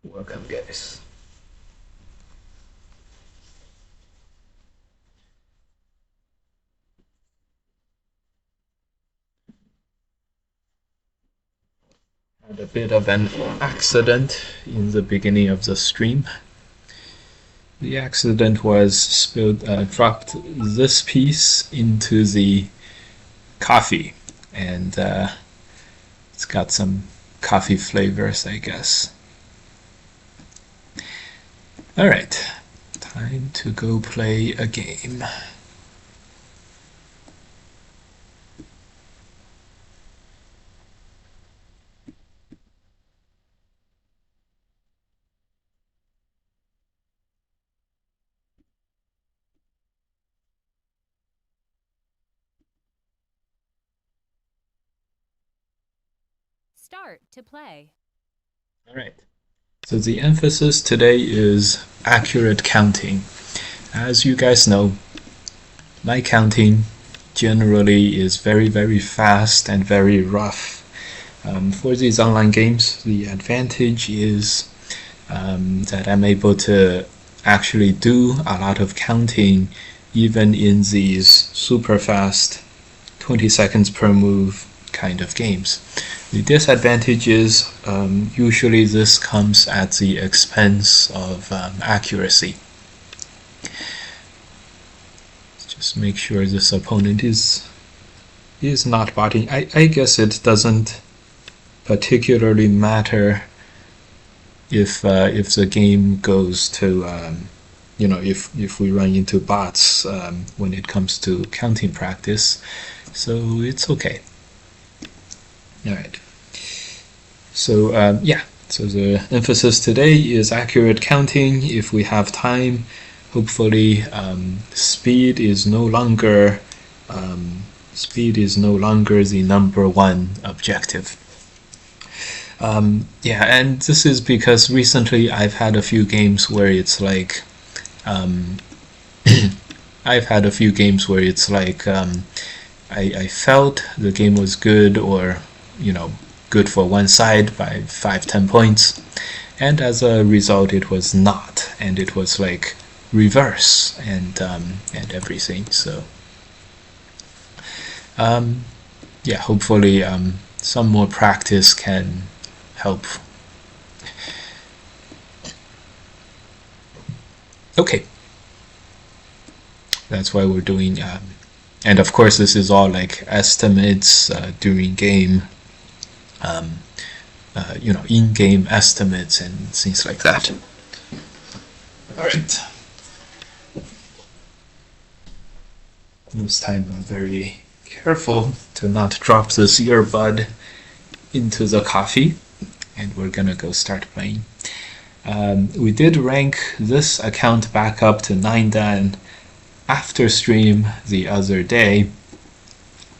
Welcome, guys. Had a bit of an accident in the beginning of the stream. The accident was dropped this piece into the coffee, and it's got some coffee flavors, I guess. All right, time to go play a game. Start to play. All right. So the emphasis today is accurate counting. As you guys know, my counting generally is very, very fast and very rough. For these online games, the advantage is that I'm able to actually do a lot of counting even in these super fast 20 seconds per move kind of games. The disadvantage is usually this comes at the expense of accuracy. Just make sure this opponent is not botting. I guess it doesn't particularly matter if the game goes to if we run into bots when it comes to counting practice, so it's okay. All right. So yeah. So the emphasis today is accurate counting. If we have time, hopefully speed is no longer the number one objective. Yeah, and this is because recently I've had a few games where it's like I've had a few games where it's like I felt the game was good, or good for one side by 5-10 points, and as a result it was not, and it was like reverse and everything. So yeah, hopefully some more practice can help. Okay, that's why we're doing and of course this is all like estimates during game, in-game estimates and things like that. All right. This time I'm very careful to not drop this earbud into the coffee, and we're gonna go start playing. We did rank this account back up to 9 Dan after stream the other day,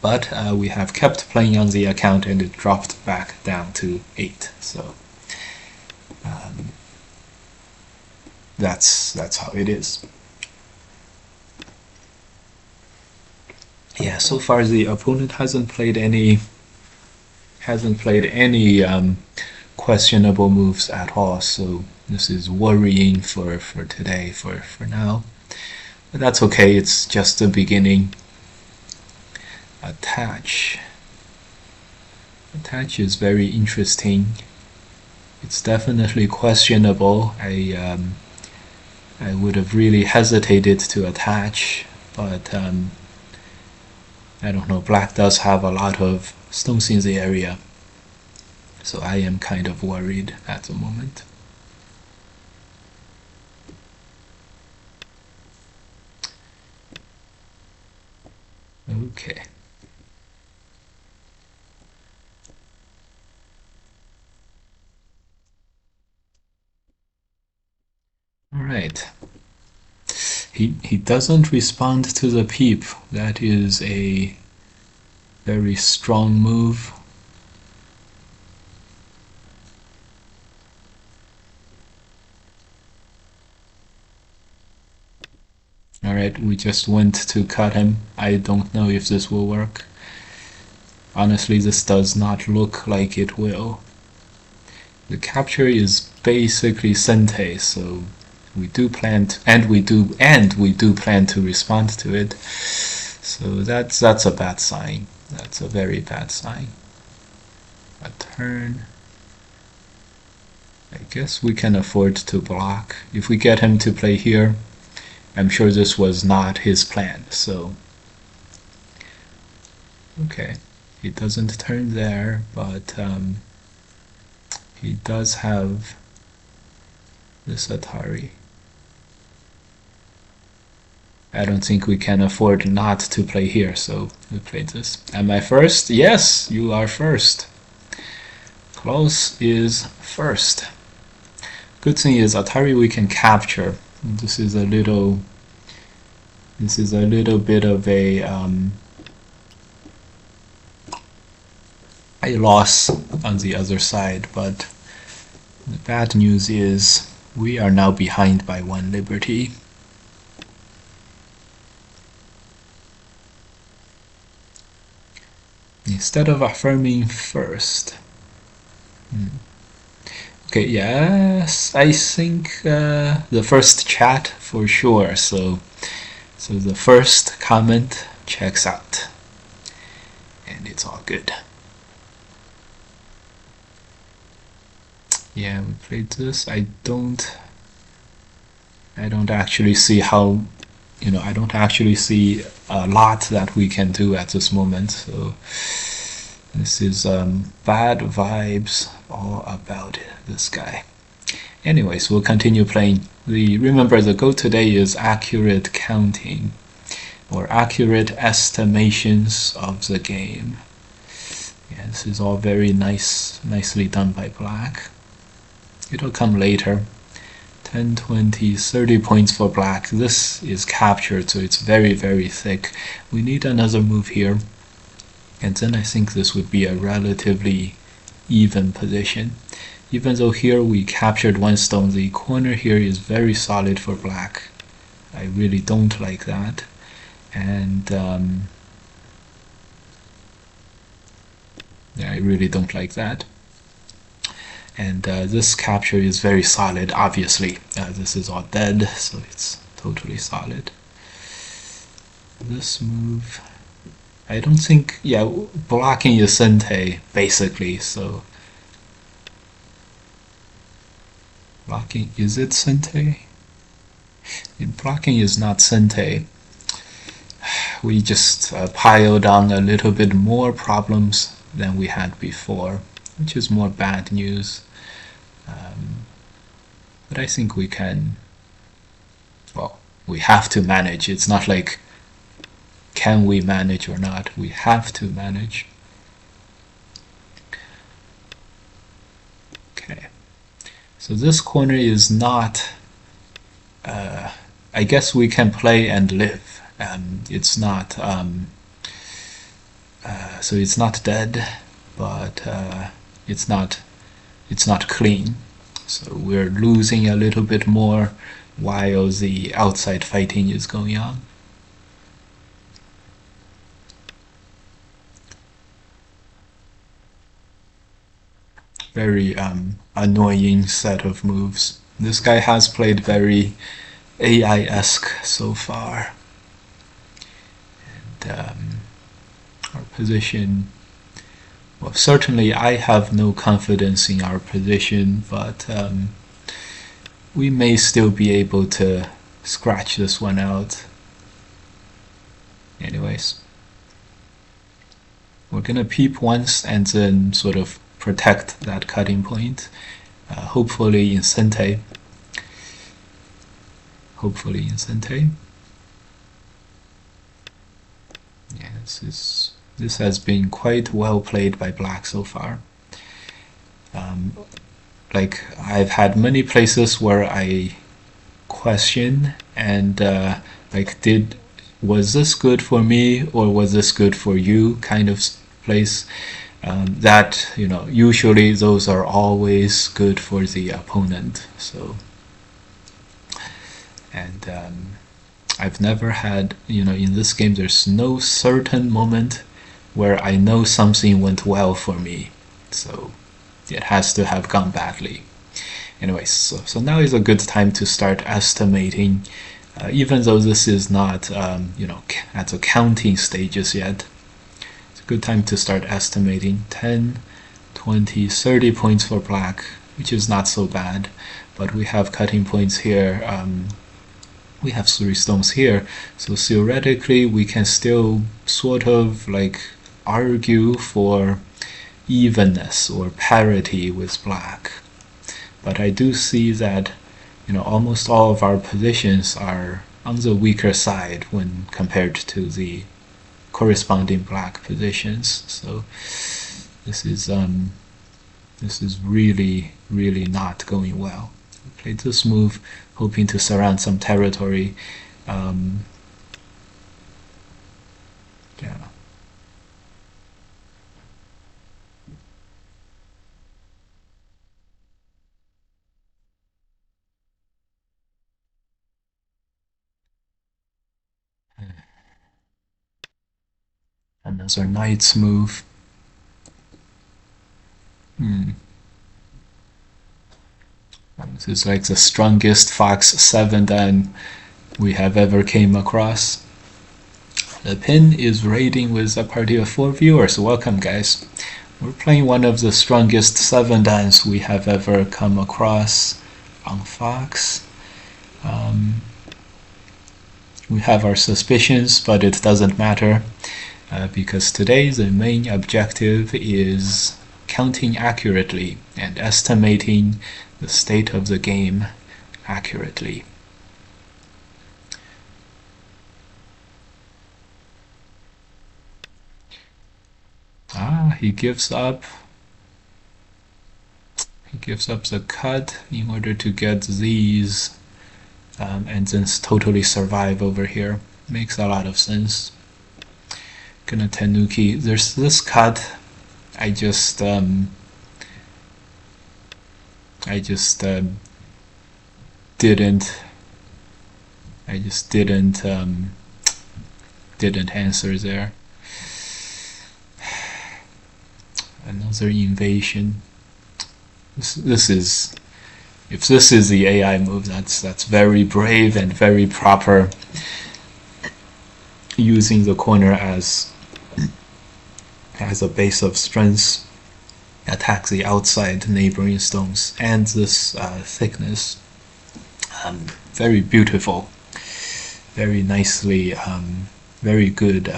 but we have kept playing on the account and it dropped back down to 8. So that's how it is. Yeah, so far the opponent hasn't played any questionable moves at all, so this is worrying for today, for now. But that's okay, it's just the beginning. Attach is very interesting. It's definitely questionable. I would have really hesitated to attach, but I don't know, black does have a lot of stones in the area, so I am kind of worried at the moment. Okay. All right. He doesn't respond to the peep. That is a very strong move. All right, we just went to cut him. I don't know if this will work. Honestly, this does not look like it will. the capture is basically Sente, so we do plan to, and we do plan to respond to it. So that's a bad sign. That's a very bad sign. A turn. I guess we can afford to block. If we get him to play here, I'm sure this was not his plan. So okay, he doesn't turn there, but he does have this Atari. I don't think we can afford not to play here, so we play this. Am I first? Yes, you are first. Klaus is first. Good thing is Atari we can capture. This is a little bit of a loss on the other side, but the bad news is we are now behind by 1 liberty. Instead of affirming first. Okay, yes, I think the first chat for sure. So the first comment checks out, and it's all good. Yeah, we played this. I don't actually see how, I don't actually see a lot that we can do at this moment. So this is bad vibes all about this guy. Anyways, we'll continue playing. Remember, the goal today is accurate counting, or accurate estimations of the game. Yeah, this is all very nicely done by black. It'll come later. 10, 20, 30 points for black. This is captured, so it's very, very thick. We need another move here. And then I think this would be a relatively even position. Even though here we captured 1 stone, the corner here is very solid for black. I really don't like that. And yeah, I really don't like that. And this capture is very solid, obviously. This is all dead, so it's totally solid. This move, I don't think, yeah, blocking is Sente, basically, so. Blocking, is it Sente? Blocking is not Sente. We just piled on a little bit more problems than we had before, which is more bad news. But I think we can, well, we have to manage. It's not like, can we manage or not? We have to manage. Okay. So this corner is not, I guess we can play and live. It's not, so it's not dead, but it's not clean. So we're losing a little bit more while the outside fighting is going on. Very annoying set of moves. This guy has played very AI-esque so far. And our position, well, certainly I have no confidence in our position, but we may still be able to scratch this one out. Anyways, we're gonna peep once and then sort of protect that cutting point, hopefully in Sente. Hopefully in Sente. Yeah, this has been quite well played by black so far. Like, I've had many places where I question and like, was this good for me or was this good for you kind of place. That, usually those are always good for the opponent. So, and I've never had, in this game there's no certain moment where I know something went well for me. So it has to have gone badly. Anyway, so now is a good time to start estimating, even though this is not, at the counting stages yet. It's a good time to start estimating 10, 20, 30 points for black, which is not so bad, but we have cutting points here. We have 3 stones here, so theoretically we can still sort of like argue for evenness or parity with black. But I do see that, almost all of our positions are on the weaker side when compared to the corresponding black positions. So this is really, really not going well. We played this move hoping to surround some territory. Yeah. Another knight's move. This is like the strongest fox 7 dan we have ever came across. The pin is raiding with a party of 4 viewers. Welcome, guys. We're playing one of the strongest 7 dans we have ever come across on Fox. We have our suspicions, but it doesn't matter because today the main objective is counting accurately and estimating the state of the game accurately. He gives up. He gives up the cut in order to get these and then totally survive over here. Makes a lot of sense. Gonna Tenuki. There's this cut. I just didn't answer there. Another invasion. This is, if this is the AI move, that's very brave and very proper. Using the corner as a base of strength, attack the outside neighboring stones and this thickness. Very beautiful, very nicely, very good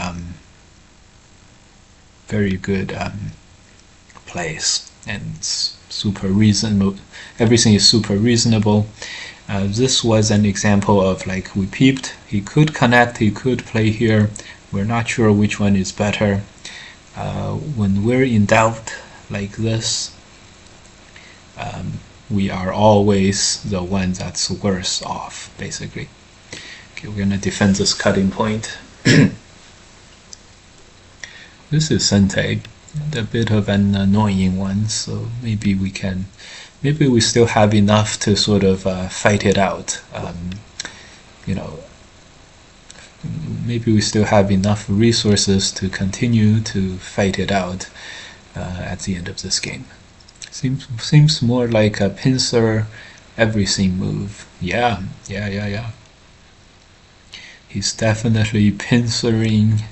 place, and super reasonable. Everything is super reasonable. This was an example of like we peeped. He could connect, he could play here. We're not sure which one is better. When we're in doubt like this, we are always the one that's worse off, basically. Okay, we're gonna defend this cutting point. This is Sente, a bit of an annoying one, so maybe we still have enough to sort of fight it out. Maybe we still have enough resources to continue to fight it out at the end of this game. Seems more like a pincer everything move. Yeah. He's definitely pincering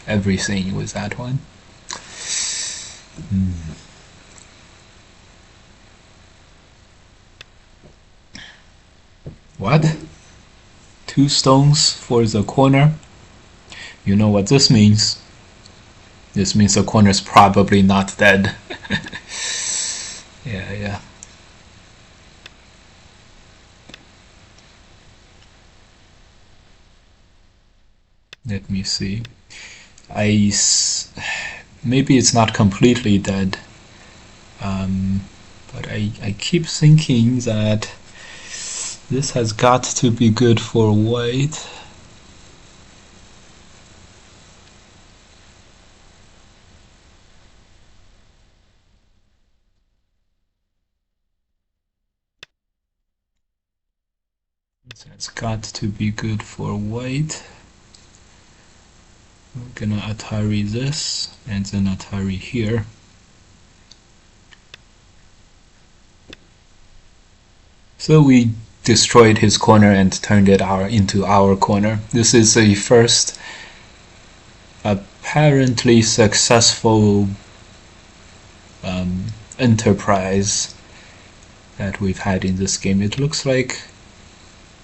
everything with that one. What? 2 stones for the corner? You know what this means? This means the corner's probably not dead. Yeah. Let me see. Maybe it's not completely dead, but I keep thinking that this has got to be good for white. It's got to be good for white. We're gonna Atari this and then Atari here. So we destroyed his corner and turned it into our corner. This is the first apparently successful enterprise that we've had in this game. It looks like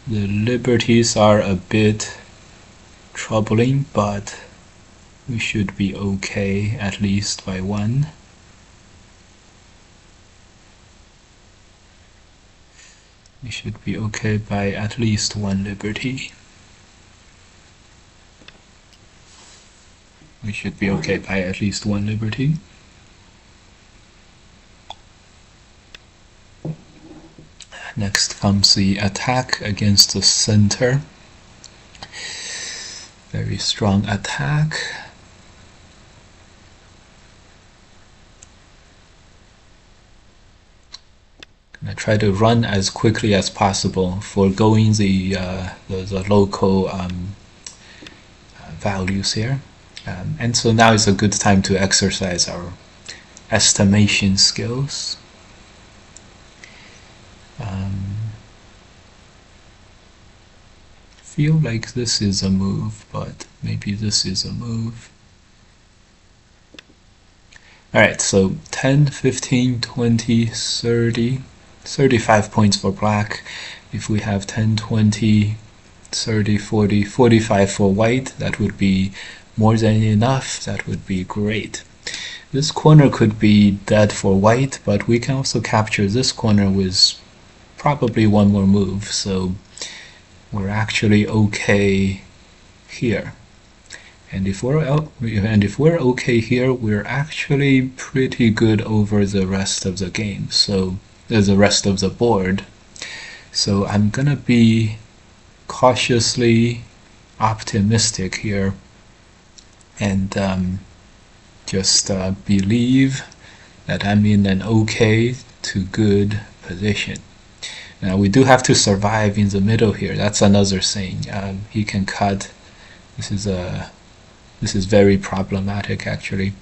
the liberties are a bit troubling, but we should be okay, at least by one. We should be okay by at least one liberty. We should be okay by at least one liberty. Next comes the attack against the center. Very strong attack. I try to run as quickly as possible, foregoing the local values here. And so now is a good time to exercise our estimation skills. Feel like this is a move, but maybe this is a move. Alright, so 10, 15, 20, 30, 35 points for black. If we have 10, 20, 30, 40, 45 for white, that would be more than enough. That would be great. This corner could be dead for white, but we can also capture this corner with probably one more move, so we're actually okay here. And if we're okay here, we're actually pretty good over the rest of the game. So the rest of the board. So I'm gonna be cautiously optimistic here and just believe that I'm in an okay to good position. Now we do have to survive in the middle here. That's another thing. He can cut. This is very problematic actually.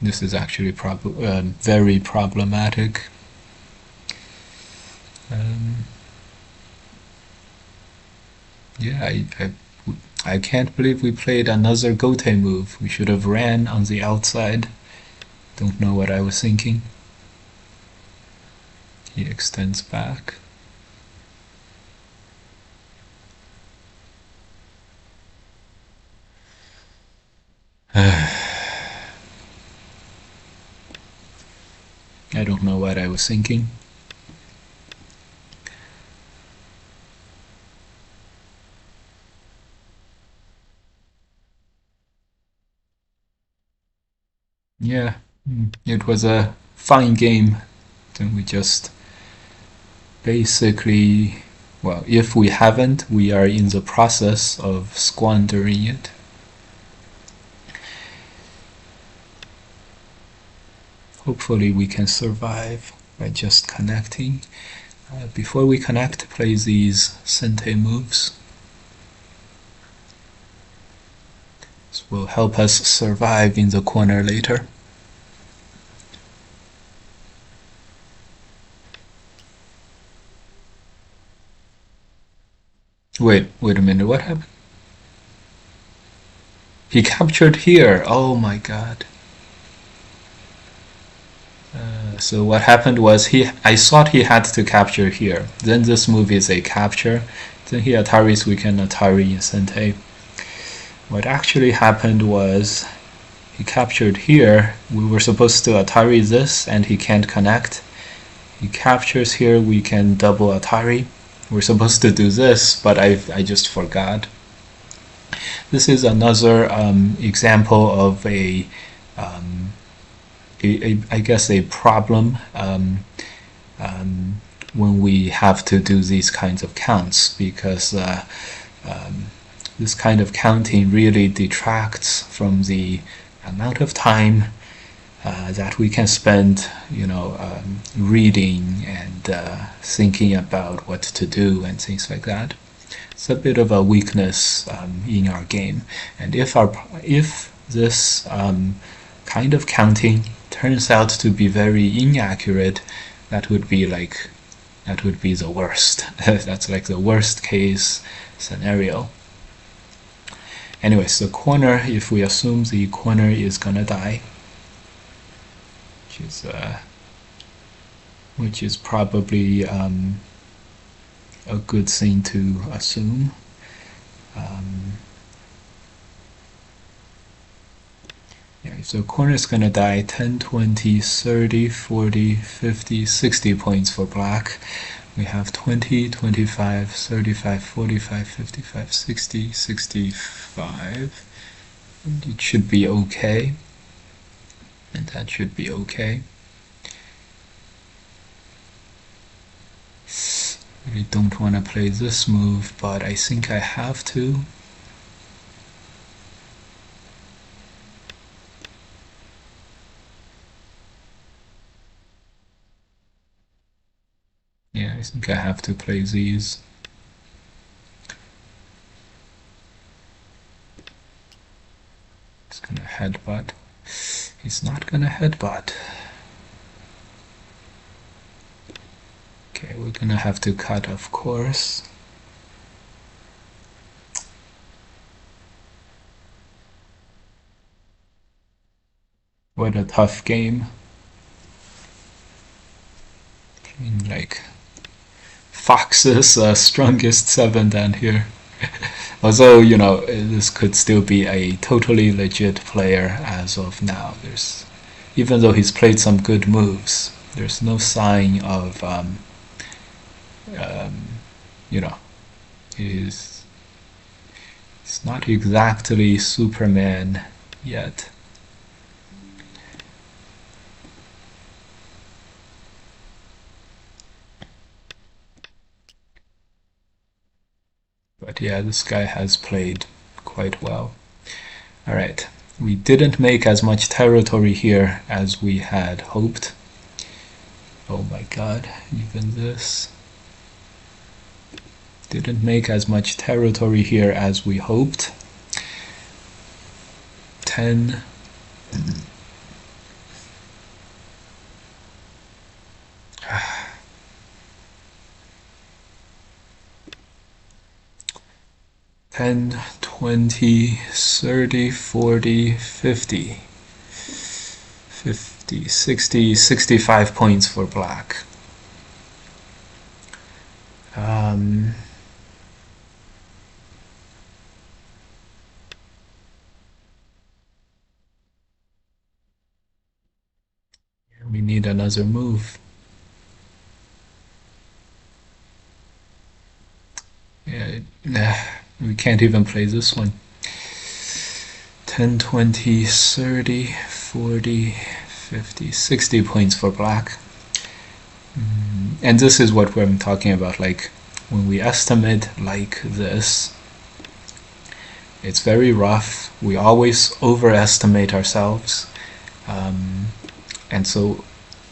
This is actually very problematic. Yeah, I can't believe we played another Gote move. We should have ran on the outside. Don't know what I was thinking. He extends back. I don't know what I was thinking. Yeah, it was a fine game. Then we just basically, well, if we haven't, we are in the process of squandering it. Hopefully we can survive by just connecting. Before we connect, play these Sente moves. This will help us survive in the corner later. Wait a minute, what happened? He captured here, oh my god. So what happened was I thought he had to capture here. Then this move is a capture. Then he Ataris, we can Atari in Sente. What actually happened was he captured here. We were supposed to Atari this and he can't connect. He captures here, we can double Atari. We're supposed to do this, but I just forgot. This is another example of I guess a problem when we have to do these kinds of counts, because this kind of counting really detracts from the amount of time that we can spend, reading and thinking about what to do and things like that. It's a bit of a weakness in our game, and if this kind of counting turns out to be very inaccurate, that would be the worst. That's like the worst case scenario. Anyways, the corner, if we assume the corner is gonna die, which is probably a good thing to assume. Yeah, if the corner is gonna die, 10, 20, 30, 40, 50, 60 points for black. We have 20, 25, 35, 45, 55, 60, 65. And it should be okay. And that should be okay. Really don't want to play this move, but I think I have to. Yeah, I think I have to play these. He's gonna headbutt. He's not gonna headbutt. Okay, we're gonna have to cut, of course. What a tough game. Like, Fox's strongest 7 down here. Although, you know, this could still be a totally legit player as of now. Even though he's played some good moves, there's no sign of, you know, he's not exactly Superman yet. But yeah, this guy has played quite well. Alright, we didn't make as much territory here as we had hoped. Oh my god, even this. Didn't make as much territory here as we hoped. 10. Ten, 20, 30, 40, 50, 50, 60, 65 points for black. We need another move. Yeah, we can't even play this one. 10, 20, 30, 40, 50, 60 points for black. And this is what we're talking about, like when we estimate like this, it's very rough. We always overestimate ourselves. And so,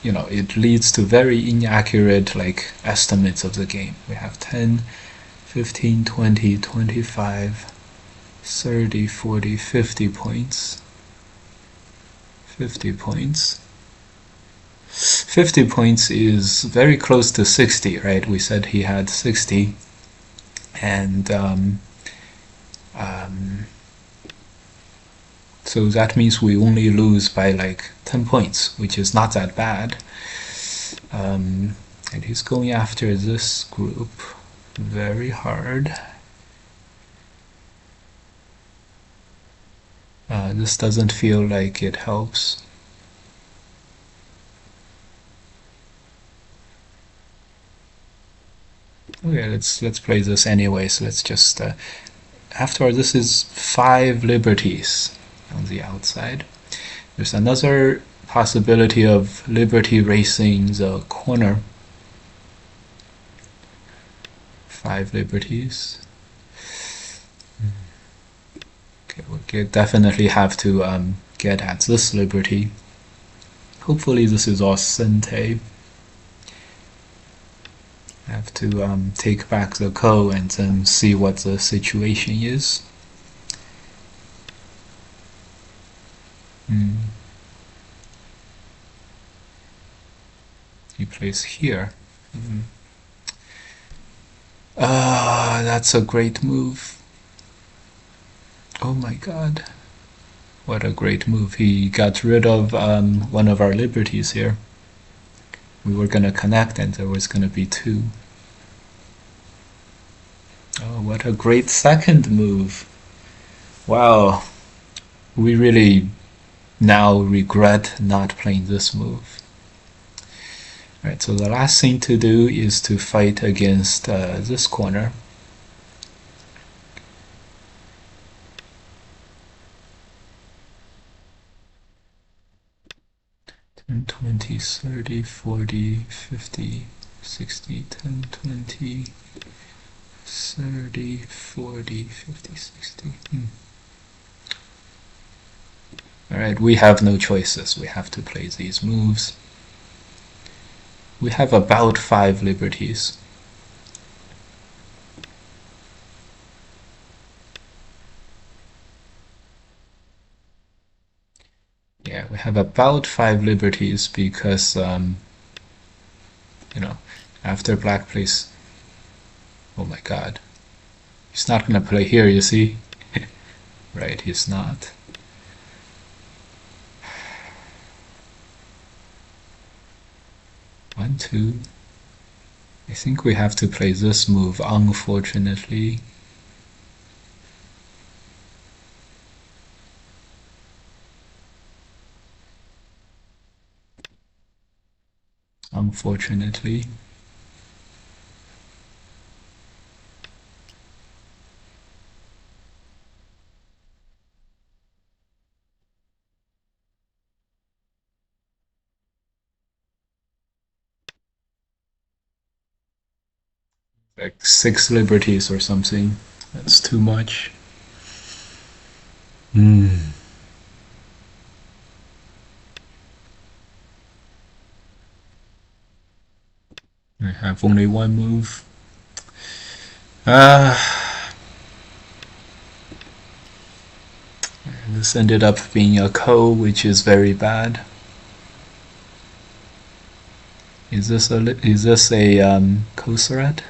you know, it leads to very inaccurate like estimates of the game. We have 10, 15, 20, 25, 30, 40, 50 points. 50 points. 50 points is very close to 60, right? We said he had 60. And so that means we only lose by like 10 points, which is not that bad. And he's going after this group very hard. This doesn't feel like it helps. Okay, let's play this anyways. Let's just after this is 5 liberties on the outside. There's another possibility of liberty racing the corner. 5 liberties. Okay, we'll definitely have to get at this liberty. Hopefully this is all Sente. I have to take back the ko and then see what the situation is. plays here. Ah, that's a great move. Oh my god. What a great move. He got rid of one of our liberties here. We were going to connect and there was going to be two. Oh, what a great second move. Wow. We really now regret not playing this move. Alright, so the last thing to do is to fight against this corner. And 20, 30, 40, 50, 60, 10, 20, 30, 40, 50, 60. Alright, we have no choices. We have to play these moves. We have about 5 liberties. Yeah, we have about 5 liberties because, you know, after black plays... Oh my god. He's not gonna play here, you see? Right, he's not. One, two. I think we have to play this move, unfortunately. Unfortunately. Like 6 liberties or something. That's too much. I have only one move. This ended up being a ko, which is very bad. Is this a Kosaret?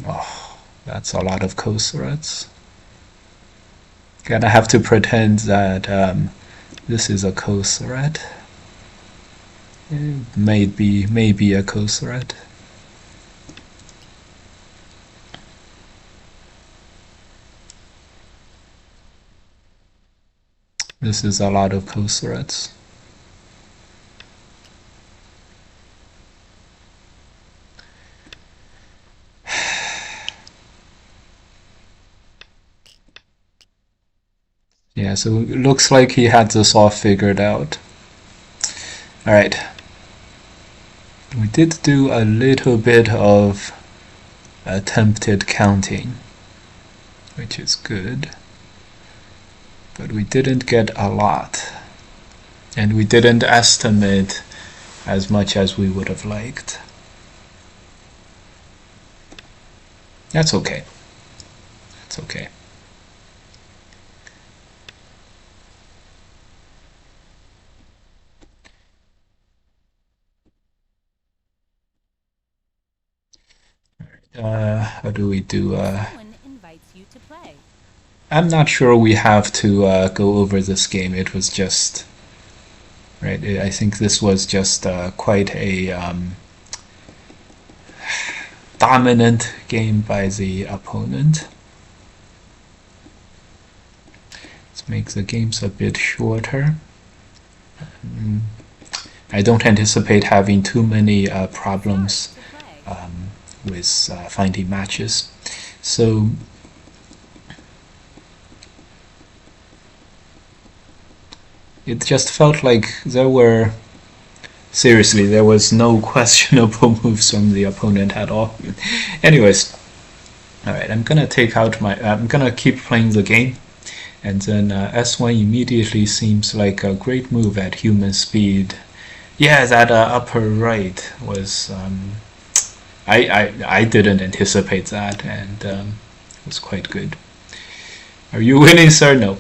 Oh, that's a lot of Kosarets. Gonna have to pretend that this is a Kosaret. Maybe a Kosaret. This is a lot of Kosarets. Yeah, so it looks like he had this all figured out. Alright. We did do a little bit of attempted counting, which is good. But we didn't get a lot. And we didn't estimate as much as we would have liked. That's okay. That's okay. How do we do? Someone invites you to play. I'm not sure we have to go over this game. It was just right. I think this was just quite a dominant game by the opponent. Let's make the games a bit shorter. I don't anticipate having too many problems with finding matches. So it just felt like there was no questionable moves from the opponent at all. Anyways, alright, I'm gonna keep playing the game, and then S1 immediately seems like a great move at human speed. Yeah, that upper right was I didn't anticipate that, and it was quite good. Are you winning, sir? No.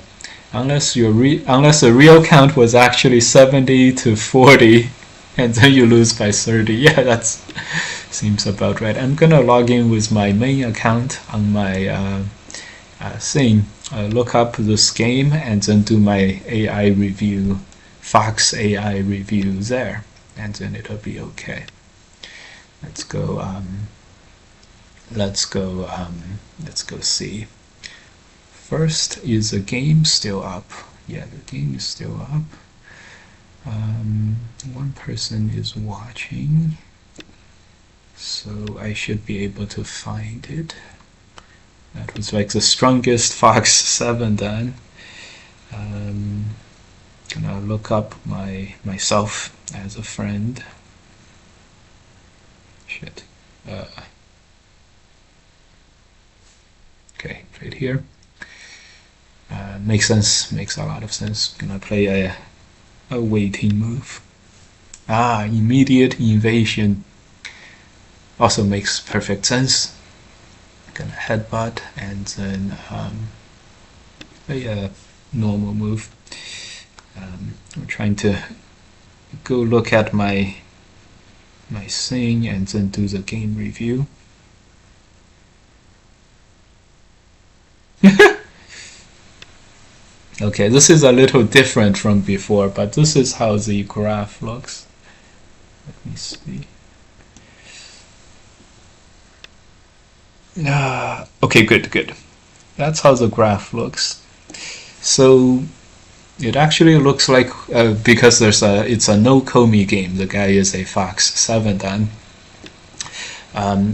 Unless the real count was actually 70 to 40, and then you lose by 30. Yeah, that seems about right. I'm gonna log in with my main account on my thing. Look up this game and then do my AI review, Fox AI review there, and then it'll be okay. Let's go. Let's go see. First, is the game still up? Yeah, the game is still up. One person is watching, so I should be able to find it. That was like the strongest Fox 7 then. Gonna look up myself as a friend. Shit. Okay, right here. Makes sense, makes a lot of sense. Gonna play a waiting move. Immediate invasion. Also makes perfect sense. Gonna headbutt and then a normal move. I'm trying to go look at my thing and then do the game review. Okay, this is a little different from before, but this is how the graph looks. Let me see. Okay, good. That's how the graph looks. So it actually looks like because it's a no Comey game. The guy is a Fox 7 then.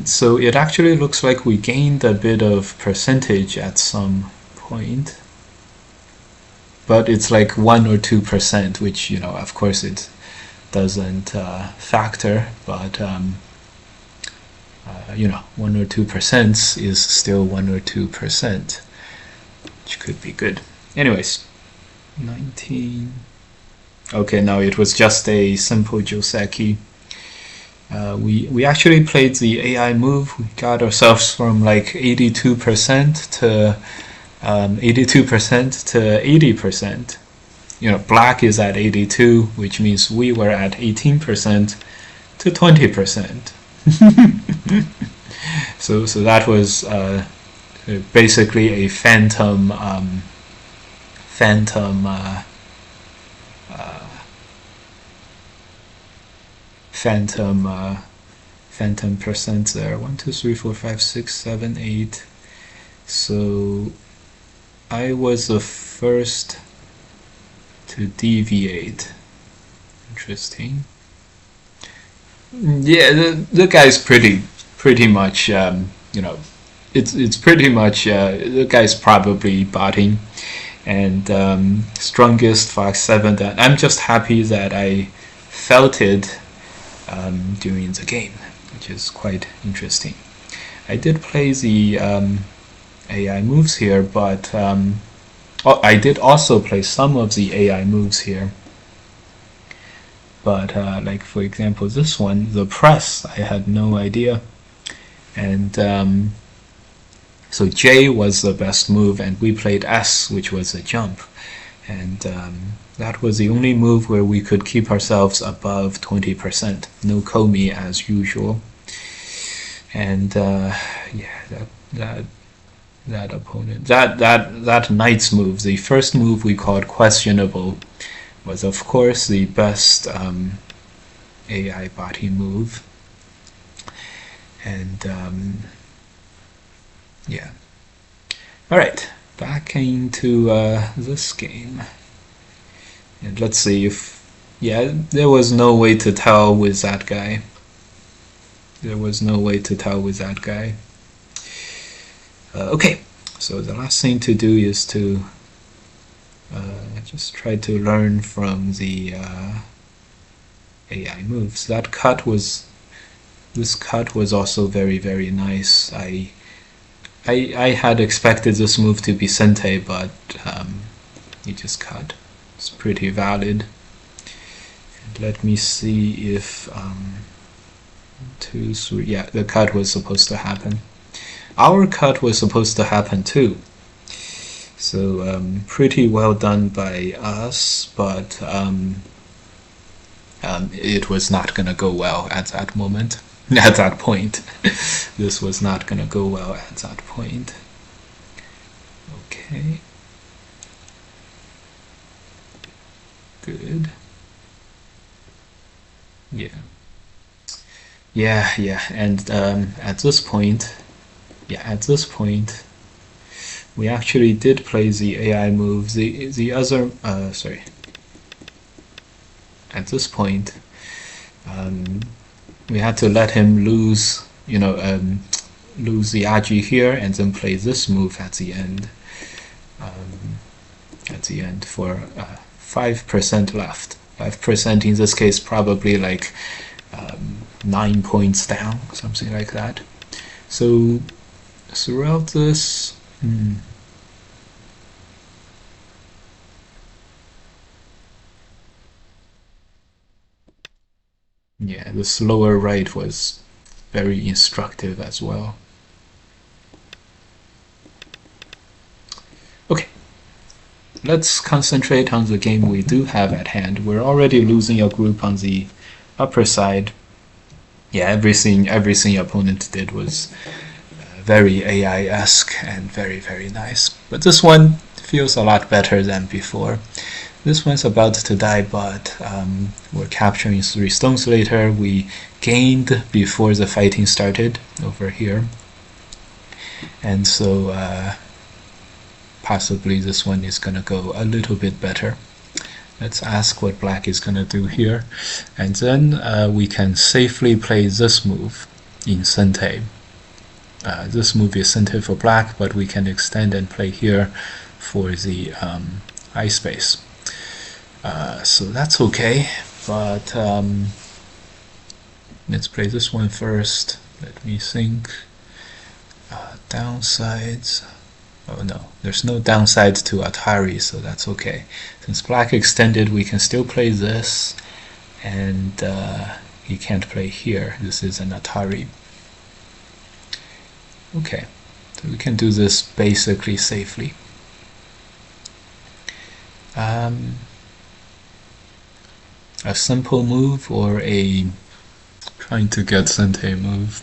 So it actually looks like we gained a bit of percentage at some point, but it's like 1 or 2%, which of course it doesn't factor, but 1 or 2% is still 1 or 2%, which could be good. Anyways, 19. Okay, now it was just a simple Joseki. We actually played the AI move. We got ourselves from like 82% to 80%. Black is at 82, which means we were at 18% to 20%. So that was basically a phantom percent there. 1, 2, 3, 4, 5, 6, 7, 8. So I was the first to deviate. Interesting. Yeah, the guy's pretty much it's pretty much the guy's probably botting, and strongest Fox 7. That I'm just happy that I felt it during the game, which is quite interesting. I did play the AI moves here, but I did also play some of the AI moves here. But like for example, this one, the press, I had no idea, and so J was the best move, and we played S, which was a jump, and that was the only move where we could keep ourselves above 20%. No Comey as usual, and yeah, that opponent, that knight's move, the first move we called questionable, was of course the best AI body move, and yeah. All right, back into this game, and let's see if there was no way to tell with that guy. Okay, so the last thing to do is to just try to learn from the AI moves. This cut was also very, very nice. I had expected this move to be Sente, but he just cut. It's pretty valid. And let me see if 2, 3. Yeah, the cut was supposed to happen. Our cut was supposed to happen too. So pretty well done by us, but it was not gonna go well at that moment. At that point, this was not gonna go well at that point. Okay. Good. Yeah. Yeah. And at this point, we actually did play the AI move. The other, sorry. At this point, we had to let him lose, lose the agi here, and then play this move at the end. For 5% left. 5% in this case, probably like 9 points down, something like that. So throughout this, yeah, the slower right was very instructive as well. Okay, let's concentrate on the game we do have at hand. We're already losing a group on the upper side. Yeah, everything opponent did was very AI-esque and very, very nice. But this one feels a lot better than before. This one's about to die, but we're capturing 3 stones later. We gained before the fighting started over here. And so possibly this one is gonna go a little bit better. Let's ask what black is gonna do here. And then we can safely play this move in Sente. This move is Sente for black, but we can extend and play here for the eye space. So that's okay, but let's play this one first. Let me think. Downsides. Oh no, there's no downside to Atari, so that's okay. Since black extended, we can still play this, and he can't play here. This is an Atari. Okay, so we can do this basically safely. A simple move or a trying to get Sente move.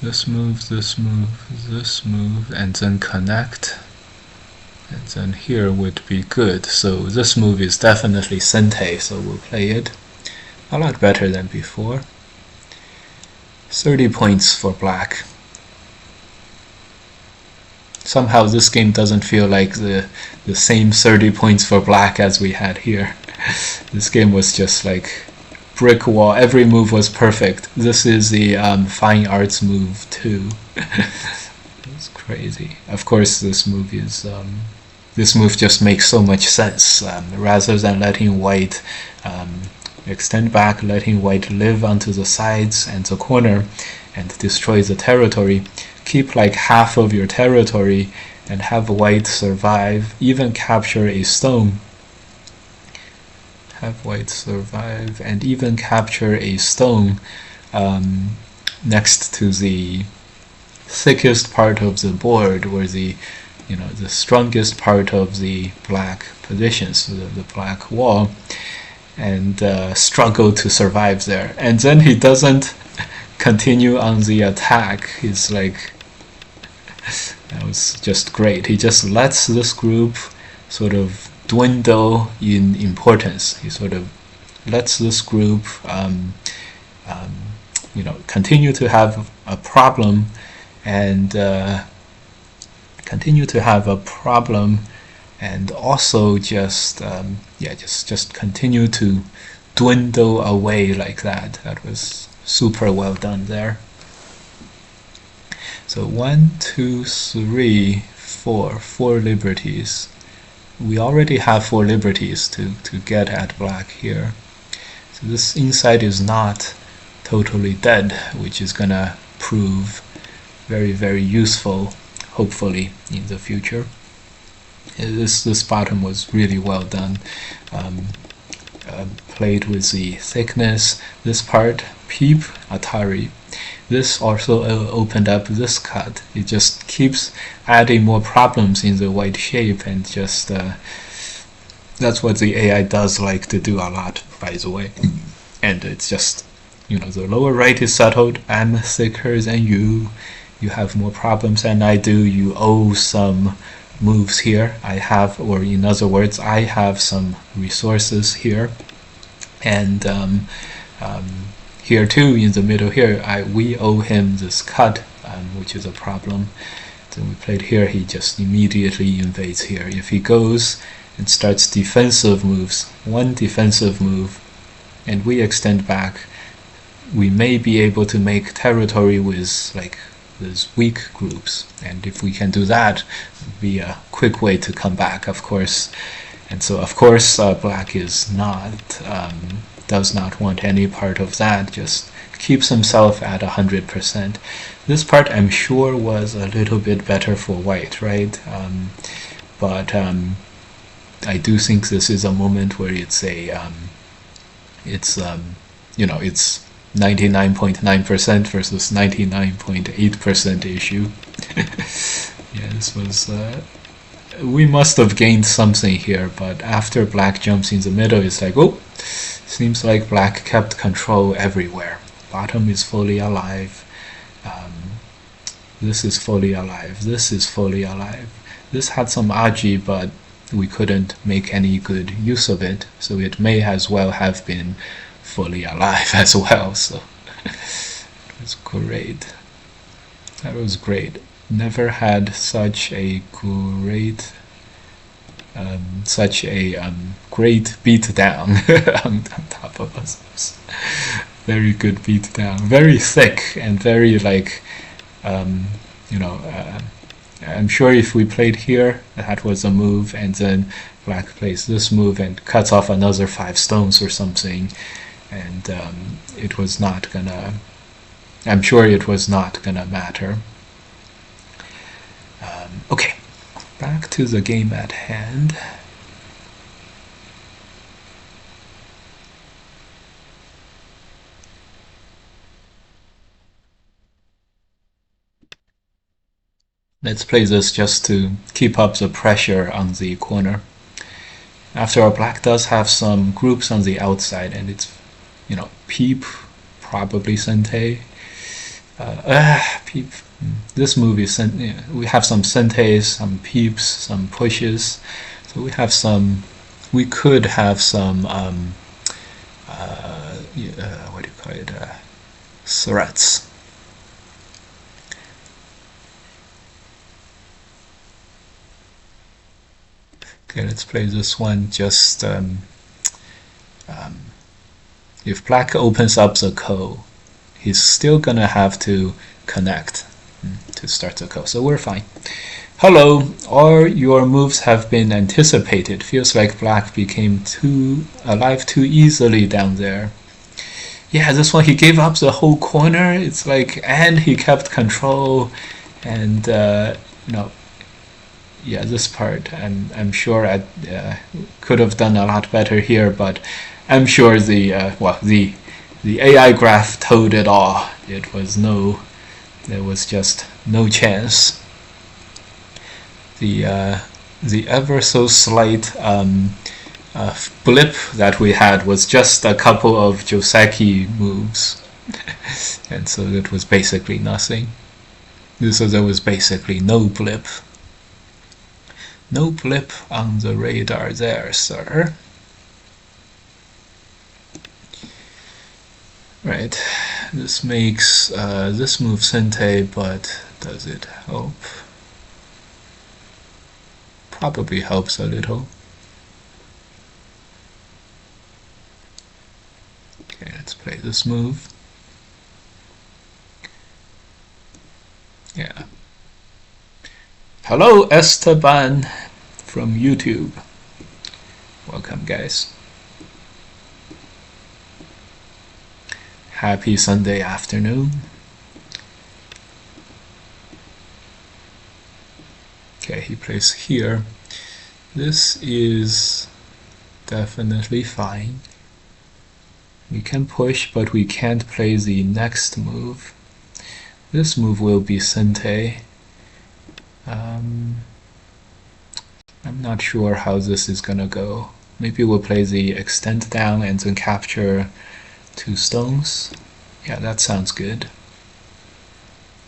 This move, this move, this move, and then connect. And then here would be good. So this move is definitely Sente, so we'll play it. A lot better than before. 30 points for black. Somehow this game doesn't feel like the same 30 points for black as we had here. This game was just like brick wall. Every move was perfect. This is the fine arts move too. It's crazy. Of course, this move is this move just makes so much sense. Rather than letting white extend back, letting white live onto the sides and the corner and destroy the territory, keep like half of your territory and have white survive, even capture a stone. Have white survive and even capture a stone next to the thickest part of the board, where the strongest part of the black positions, the black wall, and struggle to survive there. And then he doesn't continue on the attack. He's like, that was just great. He just lets this group sort of dwindle in importance. He sort of lets this group continue to have a problem and also just continue to dwindle away like that. That was super well done there. So 1, 2, 3, 4 liberties. We already have 4 liberties to get at black here. So this inside is not totally dead, which is gonna prove very, very useful, hopefully, in the future. This bottom was really well done. Played with the thickness. This part, peep, Atari. This also opened up this cut. It just keeps adding more problems in the white shape, and just that's what the AI does like to do a lot, by the way. And it's just, the lower right is settled. I'm thicker than you. You have more problems than I do. You owe some moves here. I have, or in other words, I have some resources here. And here too, in the middle here, we owe him this cut, which is a problem. Then we played here, he just immediately invades here. If he goes and starts defensive moves, one defensive move, and we extend back, we may be able to make territory with like these weak groups. And if we can do that, it would be a quick way to come back, of course. And so, of course, black is does not want any part of that, just keeps himself at 100%. This part, I'm sure, was a little bit better for white, right? But I do think this is a moment where it's it's 99.9% versus 99.8% issue. Yeah, this was we must have gained something here, but after black jumps in the middle, it's like, oh, seems like black kept control everywhere. Bottom is fully alive. This is fully alive. This is fully alive. This had some agi, but we couldn't make any good use of it, so it may as well have been fully alive as well. So it was great. That was great. Never had such a great great beat down on top of us. Very good beat down. Very thick and very like I'm sure if we played here, that was a move, and then black plays this move and cuts off another 5 stones or something, and it was not gonna, I'm sure it was not gonna matter. Okay, back to the game at hand. Let's play this just to keep up the pressure on the corner. After all, black does have some groups on the outside, and it's, peep, probably Sentei. Peep. This move is we have some Senteis, some peeps, some pushes. So we have some. We could have some. What do you call it? Threats. Okay, let's play this one. Just if black opens up the ko, he's still gonna have to connect to start the ko, so we're fine. Hello, all your moves have been anticipated. Feels like black became too alive too easily down there. Yeah, this one he gave up the whole corner. It's like, and he kept control, and yeah, this part I'm sure I could have done a lot better here, but I'm sure the AI graph told it all. There was just no chance. The ever so slight blip that we had was just a couple of Joseki moves, and so it was basically nothing. So there was basically no blip. No blip on the radar there, sir. Right, this makes this move Sentei, but does it help? Probably helps a little. Okay, let's play this move. Yeah. Hello, Esteban from YouTube. Welcome, guys. Happy Sunday afternoon. Okay, he plays here. This is definitely fine. We can push, but we can't play the next move. This move will be Sente. I'm not sure how this is gonna go. Maybe we'll play the extend down and then capture 2 stones. Yeah, that sounds good.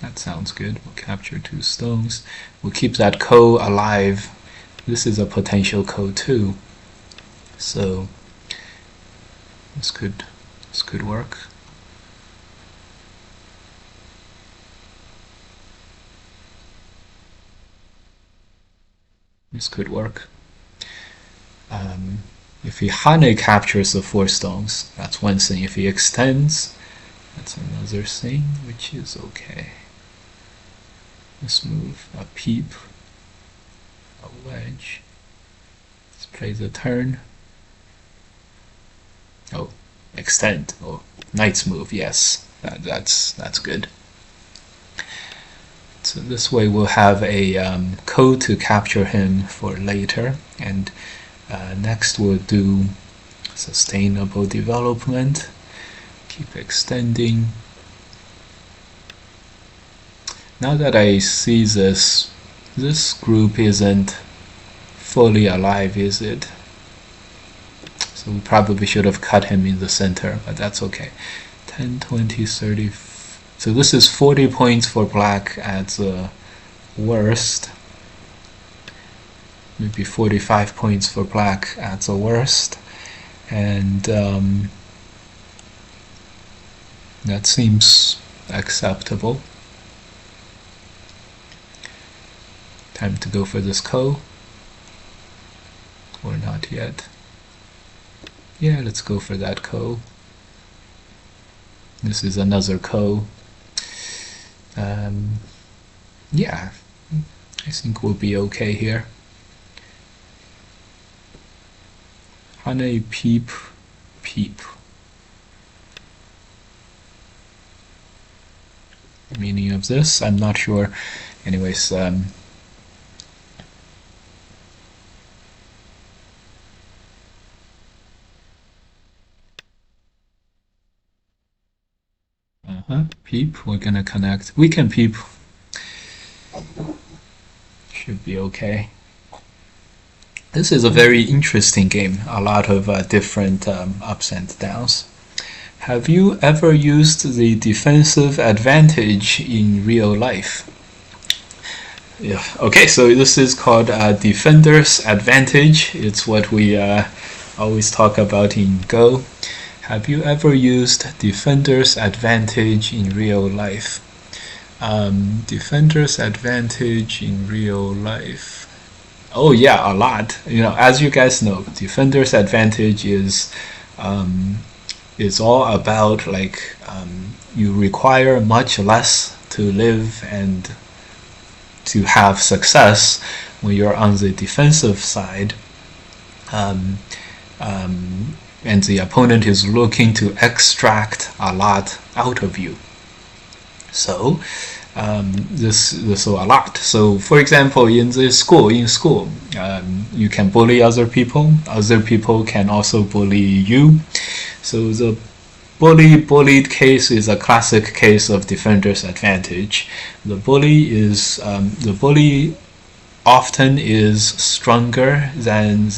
That sounds good. We'll capture 2 stones. We'll keep that ko alive. This is a potential ko too. So this could work. This could work. If he Hane captures the 4 stones, that's one thing. If he extends, that's another thing, which is okay. Let's move a peep, a wedge. Let's play the turn. Oh, extend. Oh, knight's move. Yes, that's good. So this way we'll have a code to capture him for later, and next we'll do sustainable development. Keep extending. Now that I see this group isn't fully alive, is it? So we probably should have cut him in the center, but that's okay. 10, 20, 30. So this is 40 points for black at the worst. Maybe 45 points for black at the worst. And that seems acceptable. Time to go for this ko. Or not yet. Yeah, let's go for that ko. This is another ko. Yeah, I think we'll be okay here. Hane peep, peep. Meaning of this, I'm not sure. Anyways, peep, we're gonna connect. We can peep. Should be okay. This is a very interesting game. A lot of different ups and downs. Have you ever used the defensive advantage in real life? Yeah. Okay, so this is called defender's advantage. It's what we always talk about in Go. Have you ever used defender's advantage in real life? Defender's advantage in real life. Oh yeah, a lot. You know, as you guys know, defender's advantage is all about like you require much less to live and to have success when you're on the defensive side. And the opponent is looking to extract a lot out of you. So this a lot. So for example, in school, you can bully other people. Other people can also bully you. So the bullied case is a classic case of defender's advantage. The bully often is stronger than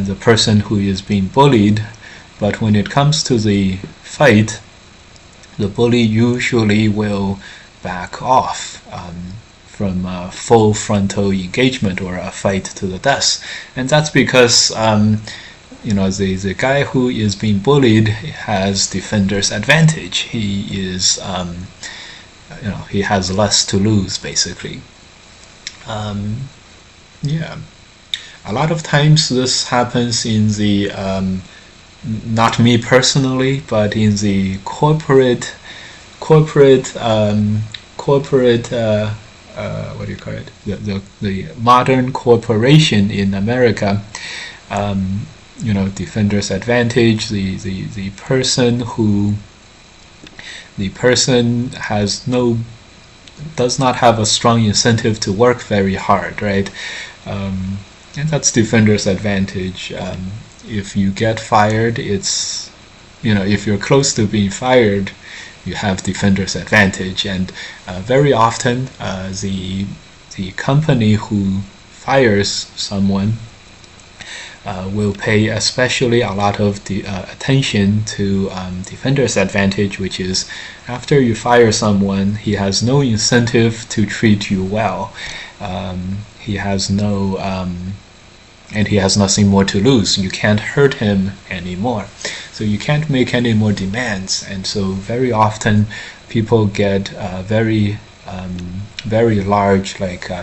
the person who is being bullied, but when it comes to the fight, the bully usually will back off from a full frontal engagement or a fight to the death, and that's because the guy who is being bullied has defender's advantage. He is he has less to lose basically. Yeah. A lot of times this happens in the, not me personally, but in the corporate, what do you call it? The modern corporation in America, defender's advantage, the person does not have a strong incentive to work very hard, right? And that's defender's advantage. If you get fired, it's, if you're close to being fired, you have defender's advantage, and very often the company who fires someone will pay especially a lot of attention to defender's advantage, which is after you fire someone, he has no incentive to treat you well. He has no and he has nothing more to lose. You can't hurt him anymore, so you can't make any more demands. And so very often people get very large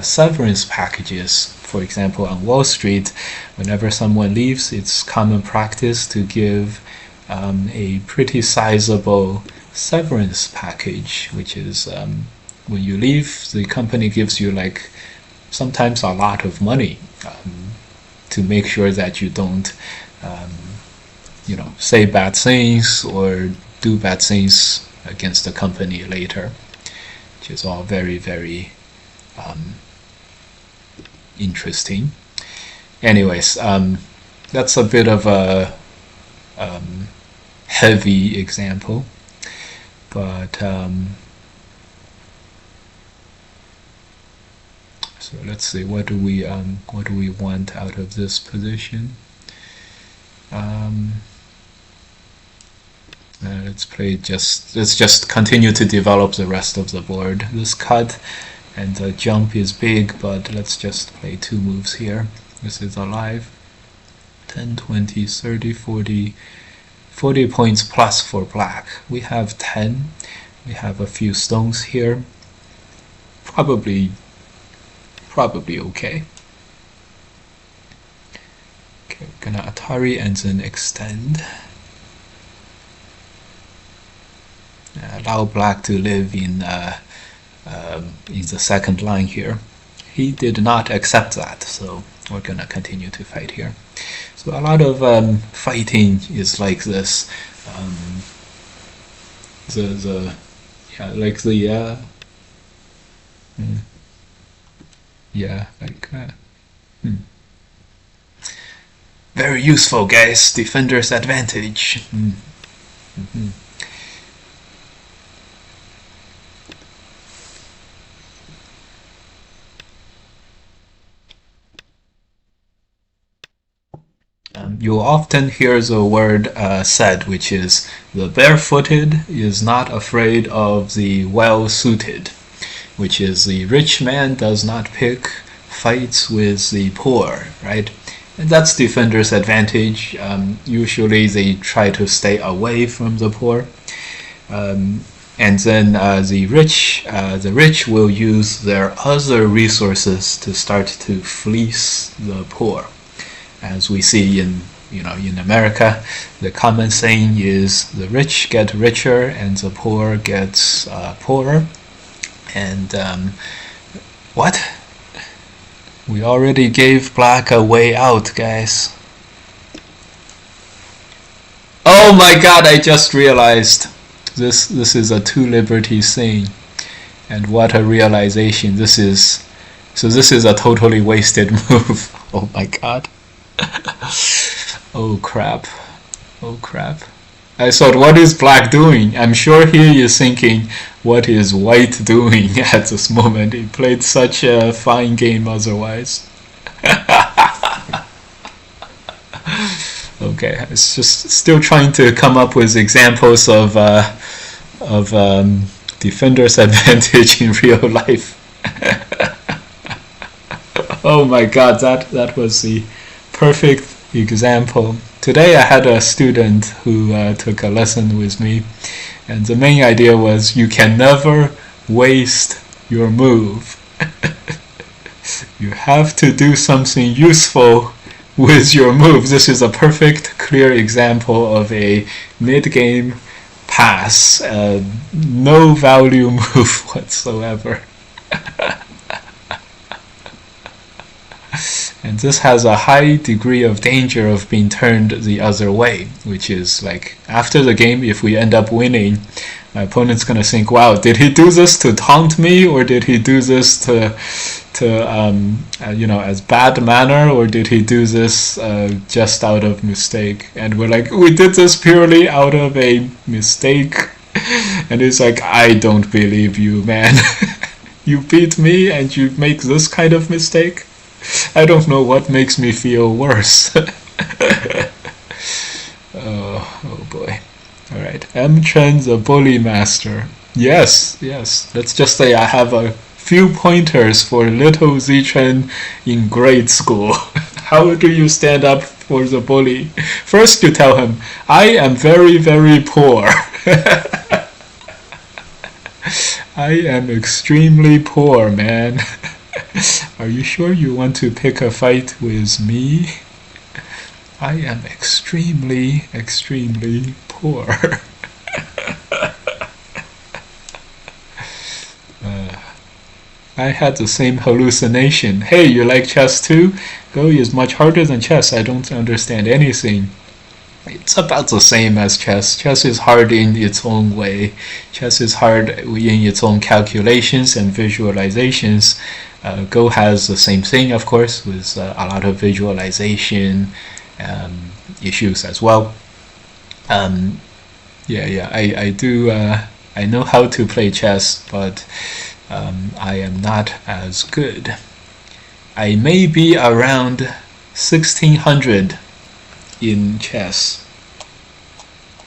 severance packages. For example, on Wall Street, whenever someone leaves, it's common practice to give a pretty sizable severance package, which is when you leave, the company gives you sometimes a lot of money to make sure that you don't say bad things or do bad things against the company later, which is all very, very interesting. Anyways, that's a bit of a heavy example, but so let's see, what do we want out of this position? Let's just continue to develop the rest of the board. This cut and the jump is big, but let's just play 2 moves here. This is alive. 10, 20, 30, 40 points plus for black. We have 10. We have a few stones here. Probably okay. Okay, we're gonna Atari and then extend. Allow black to live in the second line here. He did not accept that, so we're gonna continue to fight here. So a lot of fighting is like this. Very useful, guys. Defender's advantage. You'll often hear the word said, which is the barefooted is not afraid of the well-suited, which is the rich man does not pick fights with the poor, right? And that's defender's advantage. Usually they try to stay away from the poor. And then the rich will use their other resources to start to fleece the poor. As we see in America, the common saying is the rich get richer and the poor gets poorer. And what? We already gave black a way out, guys. Oh my god, I just realized this is a 2 liberties thing. And what a realization this is. So this is a totally wasted move. Oh my god. Oh crap. Oh crap. I thought, what is black doing? I'm sure he is thinking, what is white doing at this moment? He played such a fine game otherwise. Okay, it's just still trying to come up with examples of defender's advantage in real life. Oh my god, that was the perfect example. Today I had a student who took a lesson with me, and the main idea was you can never waste your move. You have to do something useful with your move. This is a perfect, clear example of a mid-game pass, no value move whatsoever. And this has a high degree of danger of being turned the other way, which is like after the game, if we end up winning, my opponent's gonna think, wow, did he do this to taunt me, or did he do this to as bad manner, or did he do this just out of mistake? And we're like, we did this purely out of a mistake. And it's like, I don't believe you, man. You beat me and you make this kind of mistake? I don't know what makes me feel worse. Oh boy. Alright, M. Chen, the bully master. Yes, yes. Let's just say I have a few pointers for little Zichen in grade school. How do you stand up for the bully? First, you tell him, I am very, very poor. I am extremely poor, man. Are you sure you want to pick a fight with me? I am extremely, extremely poor. I had the same hallucination. Hey, you like chess too? Go is much harder than chess. I don't understand anything. It's about the same as chess. Chess is hard in its own way. Chess is hard in its own calculations and visualizations. Go has the same thing, of course, with a lot of visualization issues as well. I do. I know how to play chess, but I am not as good. I may be around 1600 in chess.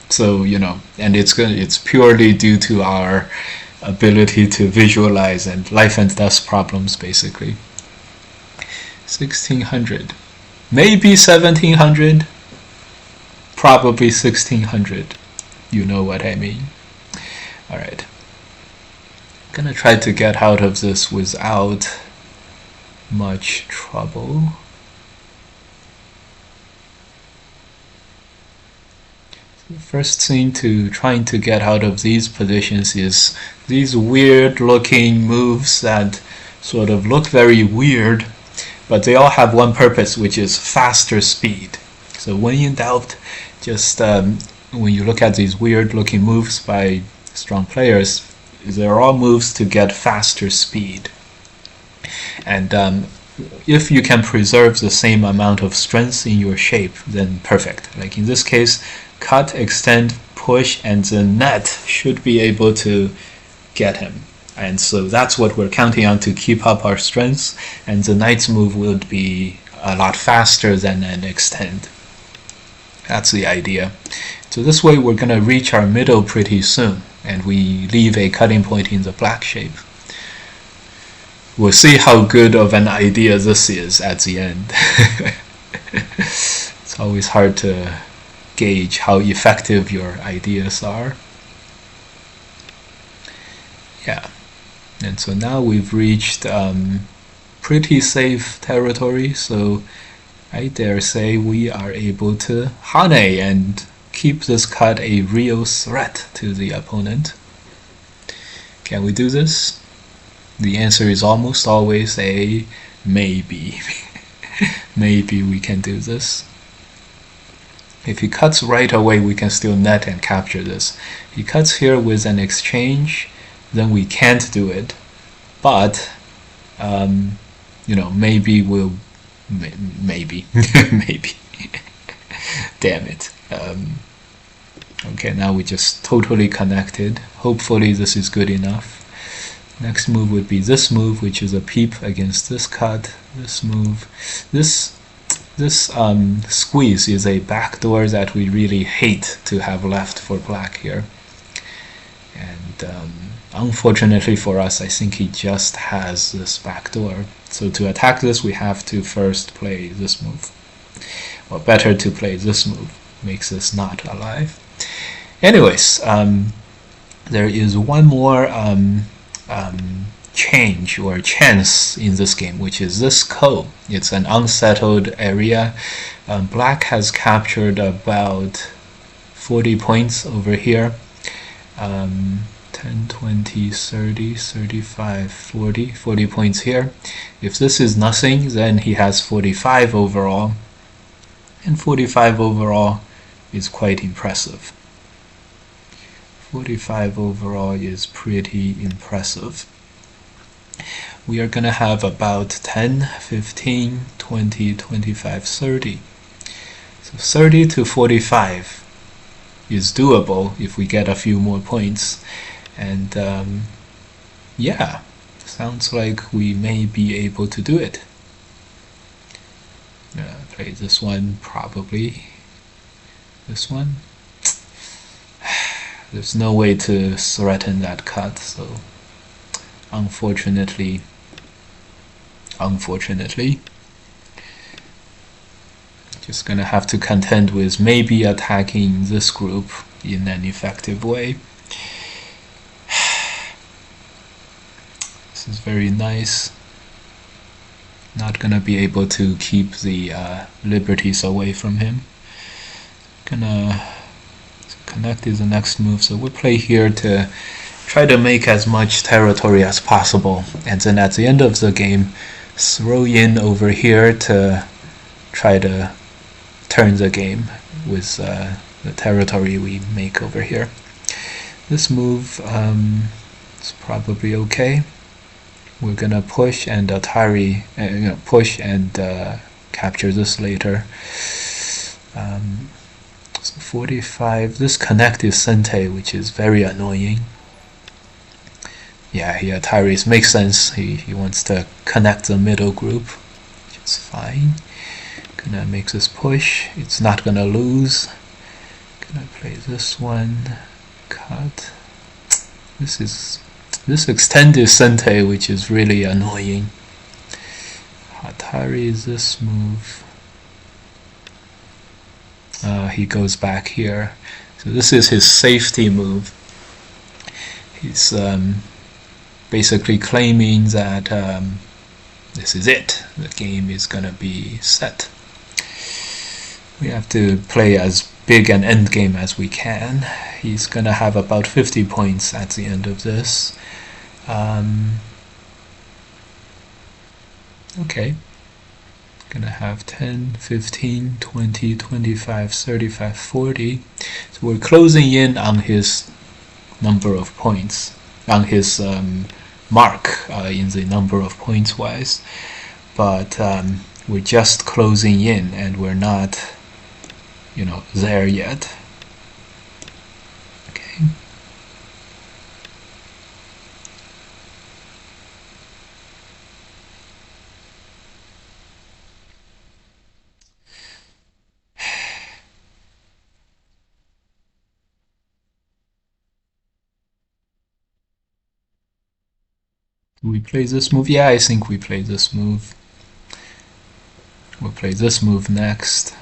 So, and it's purely due to our ability to visualize and life and death problems, basically. 1600. Maybe 1700. Probably 1600. You know what I mean. Alright. Gonna try to get out of this without much trouble. The first thing to trying to get out of these positions is these weird looking moves that sort of look very weird, but they all have one purpose, which is faster speed. So when in doubt, just when you look at these weird looking moves by strong players, they're all moves to get faster speed. And if you can preserve the same amount of strength in your shape, then perfect. Like in this case, cut, extend, push, and the net should be able to get him. And so that's what we're counting on to keep up our strength, and the knight's move would be a lot faster than an extend. That's the idea. So this way we're going to reach our middle pretty soon, and we leave a cutting point in the black shape. We'll see how good of an idea this is at the end. It's always hard to gauge how effective your ideas are. Yeah, and so now we've reached pretty safe territory, so I dare say we are able to hane and keep this cut a real threat to the opponent. Can we do this? The answer is almost always a maybe. Maybe we can do this. If he cuts right away, we can still net and capture this. He cuts here with an exchange, then we can't do it. But, maybe we'll... Maybe. Maybe. Damn it. Okay, now we just totally connected. Hopefully this is good enough. Next move would be this move, which is a peep against this cut. This move. This squeeze is a backdoor that we really hate to have left for black here. And unfortunately for us, I think he just has this backdoor. So to attack this, we have to first play this move. Or better to play this move. Makes this not alive. Anyways, there is one more change or chance in this game, which is this ko. It's an unsettled area. Black has captured about 40 points over here. 10, 20, 30, 35, 40 points here. If this is nothing, then he has 45 overall. And 45 overall is quite impressive. 45 overall is pretty impressive. We are going to have about 10, 15, 20, 25, 30. So 30 to 45 is doable if we get a few more points. And yeah, sounds like we may be able to do it. Play this one, probably. This one. There's no way to threaten that cut, so unfortunately, just gonna have to contend with maybe attacking this group in an effective way. This is very nice. Not gonna be able to keep the liberties away from him. Gonna connect is the next move, so we'll play here to try to make as much territory as possible, and then at the end of the game throw in over here to try to turn the game with the territory we make over here. This move is probably okay. We're gonna push and Atari, push and capture this later. So 45. This connect is Sente, which is very annoying. Yeah, he Ataris makes sense. He wants to connect the middle group, which is fine. Gonna make this push. It's not gonna lose. Gonna play this one. Cut. This extended Sente, which is really annoying. Atari is this move. He goes back here. So this is his safety move. He's basically claiming that this is it. The game is gonna be set. We have to play as big an end game as we can. He's gonna have about 50 points at the end of this. Okay. Gonna have 10, 15, 20, 25, 35, 40. So we're closing in on his number of points, on his mark in the number of points wise, but we're just closing in and we're not, there yet. Okay. Do we play this move? Yeah, I think we play this move. We'll play this move next.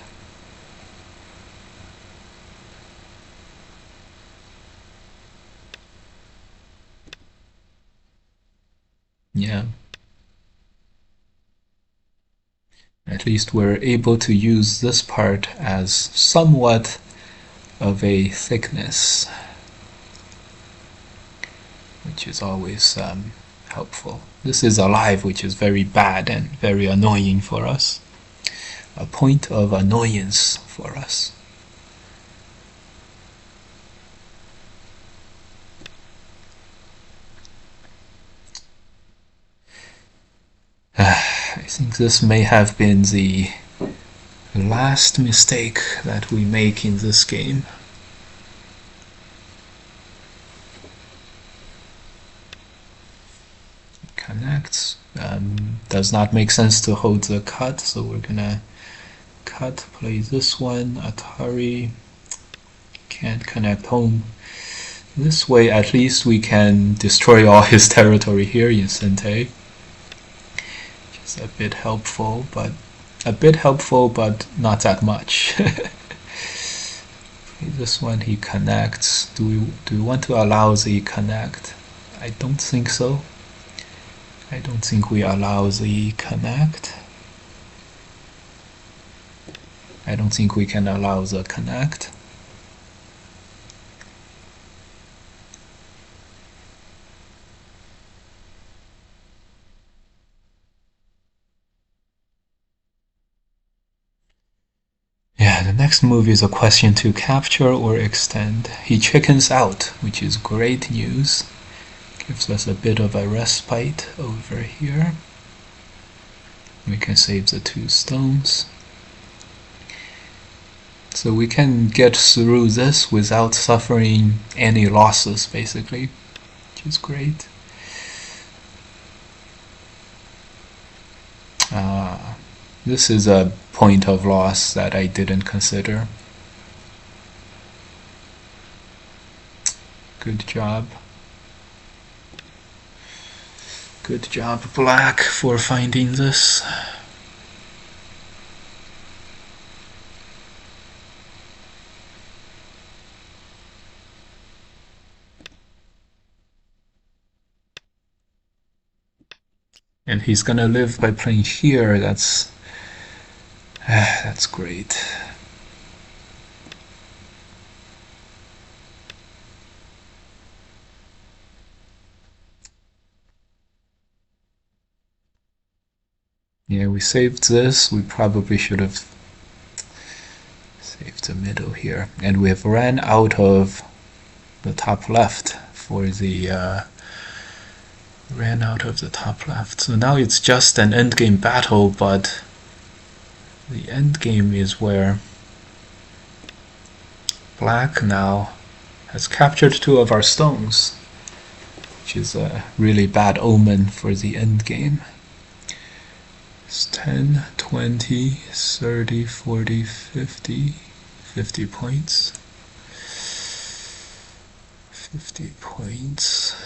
Yeah. At least we're able to use this part as somewhat of a thickness, which is always helpful. This is alive, which is very bad and very annoying for us. A point of annoyance for us. I think this may have been the last mistake that we make in this game. Connects. Does not make sense to hold the cut, so we're gonna cut, play this one. Atari can't connect home. This way at least we can destroy all his territory here in Sente. Just a bit helpful, but not that much. This one he connects. Do we want to allow the connect? I don't think so. I don't think we allow the connect. I don't think we can allow the connect. Yeah, the next move is a question to capture or extend. He chickens out, which is great news. Gives us a bit of a respite over here. We can save the 2 stones. So we can get through this without suffering any losses, basically, which is great. This is a point of loss that I didn't consider. Good job. Good job, Black, for finding this. And he's gonna live by playing here. That's great. Yeah, we saved this. We probably should have saved the middle here. And we have ran out of the top left for the ran out of the top left. So now it's just an endgame battle, but the endgame is where Black now has captured 2 of our stones, which is a really bad omen for the endgame. It's 10, 20, 30, 40, 50, 50 points. 50 points.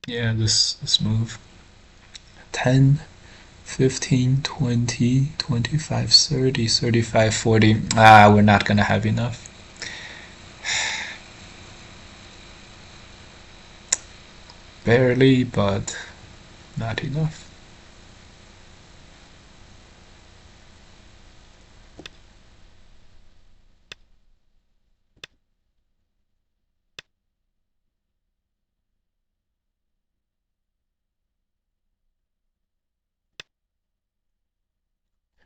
Yeah, this move. 10, 15, 20, 25, 30, 35, 40. We're not gonna have enough. Barely, but not enough.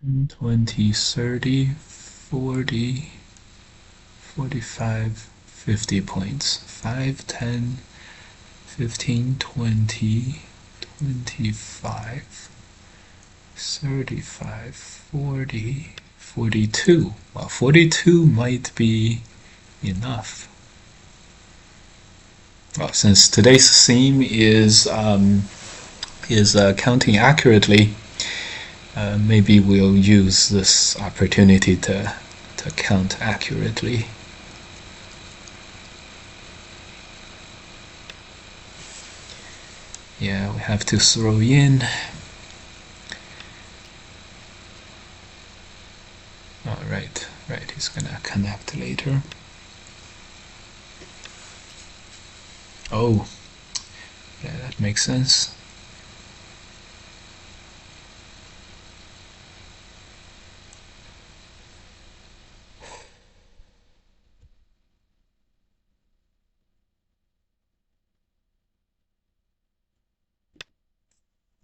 And 20, 30, 40, 45, 50 points. 5, 10, 15, 20, 25, 35, 40, 42. Well, 42 might be enough. Well, since today's theme is counting accurately, maybe we'll use this opportunity to count accurately. Yeah, we have to throw in. Oh, right, he's gonna connect later. Oh, yeah, that makes sense.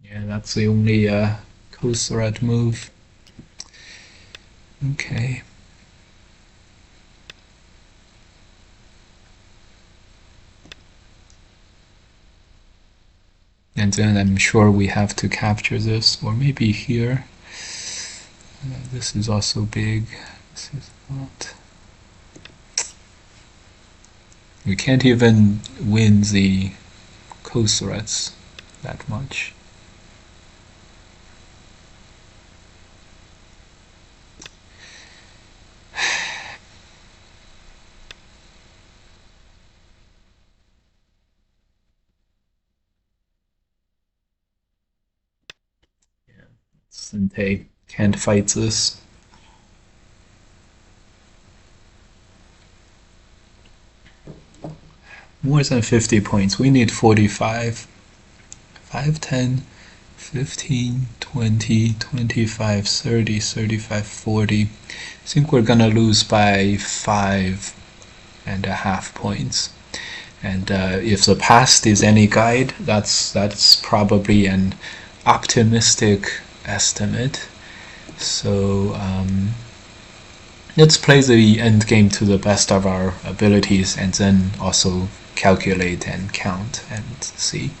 Yeah, that's the only co-thread move. Okay. And then I'm sure we have to capture this, or maybe here. This is also big. This is not. We can't even win the co-threads that much. Sente can't fight this. More than 50 points. We need 45. 5, 10, 15, 20, 25, 30, 35, 40. I think we're gonna lose by 5.5 points. And if the past is any guide, that's probably an optimistic estimate. So let's play the end game to the best of our abilities, and then also calculate and count and see.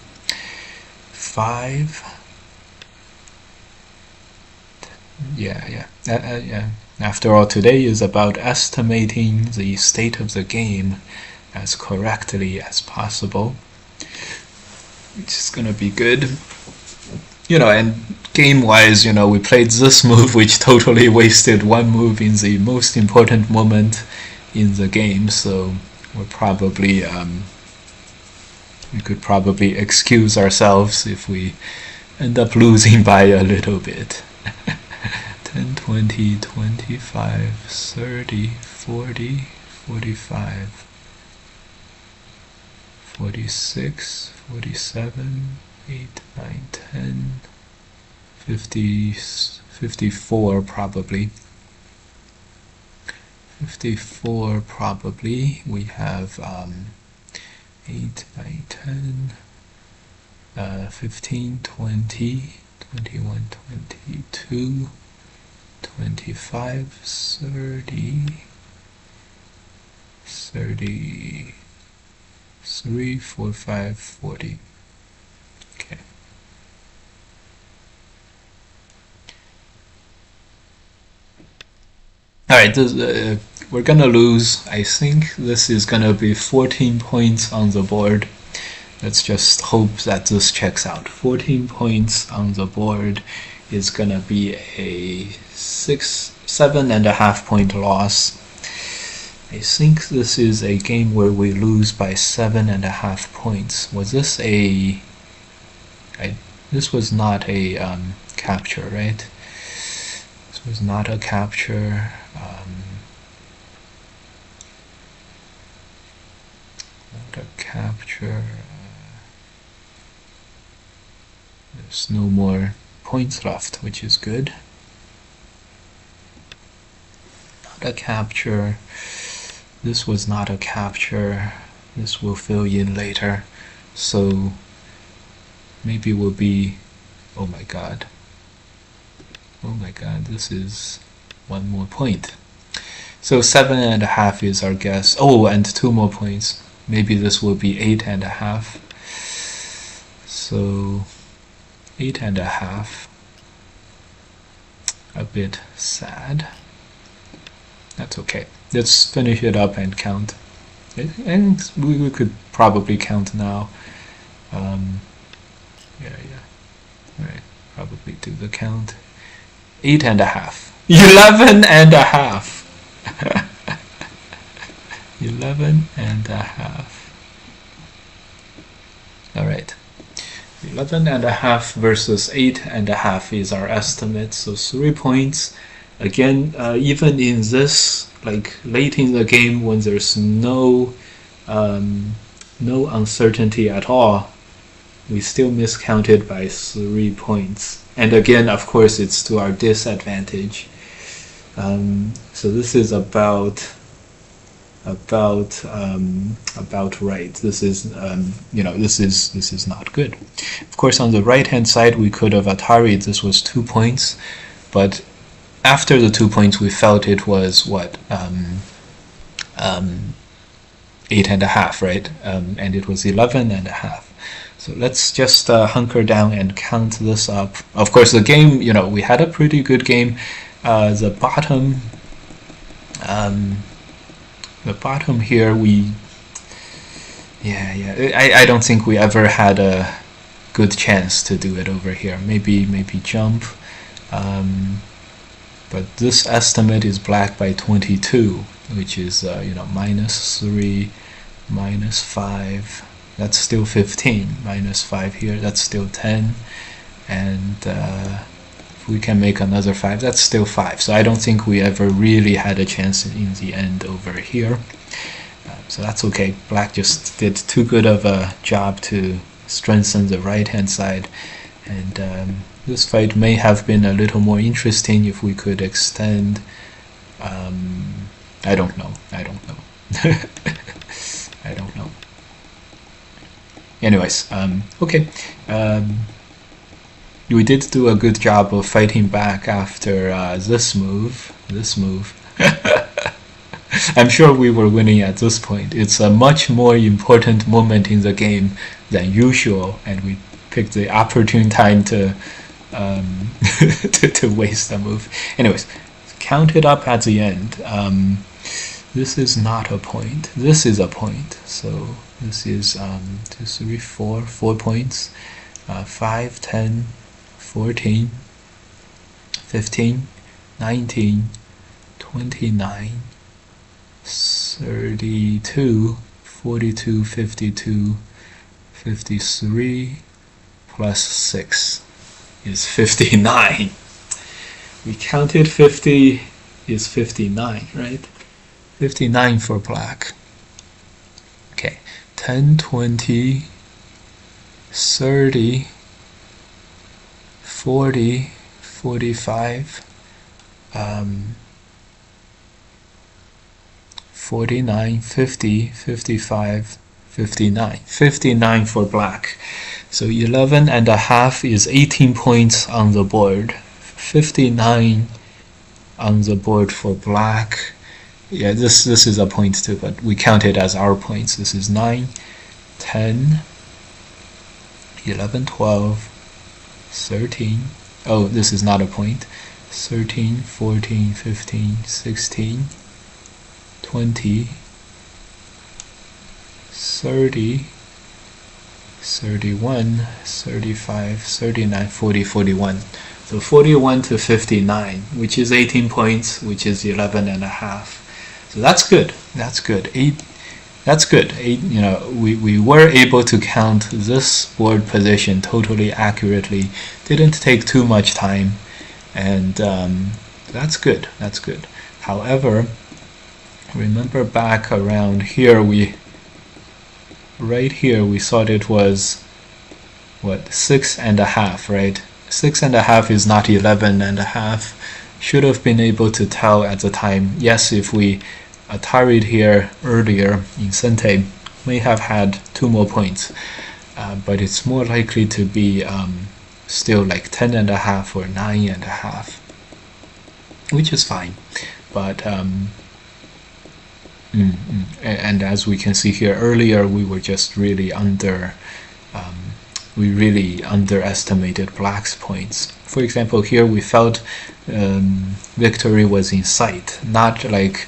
5. Yeah. After all, today is about estimating the state of the game as correctly as possible, which is gonna be good. And game-wise, we played this move, which totally wasted one move in the most important moment in the game. So we're probably we could probably excuse ourselves if we end up losing by a little bit. 10, 20, 25, 30, 40, 45, 46, 47, 8, 9, 10, 50, 54 probably. 54 probably. We have 8, 9, 10, 15, 20, 21, 22, 25, 30, 33, 45, 40. Okay. Alright, we're gonna lose. I think this is gonna be 14 points on the board. Let's just hope that this checks out. 14 points on the board is gonna be a 7.5 point loss. I think this is a game where we lose by 7.5 points. Was this a... this was not a capture, right? This was not a capture. Not a capture. There's no more points left, which is good. Not a capture. This was not a capture. This will fill in later. So maybe we'll be... oh my god. Oh my god, this is one more point. So 7.5 is our guess. Oh, and 2 more points. Maybe this will be 8.5. So 8.5. A bit sad. That's okay. Let's finish it up and count. And we could probably count now. Yeah. Alright, probably do the count. 8.5. 11.5. 11.5. Alright. 11.5 versus 8.5 is our estimate, so 3 points. Again, even in this, like late in the game when there's no uncertainty at all, we still miscounted by 3 points. And again, of course, it's to our disadvantage. So this is about right. This is this is not good. Of course, on the right hand side we could have Atari'd this was 2 points, but after the 2 points we felt it was what 8.5, right? And it was 11.5. So let's just hunker down and count this up. Of course, the game, we had a pretty good game. The bottom here, I don't think we ever had a good chance to do it over here. Maybe jump. But this estimate is black by 22, which is -3, -5. That's still 15. -5 here, that's still 10. And if we can make another 5, that's still 5. So I don't think we ever really had a chance in the end over here. So that's okay. Black just did too good of a job to strengthen the right hand side. And this fight may have been a little more interesting if we could extend. I don't know. I don't know. Anyways, okay. We did do a good job of fighting back after this move. I'm sure we were winning at this point. It's a much more important moment in the game than usual, and we picked the opportune time to to waste a move. Anyways, count it up at the end. This is not a point. This is a point. So this is 2, 3, 4, 4 points. 5, 10, 14, 15, 19, 29, 32, 42, 52, 53, plus 6 is 59. We counted 50 is 59, right? 59 for black. Okay, 10, 20, 30, 40, 45, 49, 50, 55, 59. 59 for black. So 11 and a half is 18 points on the board. 59 on the board for black. Yeah, this is a point too, but we count it as our points. This is 9, 10, 11, 12, 13. Oh, this is not a point. 13, 14, 15, 16, 20, 30, 31, 35, 39, 40, 41. So 41 to 59, which is 18 points, which is 11 and a half. So that's good. That's good. That's good. We were able to count this board position totally accurately. Didn't take too much time, and that's good. That's good. However, remember back around here, right here we thought it was what, 6 and a half, right? 6 and a half is not 11 and a half. Should have been able to tell at the time. Yes, if we Atari'd here earlier in Sente, may have had 2 more points, but it's more likely to be still like 10 and a half or 9 and a half, which is fine. But and as we can see here earlier, we were just really we really underestimated black's points. For example, here we felt victory was in sight, not like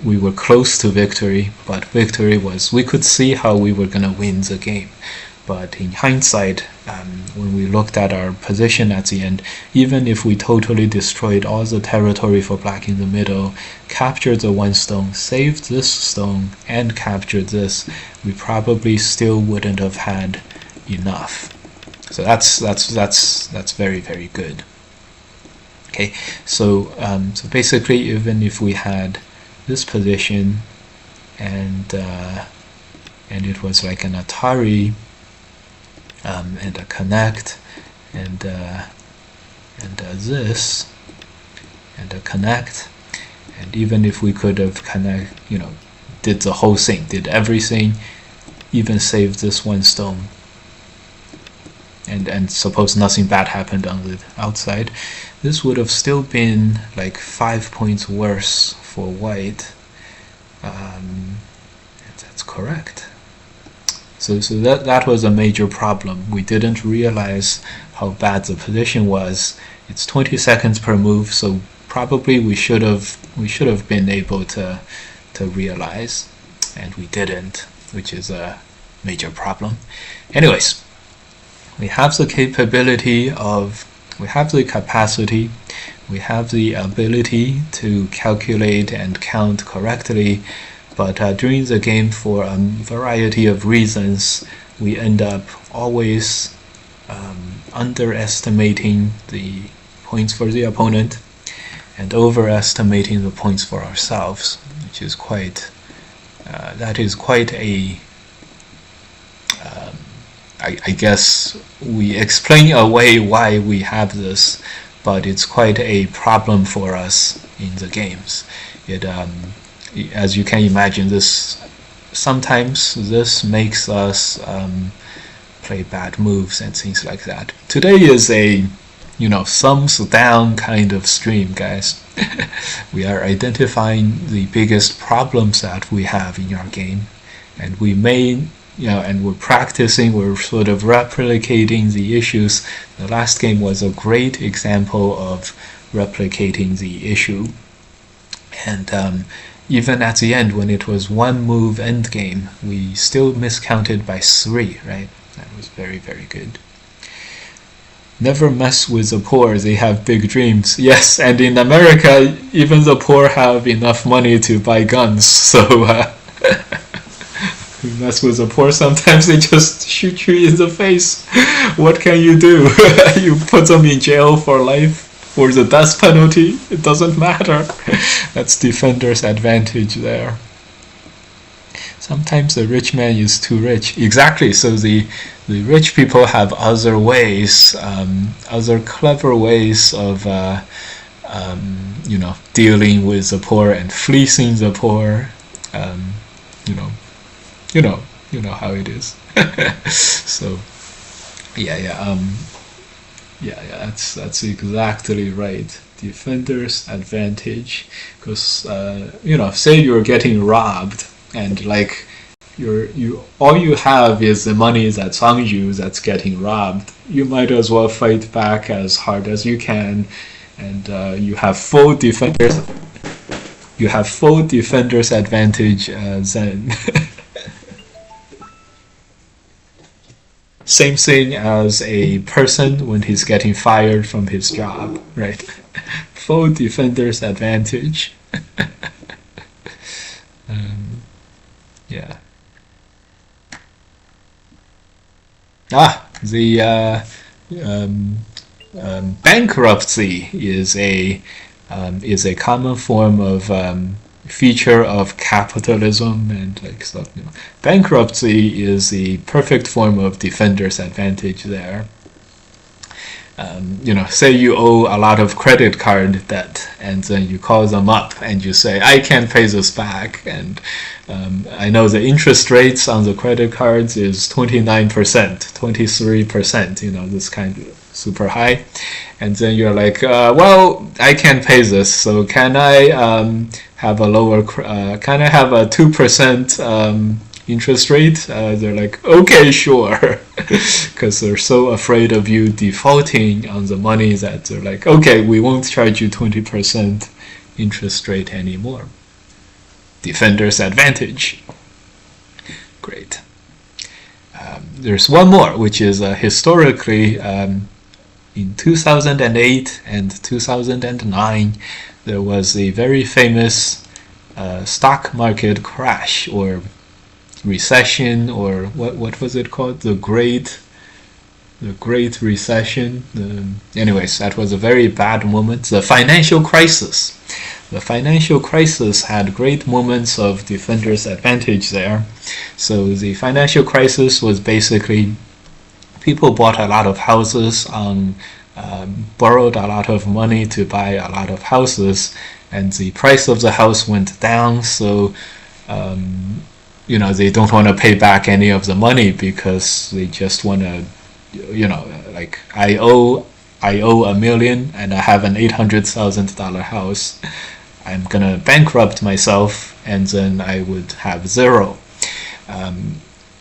we were close to victory, but victory was, we could see how we were going to win the game. But in hindsight, when we looked at our position at the end, even if we totally destroyed all the territory for black in the middle, captured the 1 stone, saved this stone, and captured this, we probably still wouldn't have had enough. So that's very, very good. Okay, so basically, even if we had this position and it was like an Atari and a connect and this and a connect, and even if we could have did the whole thing, did everything, even saved this 1 stone, and suppose nothing bad happened on the outside, this would have still been like 5 points worse for white. That's correct. So that was a major problem. We didn't realize how bad the position was. It's 20 seconds per move, so probably we should have been able to realize, and we didn't, which is a major problem. Anyways, we have the capability of, we have the capacity, we have the ability to calculate and count correctly, but during the game, for a variety of reasons, we end up always underestimating the points for the opponent and overestimating the points for ourselves, which is quite that is quite a I guess we explain away why we have this, but it's quite a problem for us in the games. It as you can imagine, sometimes this makes us play bad moves and things like that. Today is a thumbs down kind of stream, guys. We are identifying the biggest problems that we have in our game, and we may and we're practicing, we're sort of replicating the issues. The last game was a great example of replicating the issue. And even at the end, when it was one move end game, we still miscounted by 3, right? That was very, very good. Never mess with the poor, they have big dreams. Yes, and in America, even the poor have enough money to buy guns, so you mess with the poor, sometimes they just shoot you in the face. What can you do? You put them in jail for life, or the death penalty, it doesn't matter. That's defender's advantage there. Sometimes the rich man is too rich. Exactly, so the rich people have other ways, other clever ways of dealing with the poor and fleecing the poor. You know how it is. So yeah, that's exactly right. Defender's advantage, because say you're getting robbed, and like all you have is the money that's on you that's getting robbed. You might as well fight back as hard as you can, and you have full defender's advantage then. Same thing as a person when he's getting fired from his job, right? Full defender's advantage. Yeah. The bankruptcy is a common form of feature of capitalism and like stuff. Bankruptcy is the perfect form of defender's advantage there. Say you owe a lot of credit card debt, and then you call them up and you say, I can't pay this back, and I know the interest rates on the credit cards is 29%, 23%, this kind of super high. And then you're like, well, I can't pay this, so can I have a 2% interest rate? They're like, okay, sure. Because they're so afraid of you defaulting on the money that they're like, okay, we won't charge you 20% interest rate anymore. Defender's advantage. Great. There's one more, which is historically in 2008 and 2009, there was a very famous stock market crash or recession, or what was it called? The Great Recession. Anyways, that was a very bad moment. The financial crisis. The financial crisis had great moments of defender's advantage there. So the financial crisis was basically people bought a lot of houses borrowed a lot of money to buy a lot of houses, and the price of the house went down, so they don't want to pay back any of the money because they just want to, like I owe $1 million and I have an $800,000 house. I'm gonna bankrupt myself, and then I would have zero.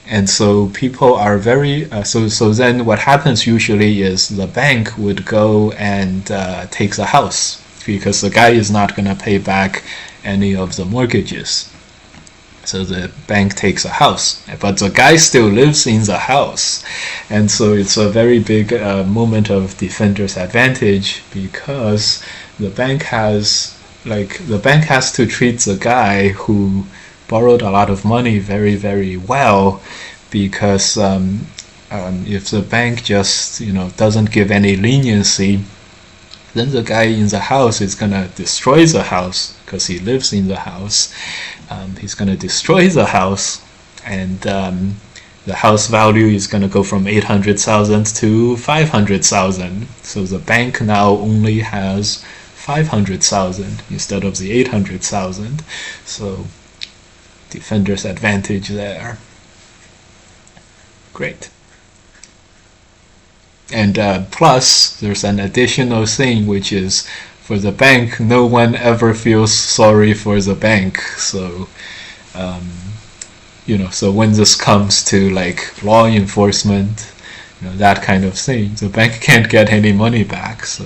And so people are very so then what happens usually is the bank would go and take the house, because the guy is not going to pay back any of the mortgages. So the bank takes a house, but the guy still lives in the house, and so it's a very big moment of defender's advantage, because the bank has to treat the guy who borrowed a lot of money very, very well, because if the bank just doesn't give any leniency, then the guy in the house is gonna destroy the house, because he lives in the house. He's gonna destroy the house, and the house value is gonna go from 800,000 to 500,000. So the bank now only has 500,000 instead of the 800,000. So defender's advantage there. Great. And plus, there's an additional thing, which is for the bank, no one ever feels sorry for the bank. So So when this comes to like law enforcement, that kind of thing, the bank can't get any money back. So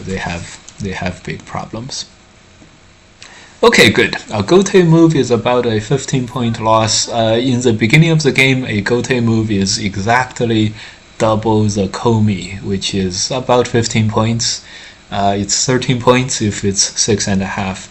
they have big problems. Okay, good. A gote move is about a 15-point loss. In the beginning of the game, a gote move is exactly double the komi, which is about 15 points. It's 13 points if it's 6.5.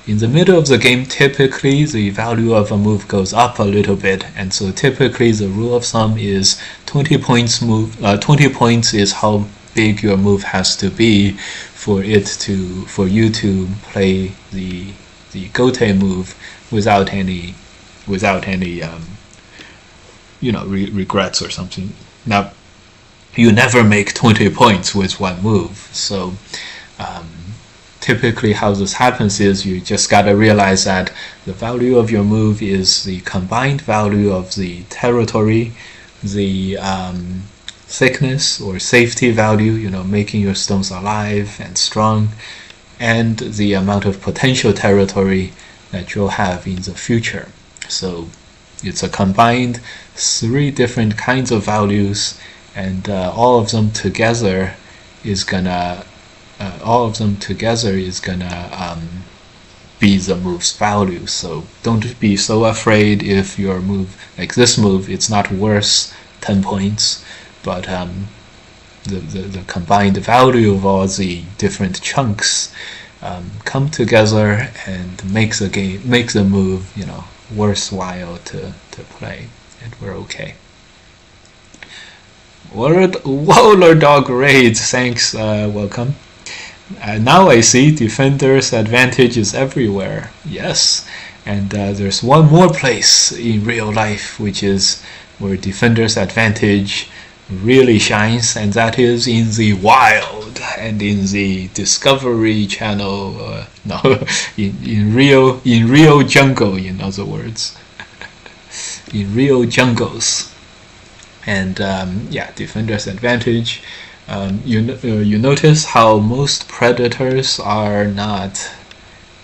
In the middle of the game, typically the value of a move goes up a little bit, and so typically the rule of thumb is 20 points. 20 points is how big your move has to be for you to play the gote move without any regrets or something. Now, you never make 20 points with one move, so typically how this happens is you just gotta realize that the value of your move is the combined value of the territory, the thickness or safety value, making your stones alive and strong, and the amount of potential territory that you'll have in the future. So it's a combined 3 different kinds of values, and all of them together is gonna be the move's value. So don't be so afraid if your move, like this move, it's not worth 10 points, but the combined value of all the different chunks come together and make the move, worthwhile to play, and we're okay. Waller Dog Raids, thanks, welcome. Now I see defender's advantage is everywhere. Yes, and there's one more place in real life which is where defender's advantage really shines, and that is in the wild and in the Discovery Channel. No, in real jungle, in other words, in real jungles. And defender's advantage. You notice how most predators are not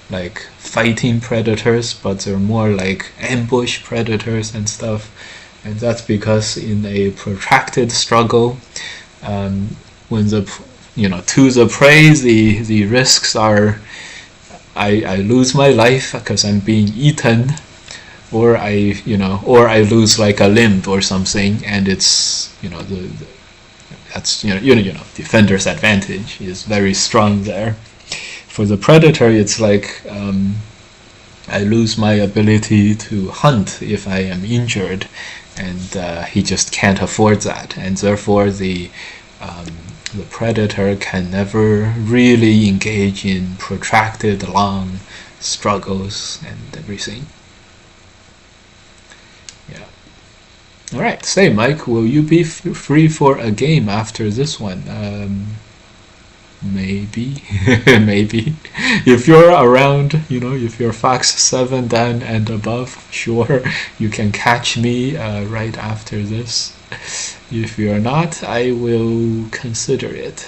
like fighting predators, but they're more like ambush predators and stuff. And that's because in a protracted struggle, when to the prey, the risks are I lose my life because I'm being eaten, or I lose like a limb or something, and it's that's defender's advantage is very strong there. For the predator, it's like I lose my ability to hunt if I am injured, and he just can't afford that, and therefore the predator can never really engage in protracted long struggles and everything. Yeah. All right. Say, Mike, will you be free for a game after this one? Maybe, maybe. If you're around, if you're Fox 7 Dan and above, sure, you can catch me right after this. If you're not, I will consider it.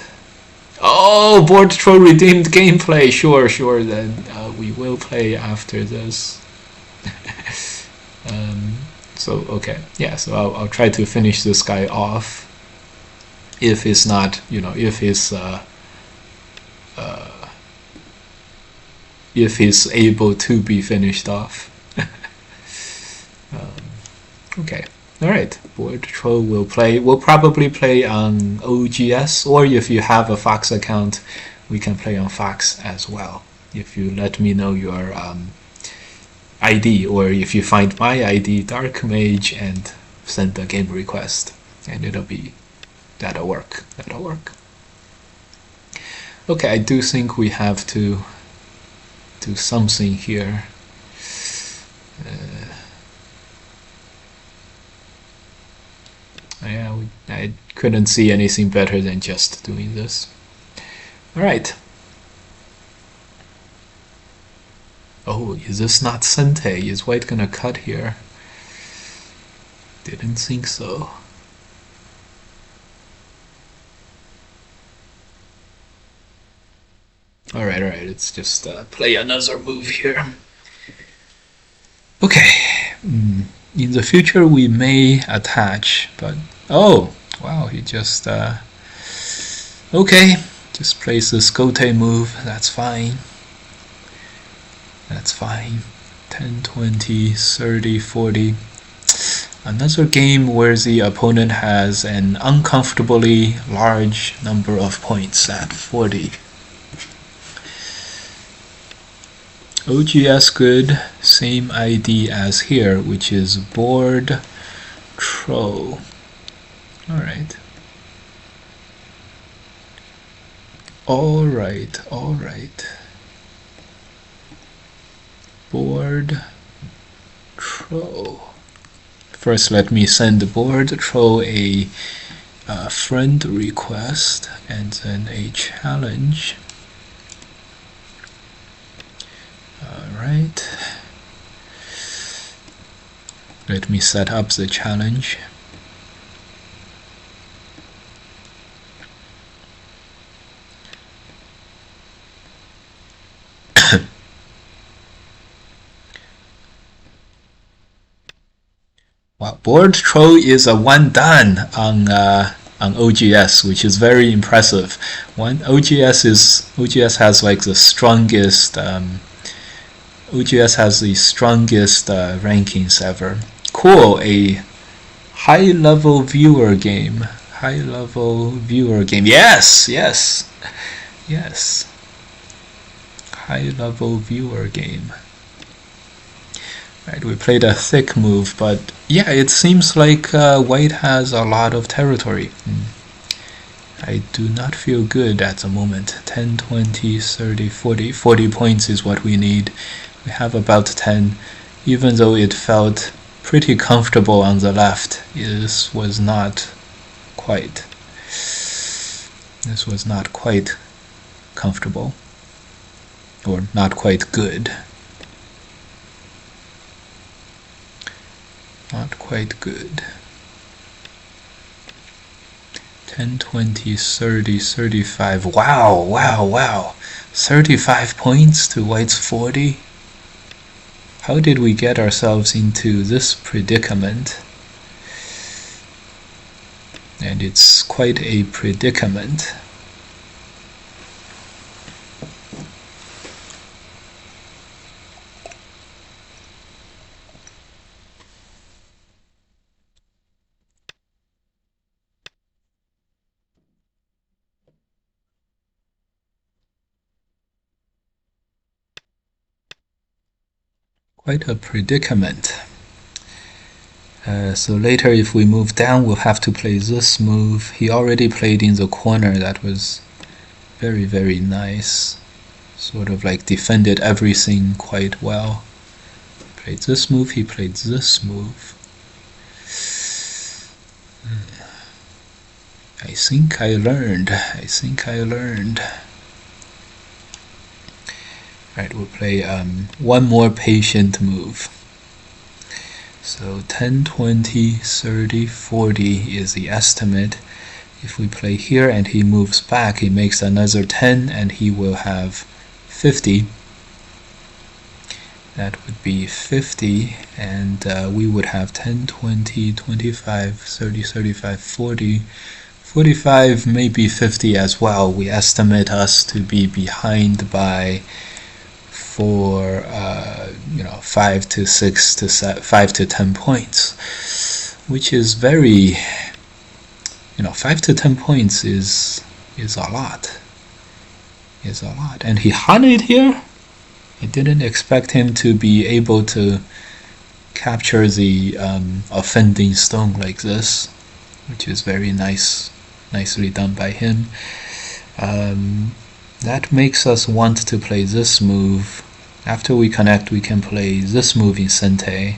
Oh, Board Troll redeemed gameplay. Sure, then we will play after this. So, okay, yeah, so I'll try to finish this guy off. If it's not, if he's able to be finished off. Okay, alright, Board Troll will play. We'll probably play on OGS, or if you have a Fox account, we can play on Fox as well. If you let me know your ID, or if you find my ID, Dark Mage, and send a game request, and that'll work. Okay, I do think we have to do something here. Yeah, I couldn't see anything better than just doing this. Alright. Oh, is this not Sente? Is White gonna cut here? Didn't think so. Alright, let's just play another move here. Okay, in the future we may attach, but oh wow, he just okay, just plays the Scote move. That's fine. That's fine. 10, 20, 30, 40. Another game where the opponent has an uncomfortably large number of points at 40. OGS good, same ID as here, which is board troll. Alright. Alright. Board troll. First, let me send board troll a friend request and then a challenge. Alright. Let me set up the challenge. Wow, board troll is a one dan on OGS, which is very impressive. OGS has like the strongest OGS has the strongest rankings ever. Cool, a high-level viewer game. High-level viewer game. Yes. High-level viewer game. Right, we played a thick move, but yeah, it seems like white has a lot of territory. I do not feel good at the moment. 10, 20, 30, 40. 40 points is what we need. We have about 10. Even though it felt pretty comfortable on the left, this was not quite comfortable, or not quite good. Not quite good. 10, 20, 30, 35. Wow. 35 points to white's 40. How did we get ourselves into this predicament? And it's quite a predicament. Quite a predicament. So later if we move down, we'll have to play this move. He already played in the corner. That was very, very nice. Sort of like defended everything quite well. Played this move, he played this move. I think I learned. Right, we'll play one more patient move. So 10, 20, 30, 40 is the estimate. If we play here and he moves back, he makes another 10 and he will have 50. That would be 50, and we would have 10, 20, 25, 30, 35, 40. 45, maybe 50 as well. We estimate us to be behind by 5 to 6 to 5 to 10 points, which is very, 5 to 10 points is a lot. And he hunted here. I didn't expect him to be able to capture the offending stone like this, which is very nicely done by him. That makes us want to play this move. After we connect, we can play this move in Sente.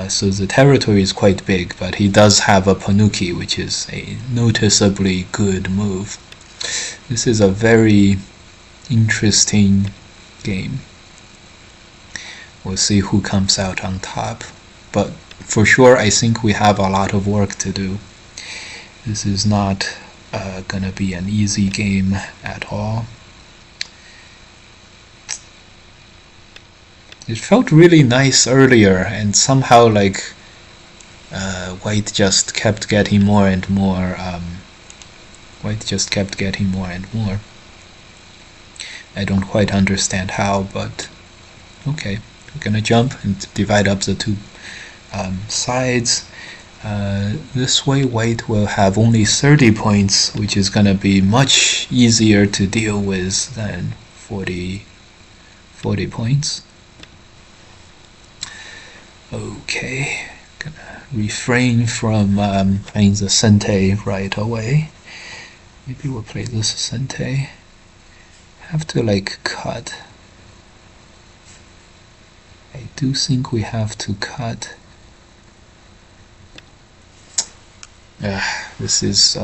So the territory is quite big, but he does have a Panuki, which is a noticeably good move. This is a very interesting game. We'll see who comes out on top. But for sure, I think we have a lot of work to do. This is not gonna be an easy game at all. It felt really nice earlier, and somehow like white just kept getting more and more. White just kept getting more and more. I don't quite understand how, but okay. We're gonna jump and divide up the two sides. This way white will have only 30 points, which is gonna be much easier to deal with than 40 points. Okay, gonna refrain from playing the sente right away. Maybe we'll play this sente. Have to like cut. I do think we have to cut. This is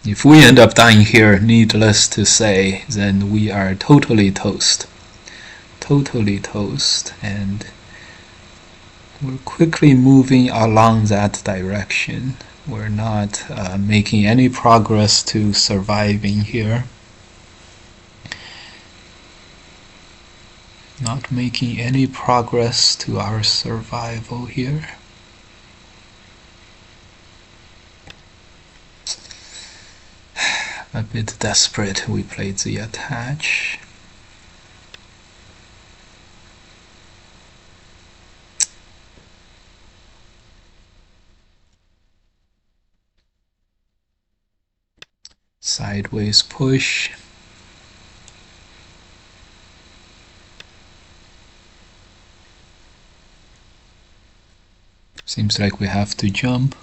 if we end up dying here, needless to say, then we are totally toast. Totally toast, and we're quickly moving along that direction. We're not making any progress to surviving here. Not making any progress to our survival here. A bit desperate, we played the attach. Sideways push. Seems like we have to jump.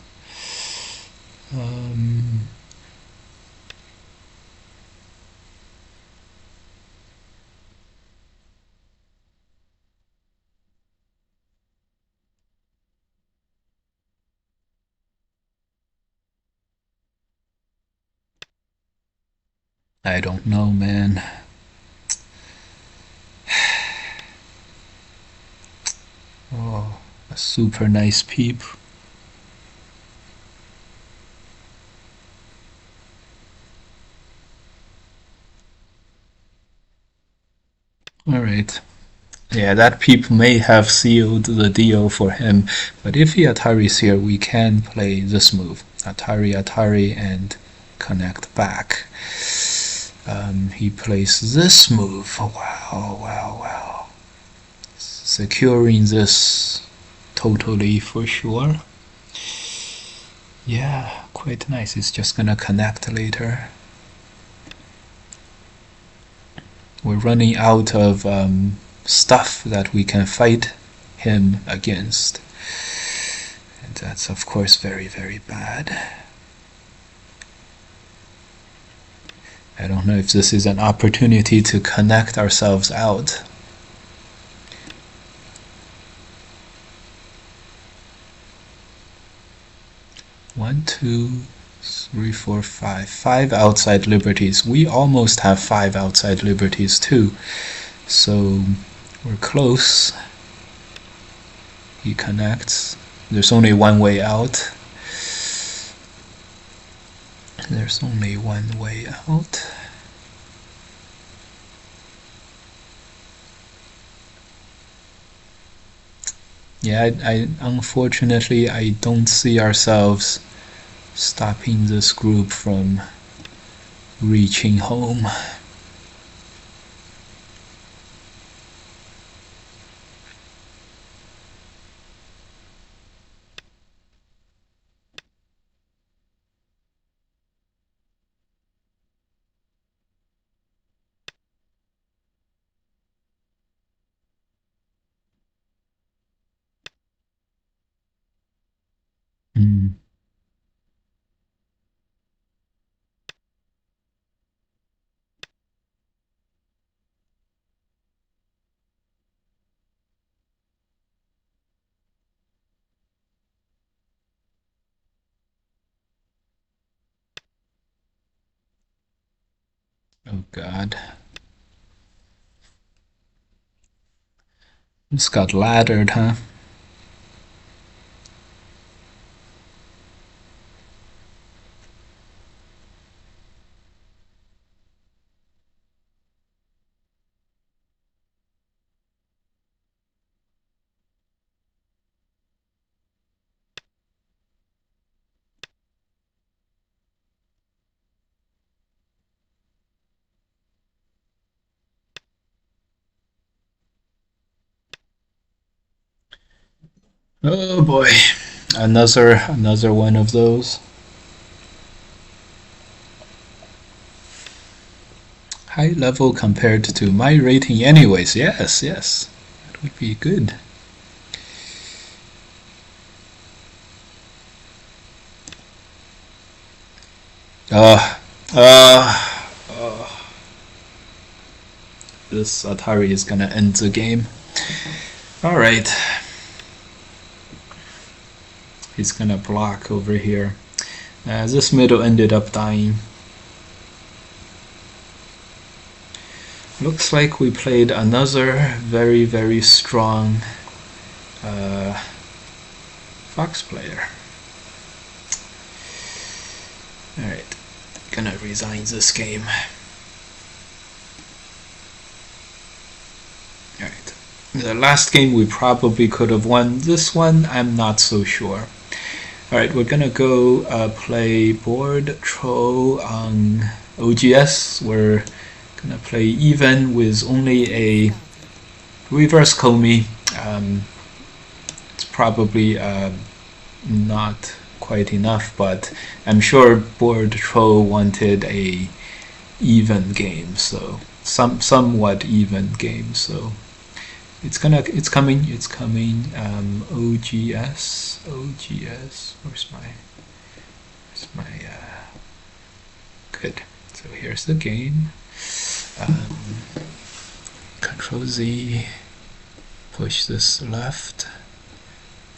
I don't know, man. Oh, a super nice peep. Alright. Yeah, that peep may have sealed the deal for him, but if he Atari's here, we can play this move. Atari, Atari, and connect back. He plays this move. Wow, wow, wow. Securing this totally for sure. Yeah, quite nice. It's just gonna connect later. We're running out of stuff that we can fight him against. And that's of course very, very bad. I don't know if this is an opportunity to connect ourselves out. One, two, three, four, five. 5 outside liberties. We almost have 5 outside liberties too. So we're close. He connects. There's only one way out. There's only one way out. Yeah, unfortunately I don't see ourselves stopping this group from reaching home. Mm. Oh god. Just got laddered, huh? Oh boy, another one of those. High level compared to my rating anyways. Yes, yes. That would be good. Uh, this Atari is gonna end the game. Alright. He's gonna block over here. This middle ended up dying. Looks like we played another very, very strong Fox player. Alright, gonna resign this game. Alright, the last game we probably could have won. This one, I'm not so sure. Alright, we're gonna go play Board Troll on OGS. We're gonna play even with only a reverse Comey. It's probably not quite enough, but I'm sure Board Troll wanted a even game, so somewhat even game. So it's coming. OGS. Where's my good. So here's the game. Control Z, push this left,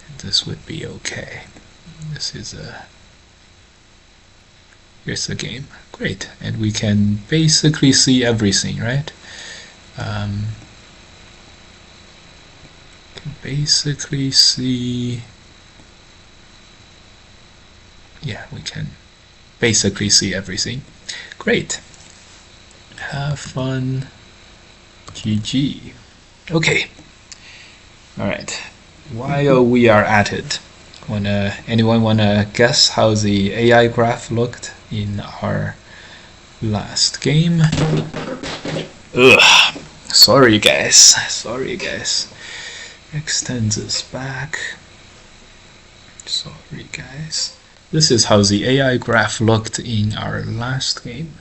and this would be okay. This is here's the game. Great, and we can basically see everything, right? Can basically see. Yeah, we can basically see everything. Great. Have fun. GG. Okay. Alright. While we are at it, anyone wanna guess how the AI graph looked in our last game? Ugh. Sorry guys. Extend this back. Sorry guys. This is how the AI graph looked in our last game.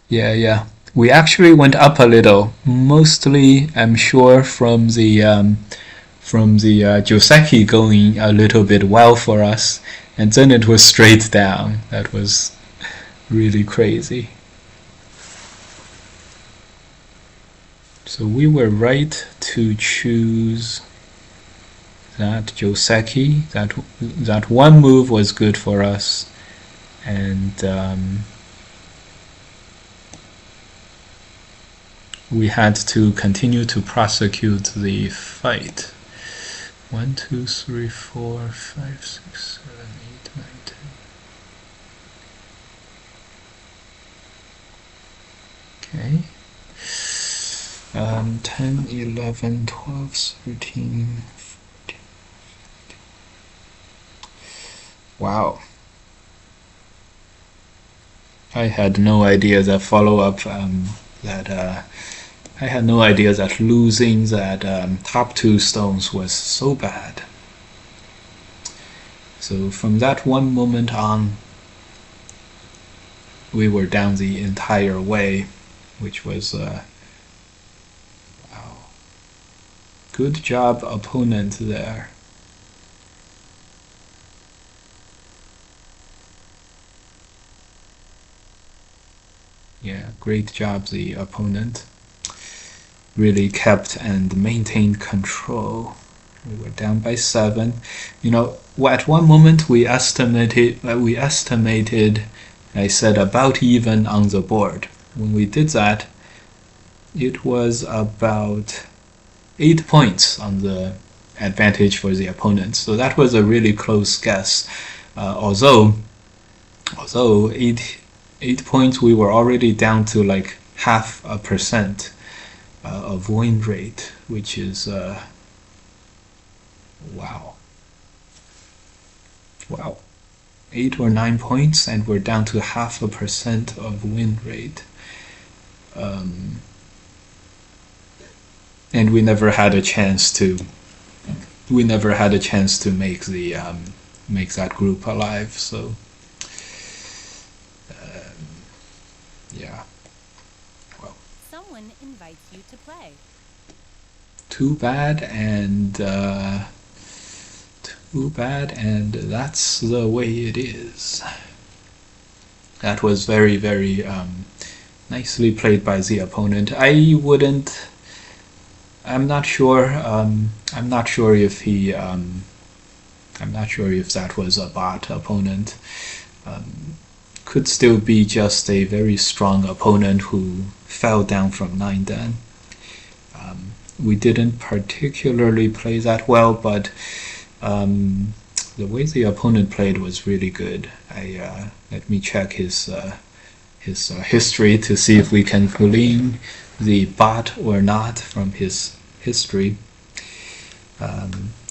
Yeah. We actually went up a little, mostly, I'm sure, from the Joseki going a little bit well for us, and then it was straight down. That was really crazy. So we were right to choose that Joseki. That one move was good for us, and we had to continue to prosecute the fight. 1, 2, 3, 4, 5, 6, 7, 8, 9, 10. Okay. 10, 11, 12, 13, 14. Wow. I had no idea that follow-up I had no idea that losing that top 2 stones was so bad. So from that one moment on, we were down the entire way, which was wow. Good job, opponent there. Yeah, great job, the opponent. Really kept and maintained control. We were down by 7. You know, at one moment we estimated, I said, about even on the board. When we did that, it was about 8 points on the advantage for the opponent. So that was a really close guess. Although 8 points, we were already down to like 0.5% of win rate, which is wow. 8 or 9 points, and we're down to 0.5% of win rate. and we never had a chance to make the make that group alive. So yeah, well, Someone invites you to play. too bad, and that's the way it is. That was very, very nicely played by the opponent. I'm not sure. I'm not sure if he. I'm not sure if that was a bot opponent. Could still be just a very strong opponent who fell down from 9 dan. We didn't particularly play that well, but the way the opponent played was really good. Let me check his history to see if we can glean the bot or not from his history.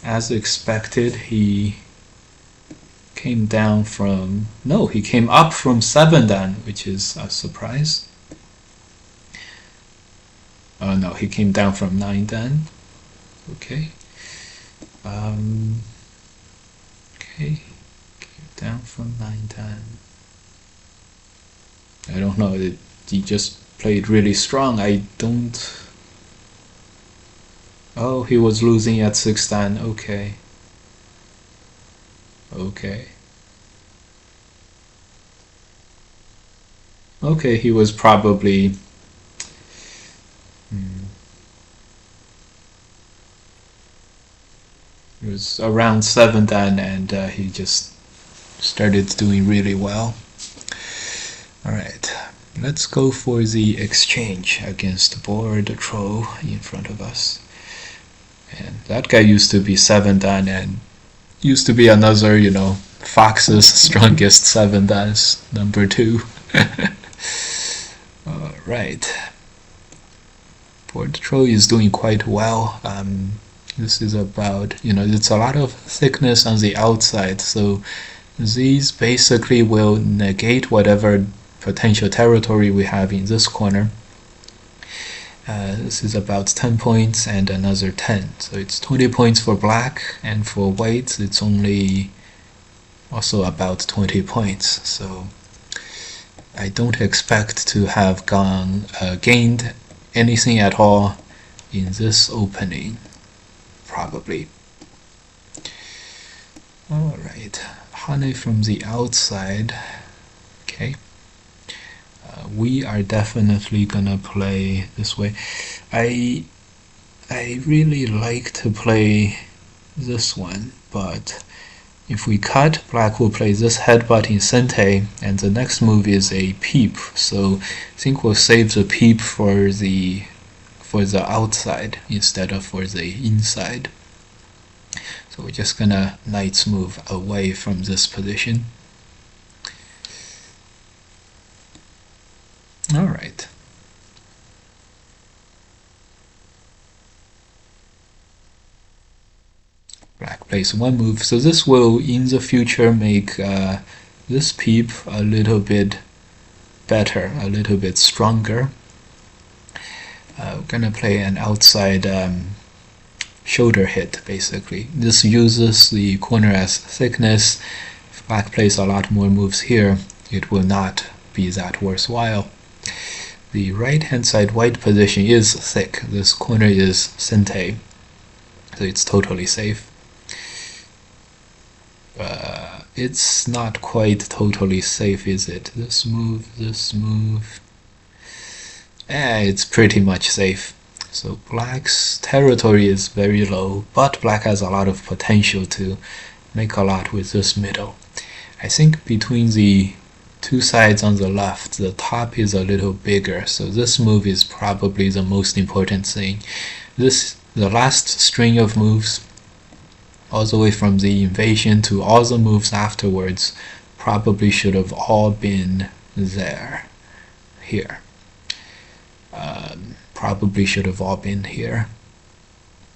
As expected, he came down from he came up from 7 dan, which is a surprise. Oh no, he came down from 9 dan. Okay. Okay, came down from 9 dan. I don't know, he just played really strong. I don't. Oh, he was losing at 6 dan. Okay. Okay. Okay, he was probably. It was around 7 dan, and he just started doing really well. Alright, let's go for the exchange against Board Troll in front of us. And that guy used to be 7 dan and used to be another, Fox's strongest 7 dans, number 2. Alright. Board Troll is doing quite well. This is about, it's a lot of thickness on the outside, so these basically will negate whatever potential territory we have in this corner. This is about 10 points and another 10, so it's 20 points for black, and for white it's only also about 20 points. So I don't expect to have gained anything at all in this opening, probably. Alright, Hane from the outside. Okay. We are definitely gonna play this way. I really like to play this one, but if we cut, black will play this headbutt in Sente, and the next move is a peep, so I think we'll save the peep for the outside instead of for the inside. So we're just gonna knight's move away from this position. Alright. Black plays one move, so this will in the future make this peep a little bit better, a little bit stronger. We're gonna play an outside shoulder hit, basically. This uses the corner as thickness. If black plays a lot more moves here, it will not be that worthwhile. The right hand side white position is thick. This corner is Sente, so it's totally safe. It's not quite totally safe, is it? This move. It's pretty much safe. So black's territory is very low, but black has a lot of potential to make a lot with this middle. I think between the two sides on the left, the top is a little bigger, so this move is probably the most important thing. The last string of moves, all the way from the invasion to all the moves afterwards, probably should have all been there. Here. Probably should have all been here.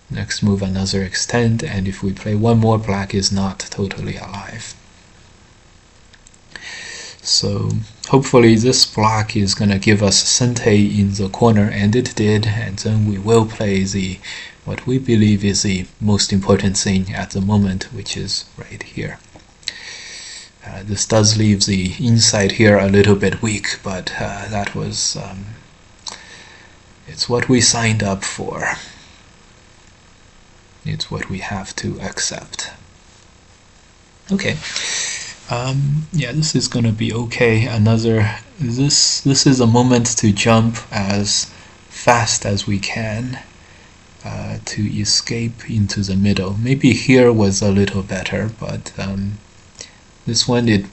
Next move, another extend, and if we play one more, black is not totally alive. So hopefully this block is gonna give us Sente in the corner, and it did, and then we will play the what we believe is the most important thing at the moment, which is right here. This does leave the inside here a little bit weak, but that was it's what we signed up for. It's what we have to accept. Okay. Yeah, this is gonna be okay. This is a moment to jump as fast as we can to escape into the middle. Maybe here was a little better, but this one, it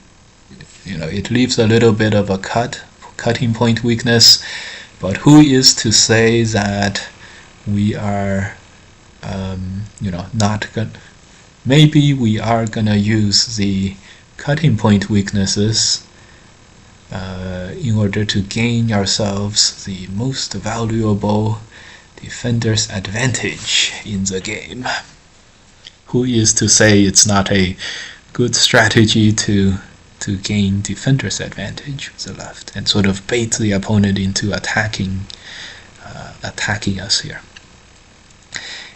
leaves a little bit of a cutting point weakness. But who is to say that we are not gonna? Maybe we are gonna use the cutting point weaknesses in order to gain ourselves the most valuable defender's advantage in the game. Who is to say it's not a good strategy to gain defender's advantage with the left and sort of bait the opponent into attacking us here.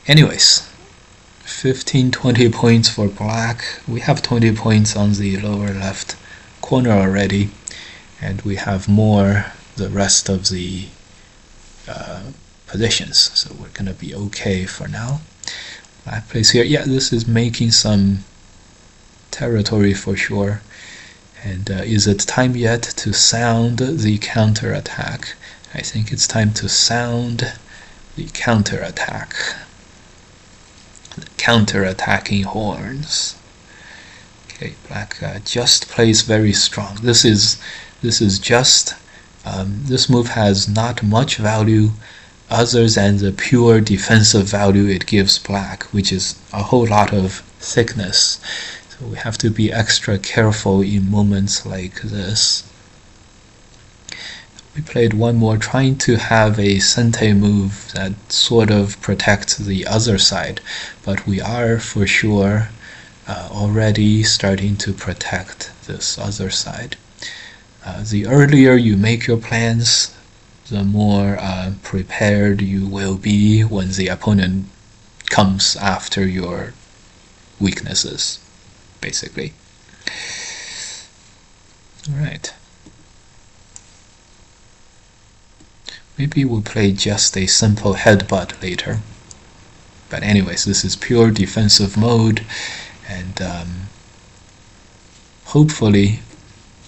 Anyways, 15-20 points for black. We have 20 points on the lower left corner already, and we have more the rest of the positions, so we're gonna be okay for now. Black plays here. Yeah, this is making some territory for sure. And is it time yet to sound the counter-attack? I think it's time to sound the counter-attack. The counter-attacking horns. Okay, black just plays very strong. This is just this move has not much value other than the pure defensive value it gives black, which is a whole lot of thickness. So we have to be extra careful in moments like this. We played one more, trying to have a Sente move that sort of protects the other side, but we are for sure already starting to protect this other side. The earlier you make your plans, the more prepared you will be when the opponent comes after your weaknesses, basically. All right. Maybe we'll play just a simple headbutt later. But anyways, this is pure defensive mode, and hopefully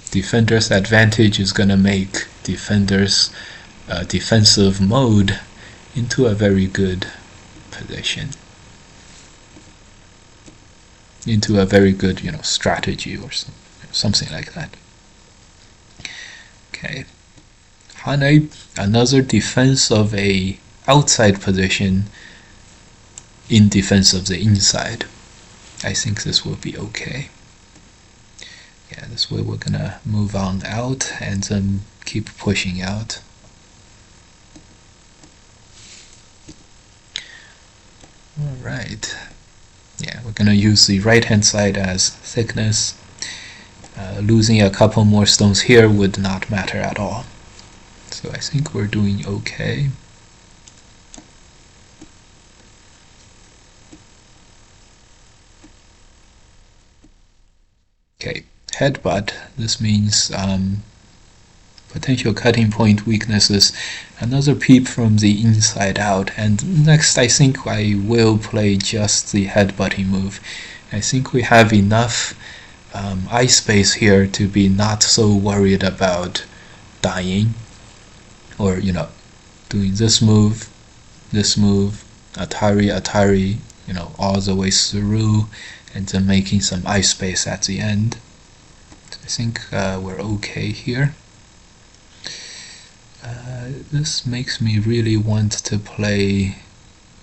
defender's advantage is going to make defender's defensive mode into a very good position, into a very good strategy or something like that. Okay, Hane, another defense of a outside position in defense of the inside. I think this will be okay. Yeah, this way we're gonna move on out and then keep pushing out. Alright. Yeah, we're gonna use the right hand side as thickness. Losing a couple more stones here would not matter at all. So I think we're doing okay. Okay, headbutt. This means potential cutting point weaknesses. Another peep from the inside out. And next I think I will play just the headbutting move. I think we have enough eye space here to be not so worried about dying, or doing this move, Atari, all the way through, and then making some eye space at the end. So I think we're okay here. This makes me really want to play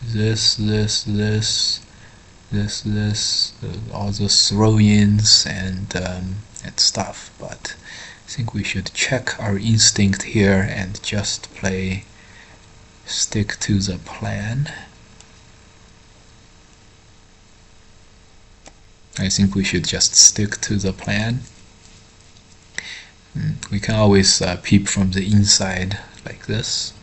this, all the throw-ins and stuff, but I think we should check our instinct here and just stick to the plan. I think we should just stick to the plan. We can always peep from the inside like this.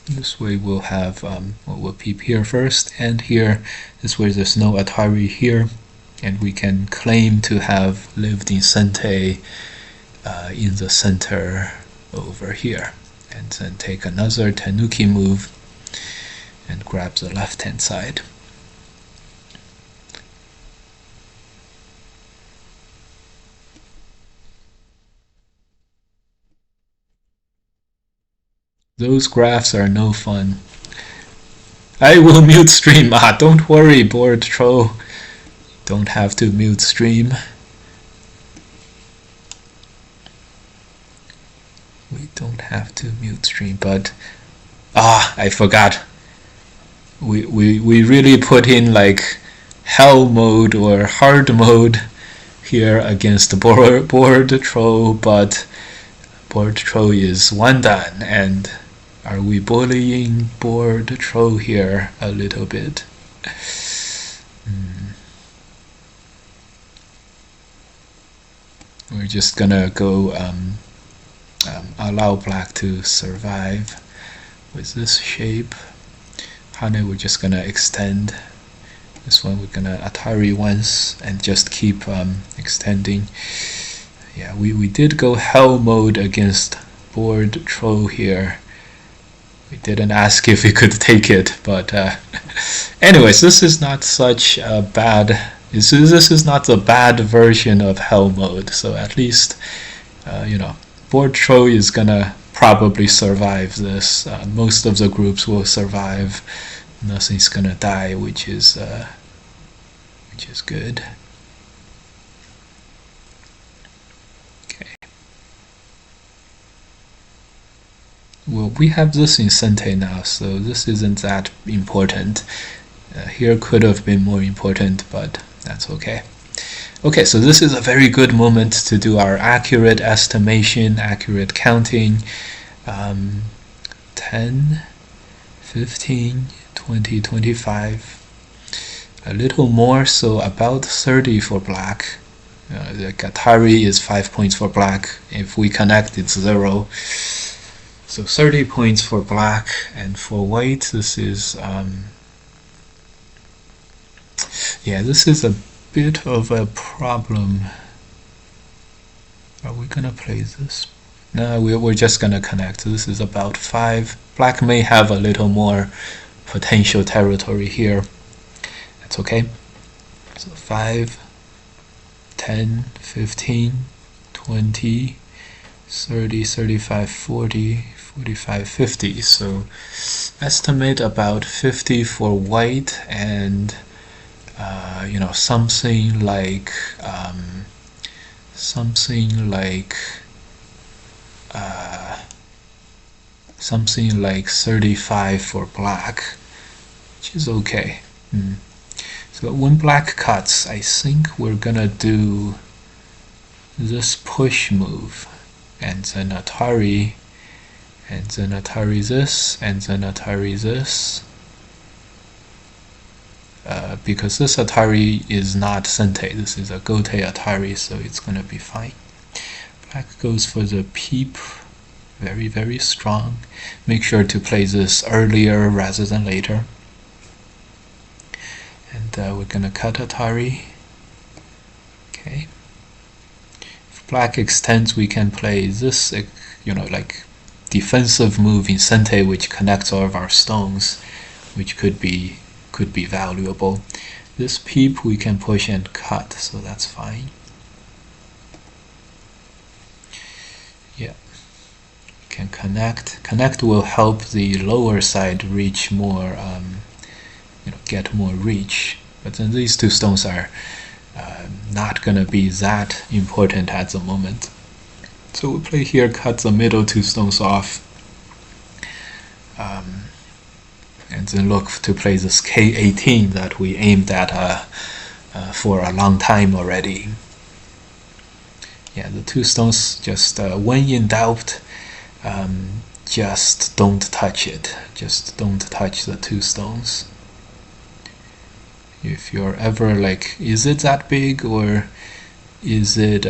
This way we'll have, we'll peep here first and here. This way there's no Atari here, and we can claim to have lived in Sente in the center over here. And then take another Tanuki move and grab the left-hand side. Those graphs are no fun. I will mute stream. Don't worry, board troll. Don't have to mute stream. We don't have to mute stream, but I forgot. We really put in like hell mode or hard mode here against board troll, but board troll is one done, and are we bullying board troll here a little bit? We're just gonna go allow black to survive with this shape. Hane, we're just gonna extend. This one we're gonna Atari once and just keep extending. Yeah, we did go hell mode against board troll here. We didn't ask if we could take it, but anyways, this is not such a bad. This is not the bad version of hell mode. So at least board troll is gonna probably survive this. Most of the groups will survive. Nothing's gonna die, which is good. Well, we have this in Sente now, so this isn't that important. Here could have been more important, but that's okay. Okay, so this is a very good moment to do our accurate estimation, accurate counting. 10, 15, 20, 25. A little more, so about 30 for black. The Atari is 5 points for black. If we connect, it's 0. So 30 points for black, and for white, this is this is a bit of a problem. Are we gonna play this? No, we're just gonna connect. This is about 5. Black may have a little more potential territory here. That's okay. So 5, 10, 15, 20, 30, 35, 40, 45, 50. So estimate about 50 for white, and something like 35 for black, which is okay. So when black cuts, I think we're gonna do this push move, and then Atari, and then Atari this, and then Atari this. Because this Atari is not Sente, this is a Gote Atari, so it's gonna be fine. Black goes for the peep, very, very strong. Make sure to play this earlier rather than later. And we're gonna cut Atari. Okay. If black extends, we can play this, like defensive move in Sente, which connects all of our stones, which could be valuable. This peep we can push and cut, so that's fine. Yeah, can connect. Connect will help the lower side reach more, get more reach. But then these two stones are not gonna be that important at the moment. So we'll play here, cut the middle two stones off. And then look to play this K18 that we aimed at for a long time already. Yeah, the two stones, just when in doubt, just don't touch it. Just don't touch the two stones. If you're ever like, is it that big, or Is it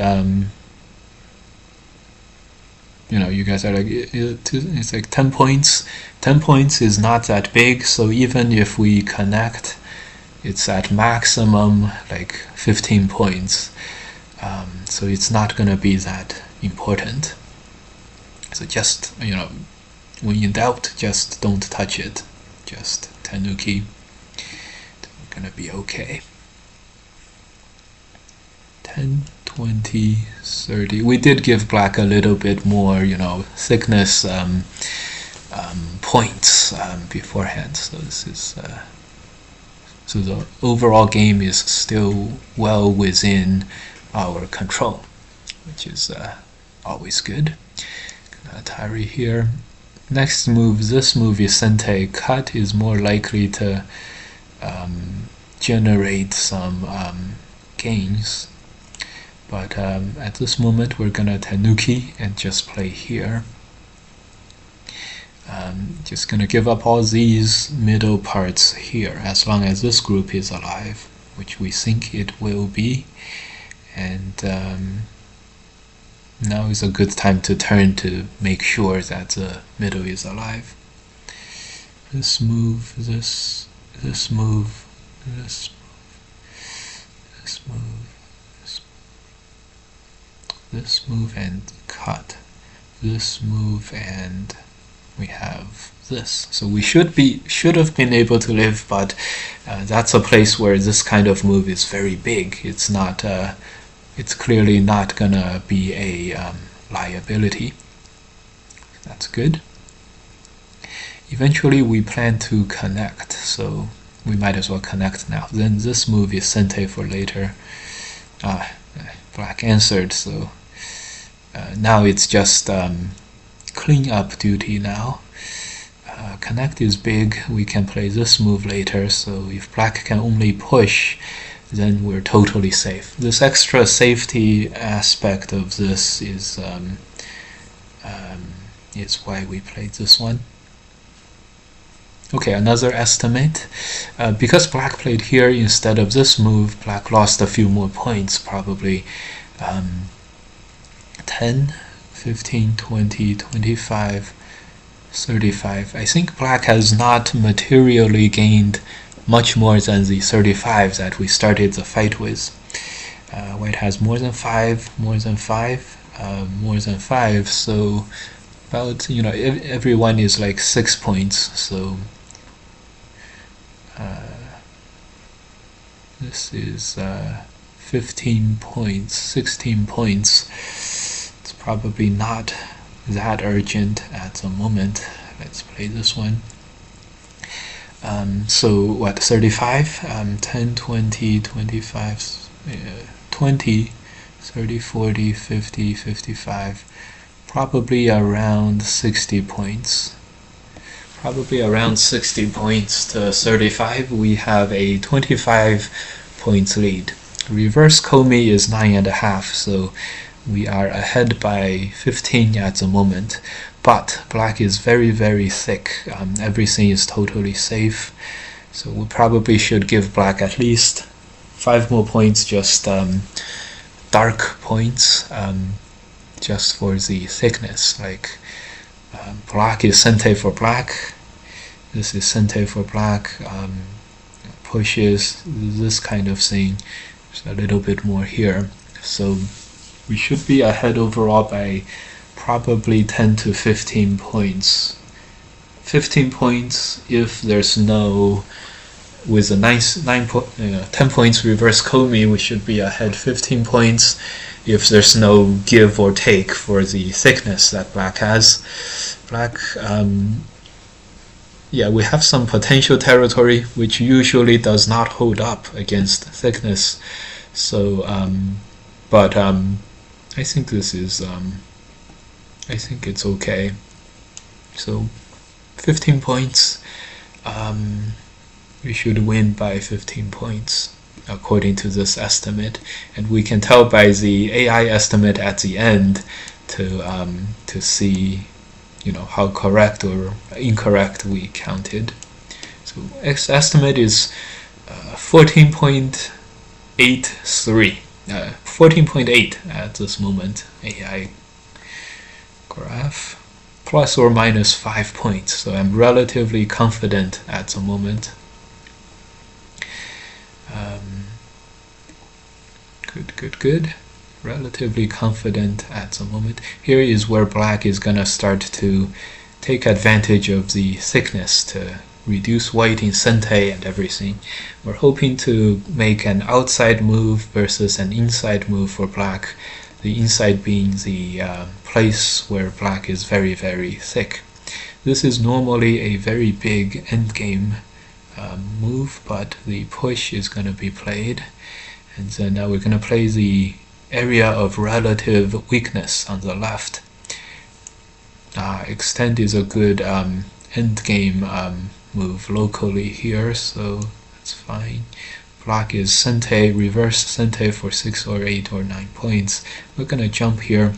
you guys are like it's like 10 points. 10 points is not that big, so even if we connect, it's at maximum like 15 points. So it's not gonna be that important. So just when in doubt, just don't touch it. Just tenuki. It's gonna be okay. 10, 20, 30. We did give black a little bit more, thickness points beforehand. So this is so the overall game is still well within our control, which is always good. Atari here. Next move, this move is Sente. Cut is more likely to generate some gains. But at this moment, we're gonna tenuki and just play here. Just gonna give up all these middle parts here as long as this group is alive, which we think it will be. And now is a good time to turn to make sure that the middle is alive. This move, this move, this move, this move and cut, this move, and we have this. So we should have been able to live, but that's a place where this kind of move is very big. It's not. It's clearly not gonna be a liability. That's good. Eventually, we plan to connect, so we might as well connect now. Then this move is Sente for later. Black answered, so now it's just clean up duty now. Connect is big. We can play this move later, so if black can only push, then we're totally safe. This extra safety aspect of this is why we played this one. Okay, another estimate. Because black played here instead of this move, black lost a few more points, probably 10, 15, 20, 25, 35. I think black has not materially gained much more than the 35 that we started the fight with. White has more than 5, more than 5, more than 5, so about, everyone is like 6 points, so this is 15 points, 16 points. It's probably not that urgent at the moment. Let's play this one. So what, 35, 10, 20, 25, 20, 30, 40, 50, 55, probably around 60 points. Probably around 60 points to 35. We have a 25 points lead. Reverse Komi is 9.5, so we are ahead by 15 at the moment. But black is very, very thick. Everything is totally safe. So we probably should give black at least 5 more points, just dark points, just for the thickness. Like black is Sente for black. This is Sente for black. Pushes, this kind of thing. There's a little bit more here. So we should be ahead overall by probably 10 to 15 points. 15 points if there's no, with a 10 points reverse Komi, we should be ahead 15 points if there's no give or take for the thickness that black has. Black, yeah, we have some potential territory which usually does not hold up against thickness. So, but I think this is, I think it's okay. So 15 points, we should win by 15 points according to this estimate, and we can tell by the AI estimate at the end to see, how correct or incorrect we counted. So X estimate is 14.83. 14.8 at this moment. AI graph plus or minus 5 points, so I'm relatively confident at the moment. Good. Relatively confident at the moment. Here is where black is gonna start to take advantage of the thickness to reduce white in Sente and everything. We're hoping to make an outside move versus an inside move for black, the inside being the place where black is very, very thick. This is normally a very big endgame move, but the push is going to be played. And so now we're going to play the area of relative weakness on the left. Extend is a good endgame move locally here, so that's fine. Black is Sente, reverse Sente for 6 or 8 or 9 points. We're going to jump here.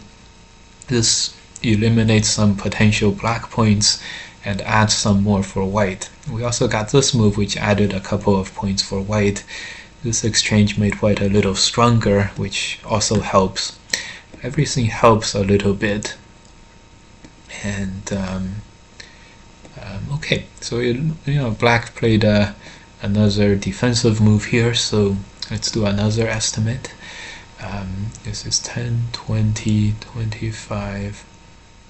This eliminates some potential black points and adds some more for white. We also got this move which added a couple of points for white. This exchange made white a little stronger, which also helps. Everything helps a little bit. And okay, so black played another defensive move here, so let's do another estimate. This is 10, 20, 25,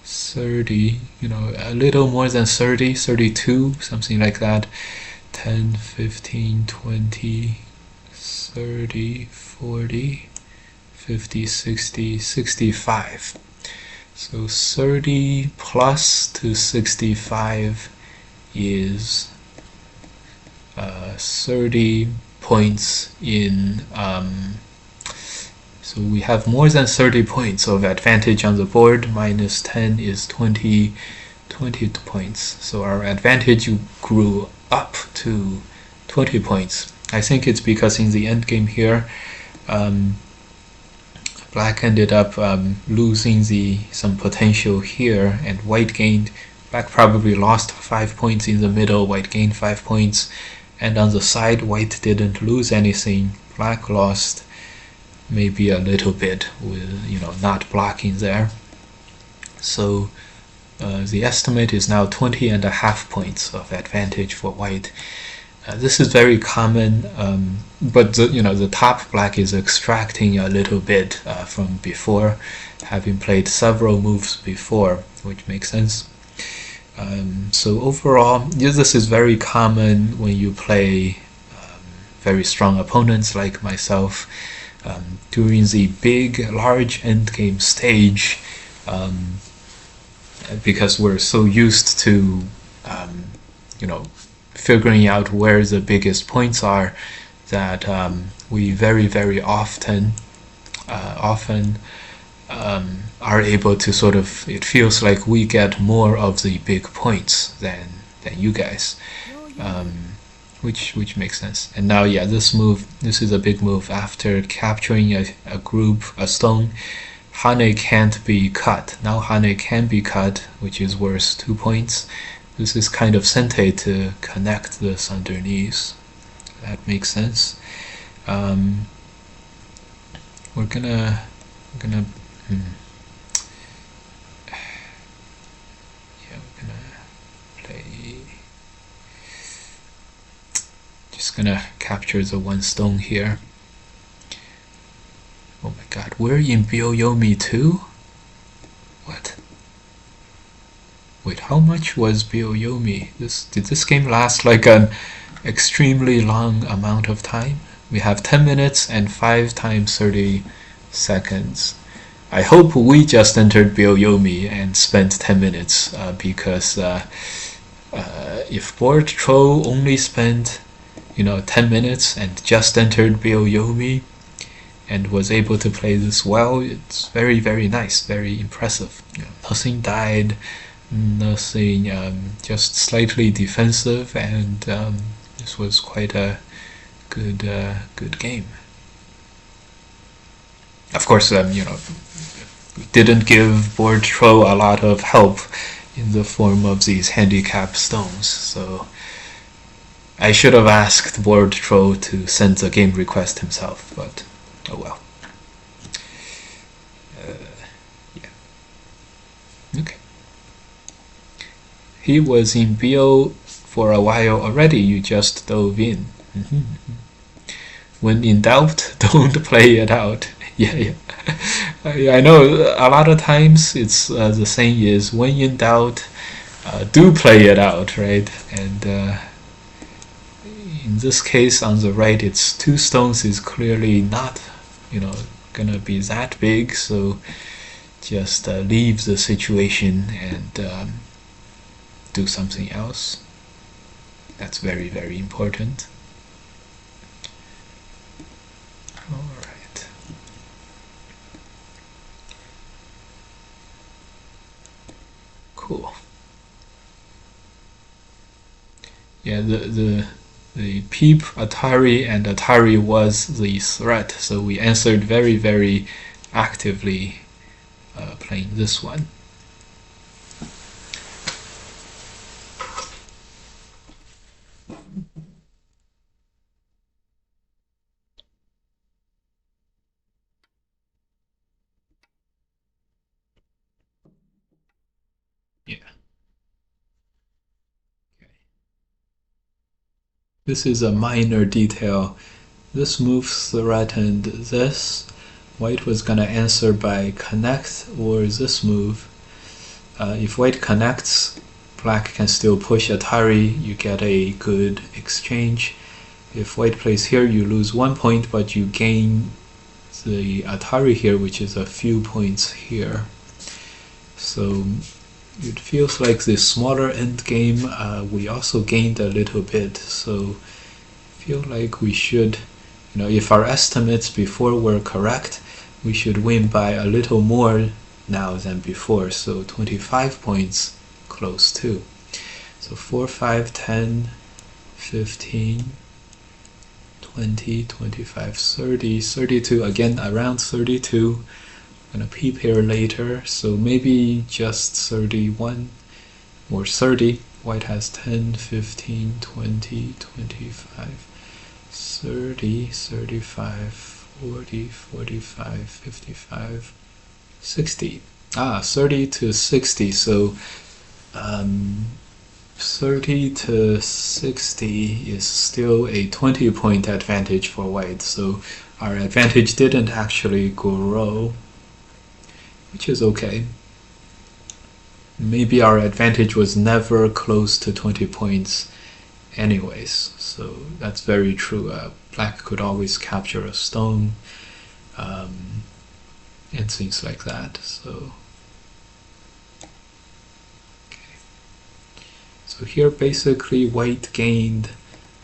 30, a little more than 30, 32, something like that. 10, 15, 20, 30, 40, 50, 60, 65. So 30 plus to 65 is 30 points in so we have more than 30 points of advantage on the board. Minus 10 is 20 points. So our advantage grew up to 20 points. I think it's because in the end game here, black ended up losing some potential here, and white gained. Black probably lost 5 points in the middle, white gained 5 points, and on the side, white didn't lose anything. Black lost maybe a little bit with not blocking there. So the estimate is now 20.5 points of advantage for white. This is very common, but the top black is extracting a little bit from before, having played several moves before, which makes sense. So overall, this is very common when you play very strong opponents like myself. During the big, large endgame stage, because we're so used to figuring out where the biggest points are, that we very, very often are able to sort of, it feels like we get more of the big points than you guys, which makes sense. And now, yeah, this is a big move. After capturing a stone, Hane can't be cut. Now Hane can be cut, which is worth 2 points. This is kind of Sente to connect this underneath. That makes sense. We're gonna play. Just gonna capture the one stone here. Oh my god, we're in Byoyomi too? What? Wait, how much was Byoyomi? Did this game last like an extremely long amount of time? We have 10 minutes and 5 times 30 seconds. I hope we just entered Byoyomi and spent 10 minutes because if Board Troll only spent 10 minutes and just entered Byoyomi and was able to play this well, it's very, very nice, very impressive. Nothing died, nothing, just slightly defensive, and this was quite a good game. Of course, we didn't give Board Troll a lot of help in the form of these handicap stones, so I should have asked Board Troll to send the game request himself, but oh well. Okay. He was in BO for a while already, you just dove in. When in doubt, don't play it out. Yeah. I know a lot of times it's the saying is when in doubt, do play it out, right? And in this case, on the right, it's 2 stones is clearly not, gonna be that big, so just leave the situation and do something else. That's very, very important. All right. Cool. Yeah, the Peep, Atari, and Atari was the threat, so we answered very, very actively playing this one. Yeah. Okay. This is a minor detail. This move threatened this. White was going to answer by connect or this move. If white connects, black can still push Atari. You get a good exchange. If white plays here, you lose 1 point, but you gain the Atari here, which is a few points here. So it feels like the smaller end game we also gained a little bit. So I feel like we should, if our estimates before were correct, we should win by a little more now than before. So 25 points close to. So 4, 5, 10, 15, 20, 25, 30, 32, again around 32. I'm gonna peep here later, so maybe just 31 or 30. White has 10, 15, 20, 25, 30, 35, 40, 45, 55, 60. 30 to 60, so 30 to 60 is still a 20-point advantage for white, so our advantage didn't actually grow, which is okay. Maybe our advantage was never close to 20 points anyways, so that's very true. Black could always capture a stone and things like that. So here basically white gained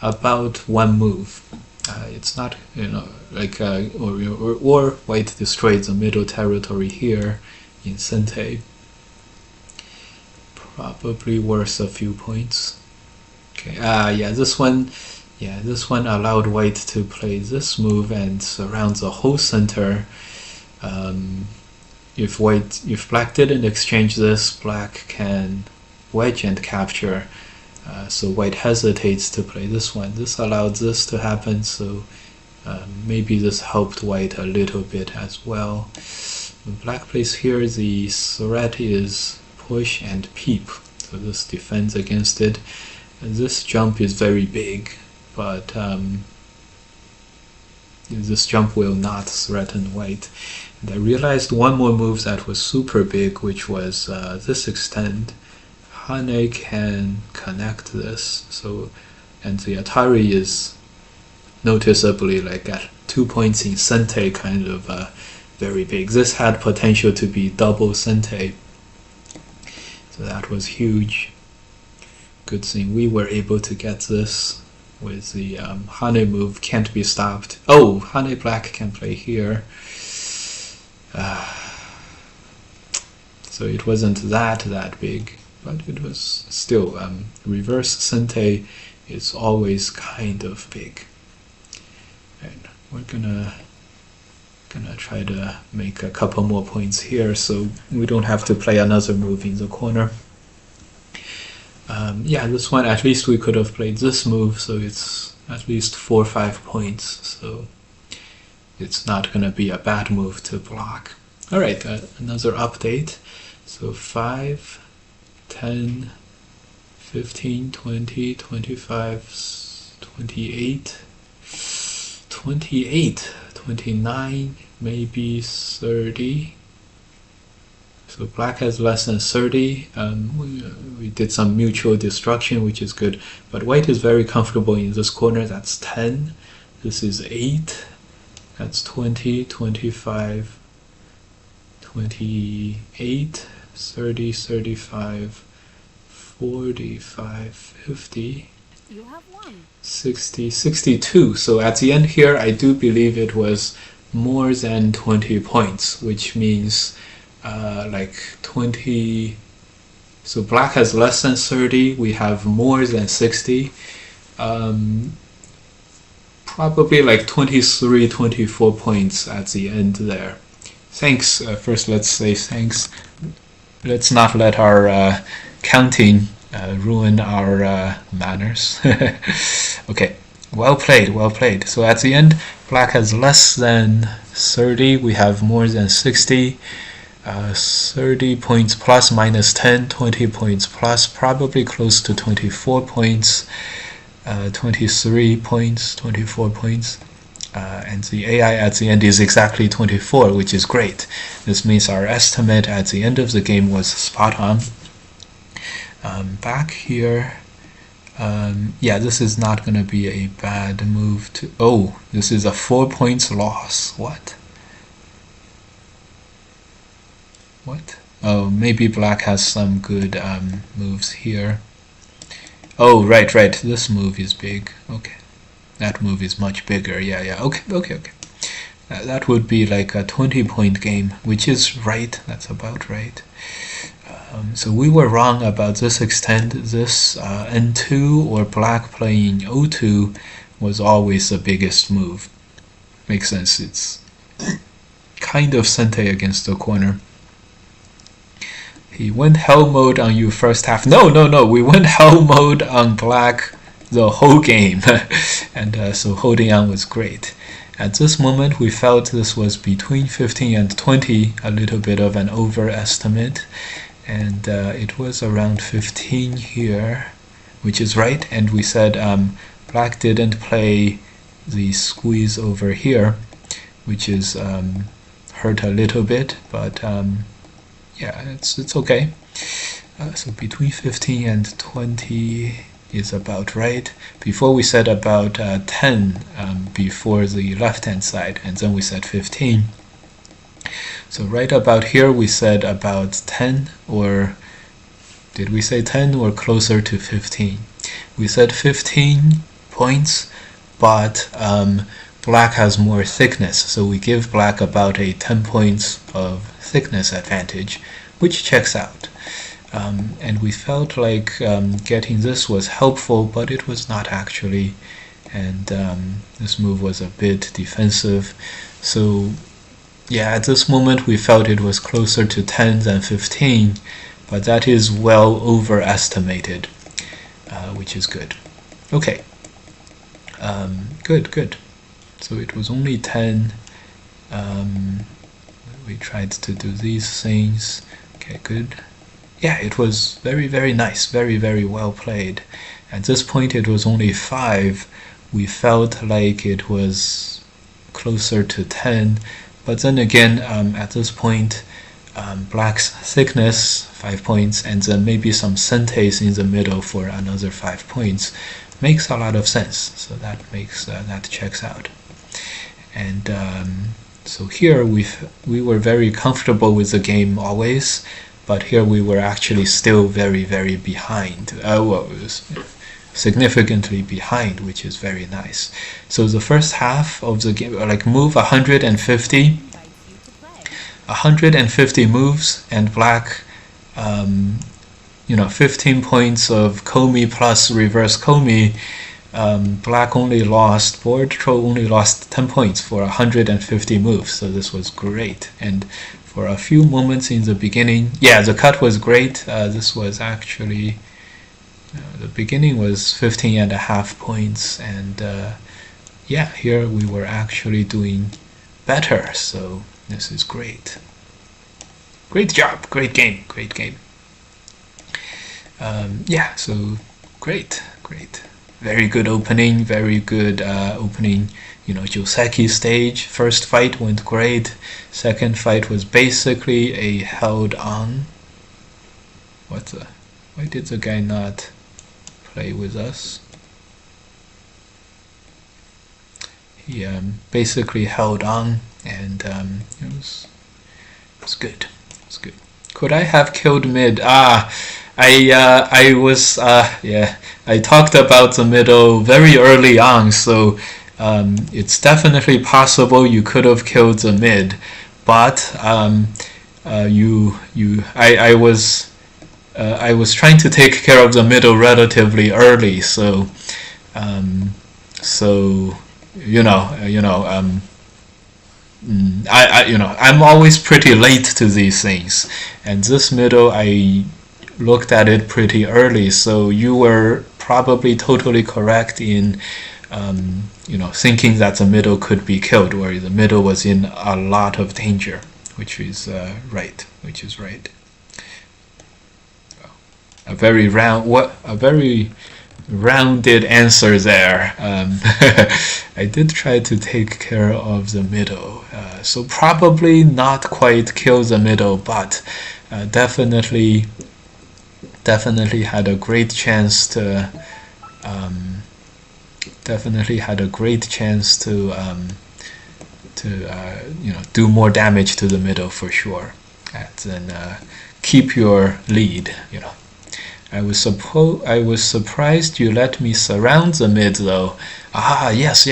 about 1 move. It's not, like, or white destroyed the middle territory here in Sente. Probably worth a few points. Okay, this one allowed white to play this move and surround the whole center. If black didn't exchange this, black can wedge and capture. So white hesitates to play this one. This allowed this to happen, so maybe this helped white a little bit as well. When black plays here, the threat is push and peep, so this defends against it. And this jump is very big, but this jump will not threaten white. And I realized one more move that was super big, which was this extend. Hane can connect this, so, and the Atari is noticeably like at 2 points in Sente, kind of very big. This had potential to be double Sente, so that was huge. Good thing we were able to get this with the Hane move. Can't be stopped. Oh, Hane black can play here. So it wasn't that big, but it was still reverse Sente is always kind of big. And we're gonna try to make a couple more points here, so we don't have to play another move in the corner. This one, at least we could have played this move, so it's at least 4 or 5 points, so it's not gonna be a bad move to block. Alright, another update. So 5, 10, 15, 20, 25, 28, 28, 29, maybe 30. So black has less than 30. We did some mutual destruction, which is good. But white is very comfortable in this corner. That's 10. This is 8. That's 20, 25, 28, 30, 35, 45, 50. You have won. 60, 62. So at the end here, I do believe it was more than 20 points, which means like 20. So black has less than 30. We have more than 60. Probably like 23, 24 points at the end there. Thanks. First, let's say thanks. Let's not let our counting ruin our manners. Okay, well played, well played. So at the end, black has less than 30. We have more than 60. 30 points plus minus 10, 20 points plus, probably close to 24 points. 23 points, 24 points, and the AI at the end is exactly 24, which is great. This means our estimate at the end of the game was spot on. Back here, yeah, this is not going to be a bad move to... Oh, this is a 4 points loss. What? What? Oh, maybe black has some good moves here. Oh, right. This move is big. Okay. That move is much bigger. Yeah. Okay. That would be like a 20-point game, which is right. That's about right. So we were wrong about this extent. This N2 or black playing O2 was always the biggest move. Makes sense. It's kind of sente against the corner. He went hell mode on you first half. No. We went hell mode on black the whole game. And so holding on was great. At this moment, we felt this was between 15 and 20, a little bit of an overestimate. And it was around 15 here, which is right. And we said black didn't play the squeeze over here, which is hurt a little bit, but yeah, it's okay. So between 15 and 20 is about right. Before we said about 10 before the left hand side, and then we said 15. So right about here we said about 10, or did we say 10 or closer to 15? We said 15 points, but black has more thickness, so we give black about a 10 points of thickness advantage, which checks out. And we felt like getting this was helpful, but it was not actually, and this move was a bit defensive. So yeah, at this moment we felt it was closer to 10 than 15, but that is well overestimated, which is good. Okay, good. So it was only 10. We tried to do these things. Okay, good. Yeah, it was very nice, very well played. At this point it was only 5. We felt like it was closer to 10, but then again, at this point, black's thickness 5 points, and then maybe some sentes in the middle for another 5 points makes a lot of sense. So that makes that checks out. And so here we were very comfortable with the game always, but here we were actually still very behind. Well, it was significantly behind, which is very nice. So the first half of the game, like move 150 moves, and black 15 points of Komi plus reverse Komi. Black only lost, board troll only lost 10 points for 150 moves, so this was great. And for a few moments in the beginning, yeah, the cut was great. This was actually, the beginning was 15.5 points, and yeah, here we were actually doing better, so this is great. Great job, great game, great game. Yeah, so great, great. Very good opening, very good opening. You know, Joseki stage. First fight went great. Second fight was basically a held on. What the? Why did the guy not play with us? He basically held on, and it was good. It was good. Could I have killed mid? I was yeah. I talked about the middle very early on, so it's definitely possible you could have killed the mid, but I was trying to take care of the middle relatively early, so so I'm always pretty late to these things, and this middle I looked at it pretty early, so you were probably totally correct in thinking that the middle could be killed, or the middle was in a lot of danger, which is right. A very rounded answer there. I did try to take care of the middle, so probably not quite kill the middle, but definitely had a great chance to do more damage to the middle for sure, and then keep your lead. I was surprised you let me surround the mid though. Yes.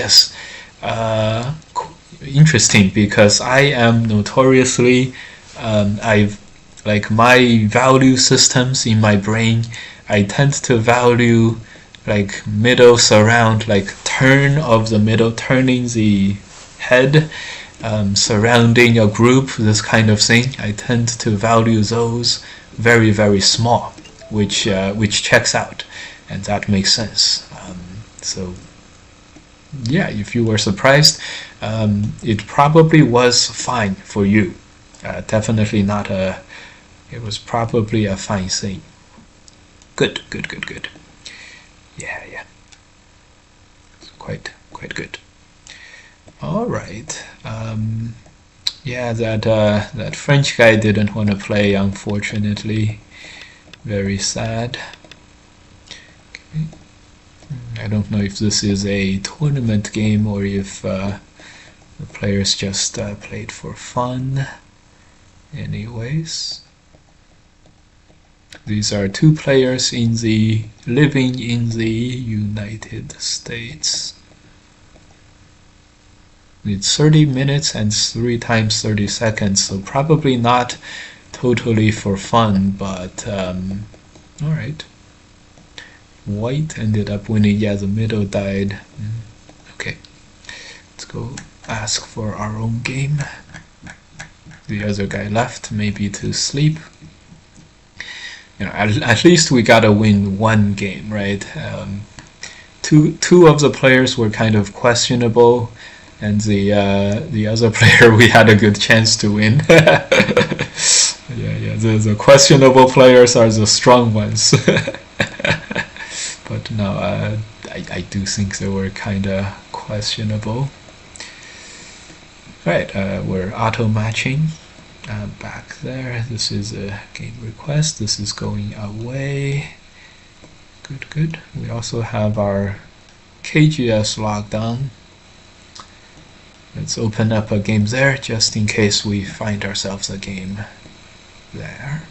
Interesting, because I am notoriously I've like my value systems in my brain. I tend to value like middle surround, like turn of the middle, turning the head, surrounding a group, this kind of thing. I tend to value those very, very small, which checks out, and that makes sense. So yeah, if you were surprised, it probably was fine for you. Definitely not a. It was probably a fine thing. Good. Yeah. It's quite good. All right. Yeah, that French guy didn't want to play, unfortunately. Very sad. Okay. I don't know if this is a tournament game or if the players just played for fun. Anyways, these are two players living in the United States. It's 30 minutes and 3 times 30 seconds, so probably not totally for fun, but alright. White ended up winning. Yeah, the middle died. Okay, let's go ask for our own game. The other guy left, maybe to sleep. At least we gotta win one game, right? Two of the players were kind of questionable, and the other player we had a good chance to win. Yeah. The questionable players are the strong ones. But no, I do think they were kind of questionable. Right, we're auto matching. Back there, this is a game request. This is going away. Good. We also have our KGS logged on. Let's open up a game there just in case we find ourselves a game there.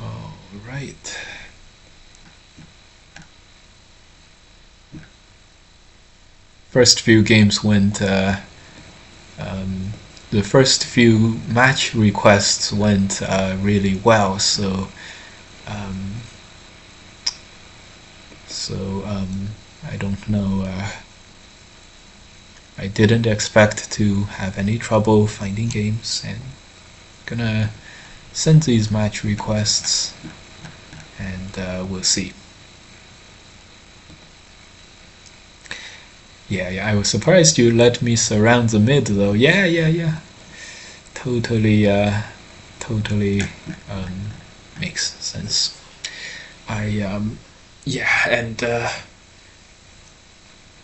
All right. First few games went. The first few match requests went really well. So I don't know. I didn't expect to have any trouble finding games, and gonna send these match requests, and we'll see. Yeah, I was surprised you let me surround the mid though. Yeah. Totally, totally makes sense. I yeah, and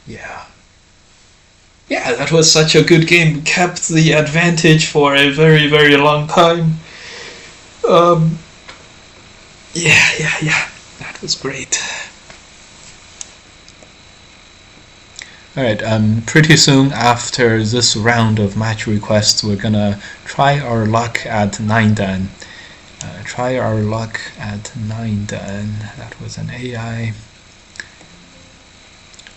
yeah. Yeah, that was such a good game. We kept the advantage for a very long time. Um, yeah. That was great. Alright, pretty soon after this round of match requests, we're gonna try our luck at 9 dan. Try our luck at 9 dan. That was an AI.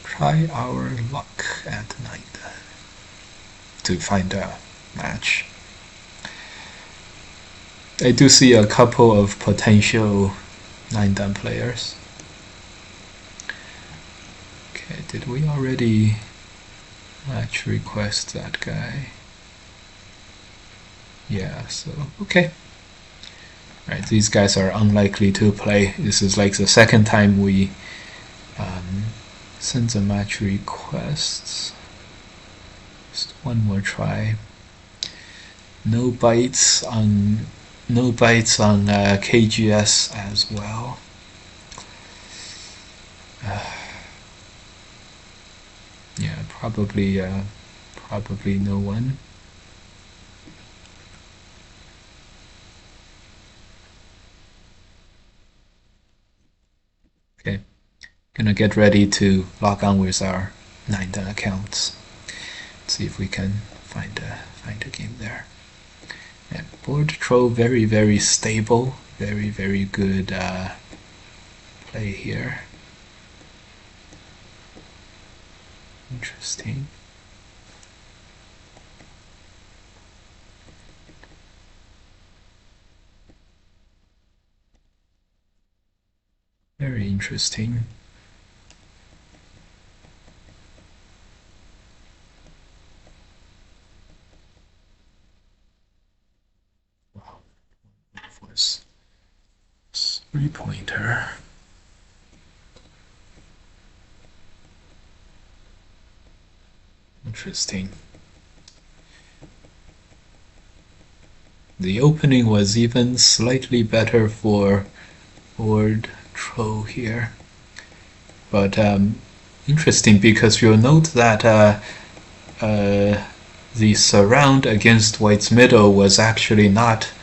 Try our luck at 9 dan to find a match. I do see a couple of potential 9 dan players. Okay, did we already match request that guy? Yeah, so okay. Right, these guys are unlikely to play. This is like the second time we send the match requests. Just one more try. No bites on KGS as well. Yeah, probably no one. Okay, gonna get ready to log on with our 9 dan accounts. See if we can find a game there. And board troll very stable, very good play here. Interesting. Very interesting. Wow, was 3-pointer. Interesting. The opening was even slightly better for board troll here, but interesting because you'll note that the surround against white's middle was actually not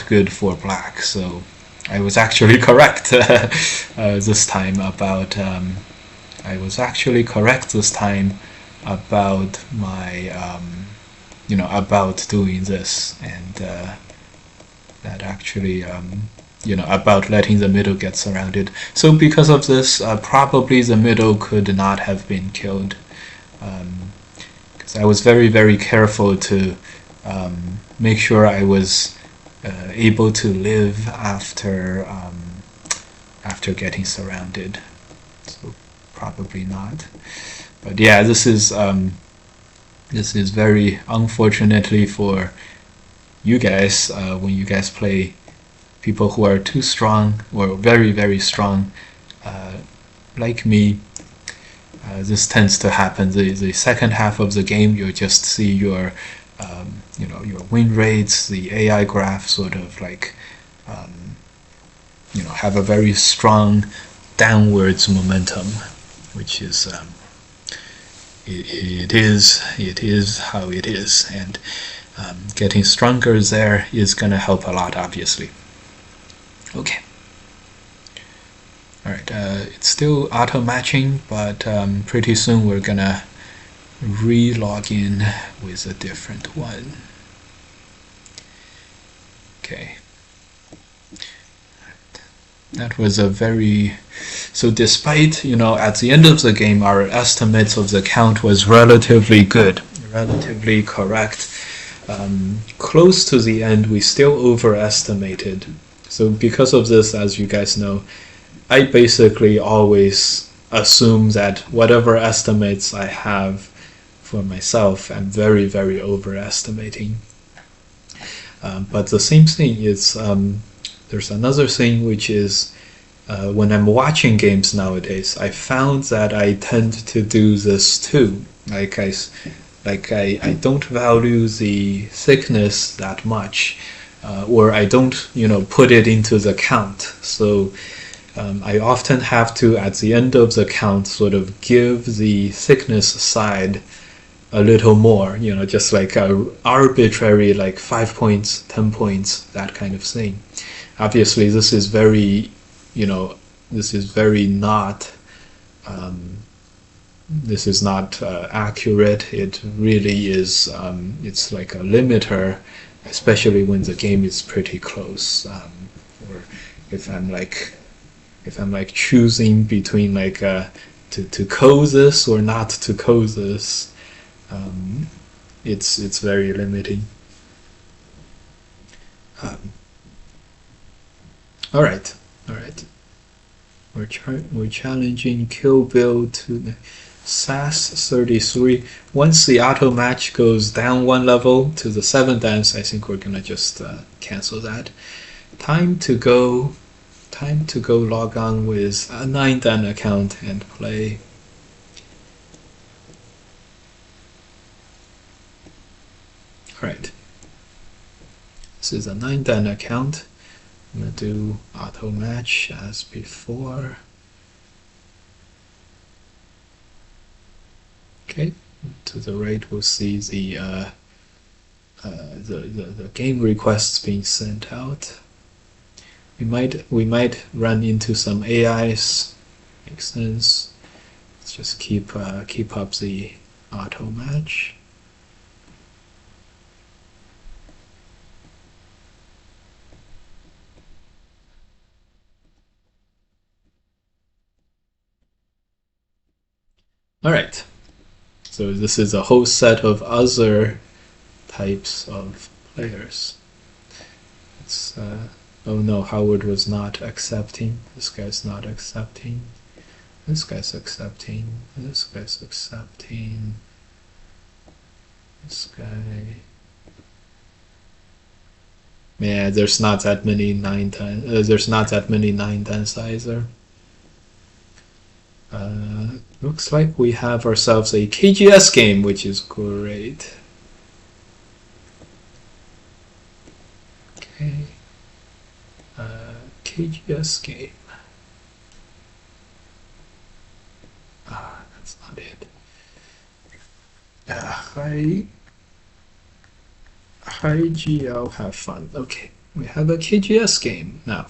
good for black. So I was actually correct this time about about my about doing this, and that actually about letting the middle get surrounded. So because of this, probably the middle could not have been killed, because I was very careful to make sure I was able to live after getting surrounded. So probably not. But yeah, this is very unfortunately for you guys when you guys play people who are too strong or very strong like me. This tends to happen. The second half of the game, you'll just see your your win rates, the AI graph sort of like have a very strong downwards momentum, which is it is how it is, and getting stronger there is gonna help a lot, obviously. Okay. Alright, it's still auto matching, but pretty soon we're gonna re-log in with a different one. Okay. That was a very... So despite, at the end of the game, our estimates of the count was relatively good, relatively correct. Close to the end, we still overestimated. So because of this, as you guys know, I basically always assume that whatever estimates I have for myself, I'm very overestimating. But the same thing is, there's another thing, which is when I'm watching games nowadays, I found that I tend to do this too. I don't value the thickness that much, or I don't, put it into the count. So I often have to, at the end of the count, sort of give the thickness side a little more, just like a arbitrary, like 5 points, 10 points, that kind of thing. Obviously, this is very, this is very not, this is not accurate. It really is, it's like a limiter, especially when the game is pretty close. Or if I'm like, choosing between like to code this or not to code this, it's very limiting. All right. We're challenging Kill Bill to SAS 33. Once the auto match goes down one level to the 7th dance, I think we're gonna just cancel that. Time to go log on with a 9th dan account and play. Alright. This is a 9th dan account. I'm going to do auto match as before. Okay, to the right we'll see the game requests being sent out. We might run into some AIs. Makes sense. Let's just keep up the auto match. All right. So this is a whole set of other types of players. It's oh no, Howard was not accepting. This guy's not accepting. This guy's accepting. This guy's accepting. This guy. Yeah, there's not that many 9-dan. There's not that many 9-dans either. Looks like we have ourselves a KGS game, which is great. Okay. KGS game. That's not it. Hi GL, have fun. Okay, we have a KGS game. Now,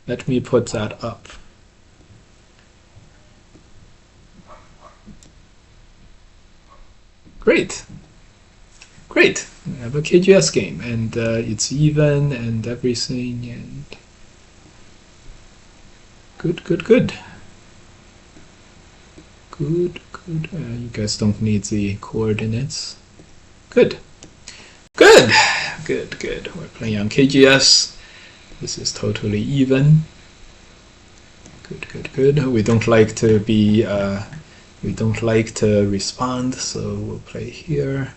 let me put that up. Great. We have a KGS game, and it's even and everything, and good. You guys don't need the coordinates. Good. We're playing on KGS. This is totally even. Good. We don't like to be. We don't like to respond, so we'll play here.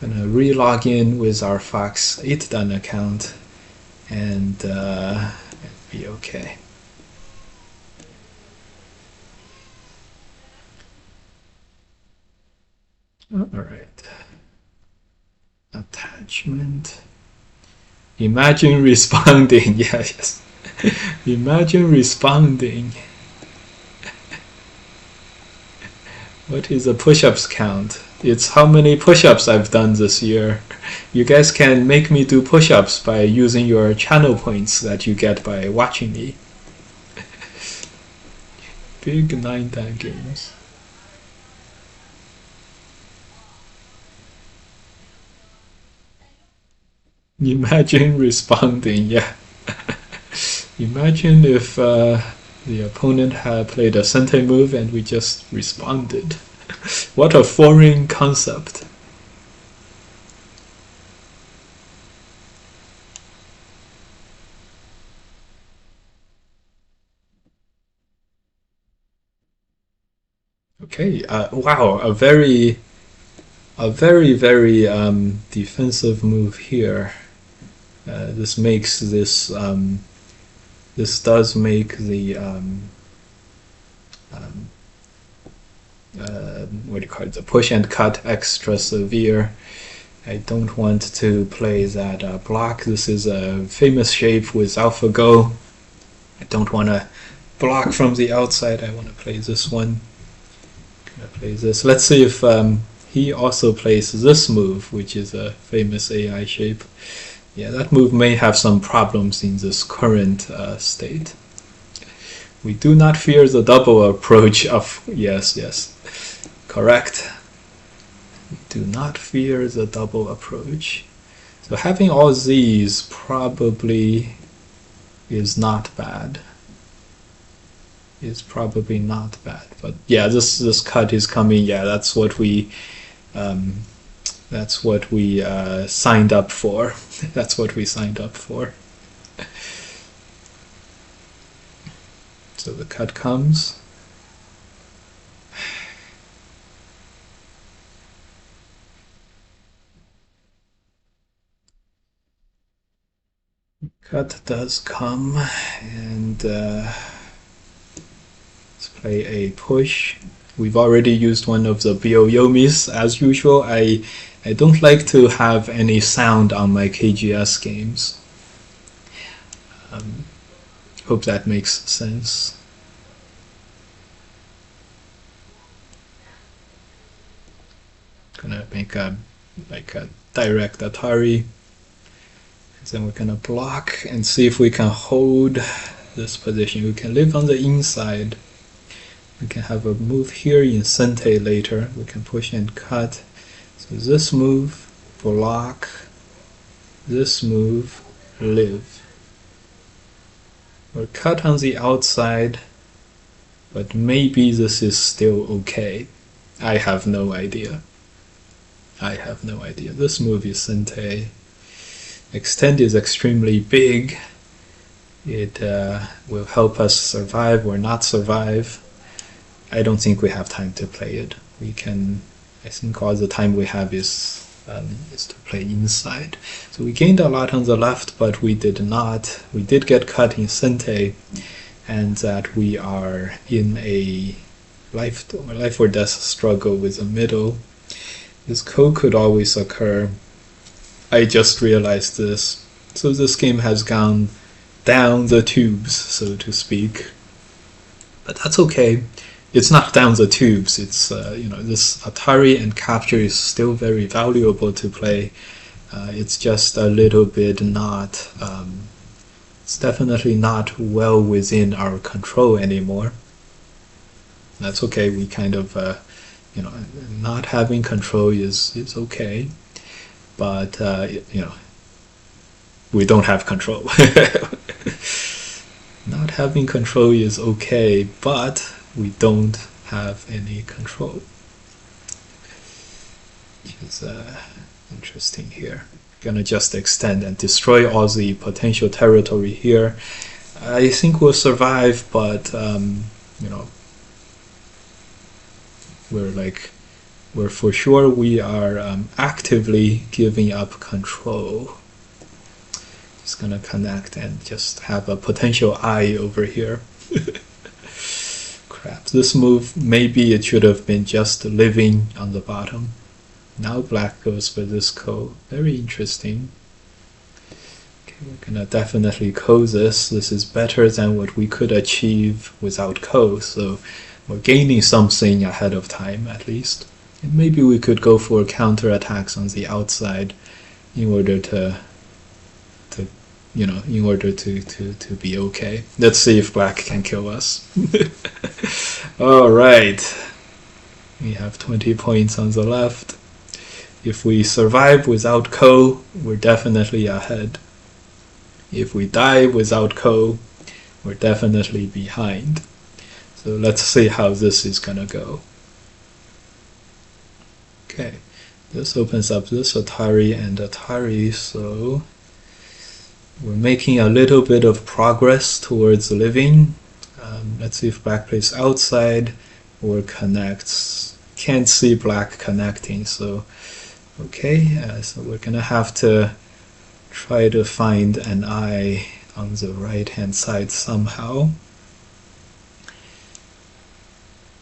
I'm gonna re-log in with our Fox 8-dan account, and it'll be okay. All right. Attachment. Imagine responding. Yes. Imagine responding. What is a push-ups count? It's how many push-ups I've done this year. You guys can make me do push-ups by using your channel points that you get by watching me. Big 9-dan games. Imagine responding, yeah. Imagine if the opponent had played a center move and we just responded. What a foreign concept. Okay, wow, a very defensive move here. This makes this This does make the what do you call it, the push and cut extra severe. I don't want to play that block. This is a famous shape with AlphaGo. I don't want to block from the outside. I want to play this one. Gonna play this. Let's see if he also plays this move, which is a famous AI shape. Yeah, that move may have some problems in this current state. We do not fear the double approach of, yes, correct. We do not fear the double approach. So having all these probably is not bad. Is probably not bad. But yeah, this cut is coming. Yeah, that's what we signed up for. That's what we signed up for. So the cut comes. Cut does come, and let's play a push. We've already used one of the Byo-Yomis as usual. I don't like to have any sound on my KGS games. Hope that makes sense. Gonna make a direct Atari. Then we're gonna block and see if we can hold this position. We can live on the inside. We can have a move here in Sente later. We can push and cut. So this move, block. This move, live. We're cut on the outside, but maybe this is still okay. I have no idea. I have no idea. This move is Sente. Extend is extremely big. It will help us survive or not survive. I don't think we have time to play it. We can, I think all the time we have is to play inside. So we gained a lot on the left, but we did not. We did get cut in Sente, and that we are in a life or death struggle with the middle. This ko could always occur. I just realized this. So this game has gone down the tubes, so to speak. But that's okay. It's not down the tubes. It's this Atari and capture is still very valuable to play. It's just a little bit not. It's definitely not well within our control anymore. That's okay. We kind of not having control is okay. But we don't have control. Not having control is okay, but we don't have any control. Which is interesting here. Gonna just extend and destroy all the potential territory here. I think we'll survive, but we're for sure we are actively giving up control. Just gonna connect and just have a potential eye over here. Crap, this move, maybe it should have been just living on the bottom. Now black goes for this ko. Very interesting. Okay, we're gonna definitely ko this. This is better than what we could achieve without ko, so we're gaining something ahead of time at least. And maybe we could go for counterattacks on the outside in order to be okay. Let's see if black can kill us. Alright. We have 20 points on the left. If we survive without ko, we're definitely ahead. If we die without ko, we're definitely behind. So let's see how this is gonna go. Okay, this opens up this Atari and Atari, so we're making a little bit of progress towards living. Let's see if black plays outside or connects. Can't see black connecting, so okay, so we're gonna have to try to find an eye on the right hand side somehow.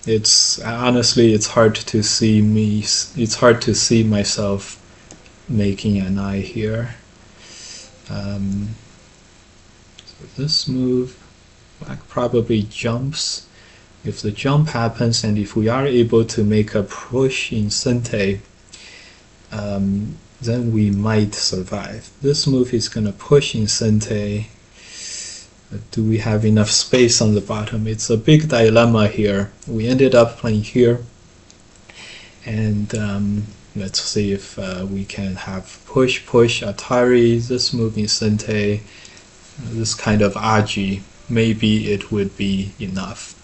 It's honestly, it's hard to see me, it's hard to see myself making an eye here. So this move, black probably jumps. If the jump happens and if we are able to make a push in Sente, then we might survive. This move is going to push in Sente. Do we have enough space on the bottom? It's a big dilemma here. We ended up playing here, and let's see if we can have push Atari, this move in Sente, this kind of Aji. Maybe it would be enough.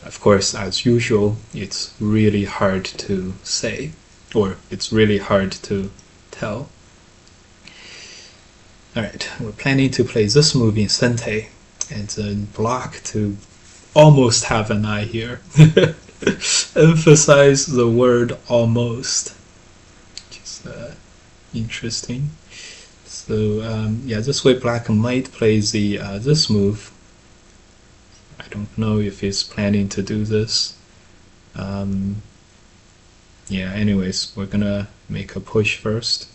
Of course, as usual, it's really hard to say, or it's really hard to tell. Alright, we're planning to play this move in Sente, and then block to almost have an eye here. Emphasize the word almost, which is interesting. So yeah, this way black might play the this move. I don't know if he's planning to do this. Yeah, anyways, we're gonna make a push first.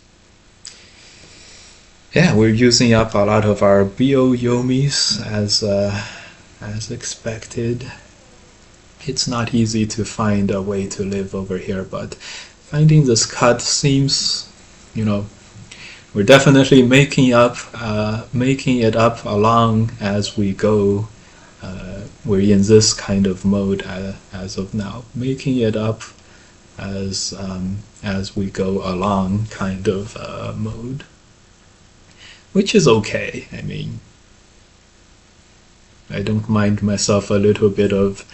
Yeah, we're using up a lot of our BO Yomis as expected. It's not easy to find a way to live over here, but finding this cut seems, you know, we're definitely making it up along as we go. We're in this kind of mode as of now, making it up as we go along kind of mode, which is okay. I mean, I don't mind myself a little bit of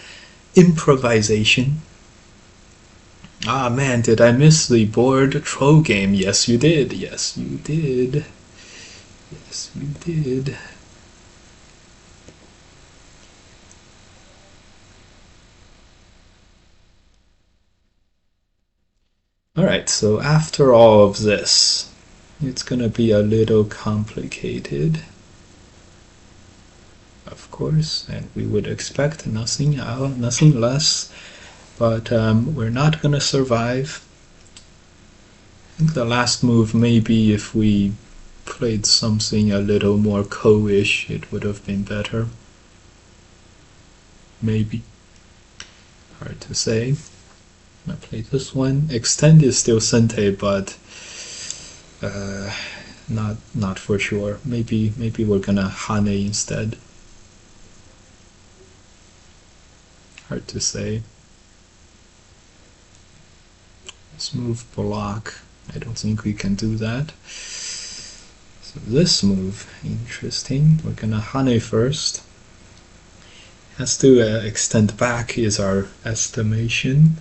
improvisation. Ah man, did I miss the board troll game? Yes you did, yes you did, yes you did. Alright, so after all of this, it's gonna be a little complicated, of course, and we would expect nothing less, but we're not gonna survive. I think the last move, maybe if we played something a little more co-ish, it would have been better. Maybe. Hard to say. I play this one. Extend is still Sente, but not for sure. Maybe we're gonna Hane instead. Hard to say. Let's move block. I don't think we can do that. So this move, interesting. We're gonna Hane first. Has to extend back is our estimation.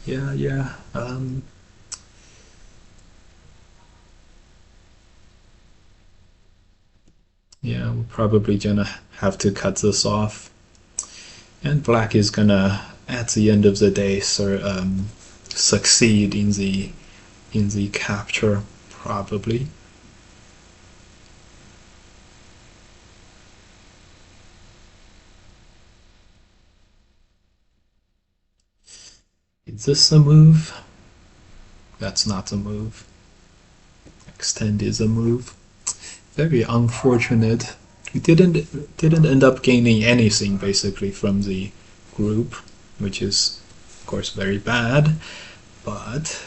Yeah. Yeah, we're probably gonna have to cut this off. And black is gonna, at the end of the day, succeed in the capture, probably. Is this a move? That's not a move. Extend is a move. Very unfortunate. We didn't end up gaining anything basically from the group, which is of course very bad, but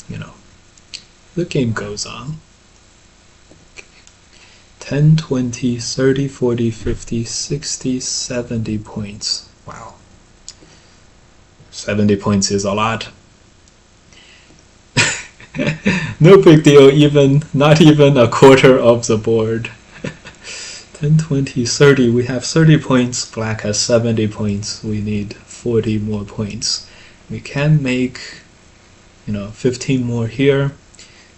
you know, the game goes on. Okay. 10, 20, 30, 40, 50, 60, 70 points. Wow. 70 points is a lot. No big deal, not even a quarter of the board. 10, 20, 30, we have 30 points, black has 70 points, we need 40 more points. We can make, 15 more here,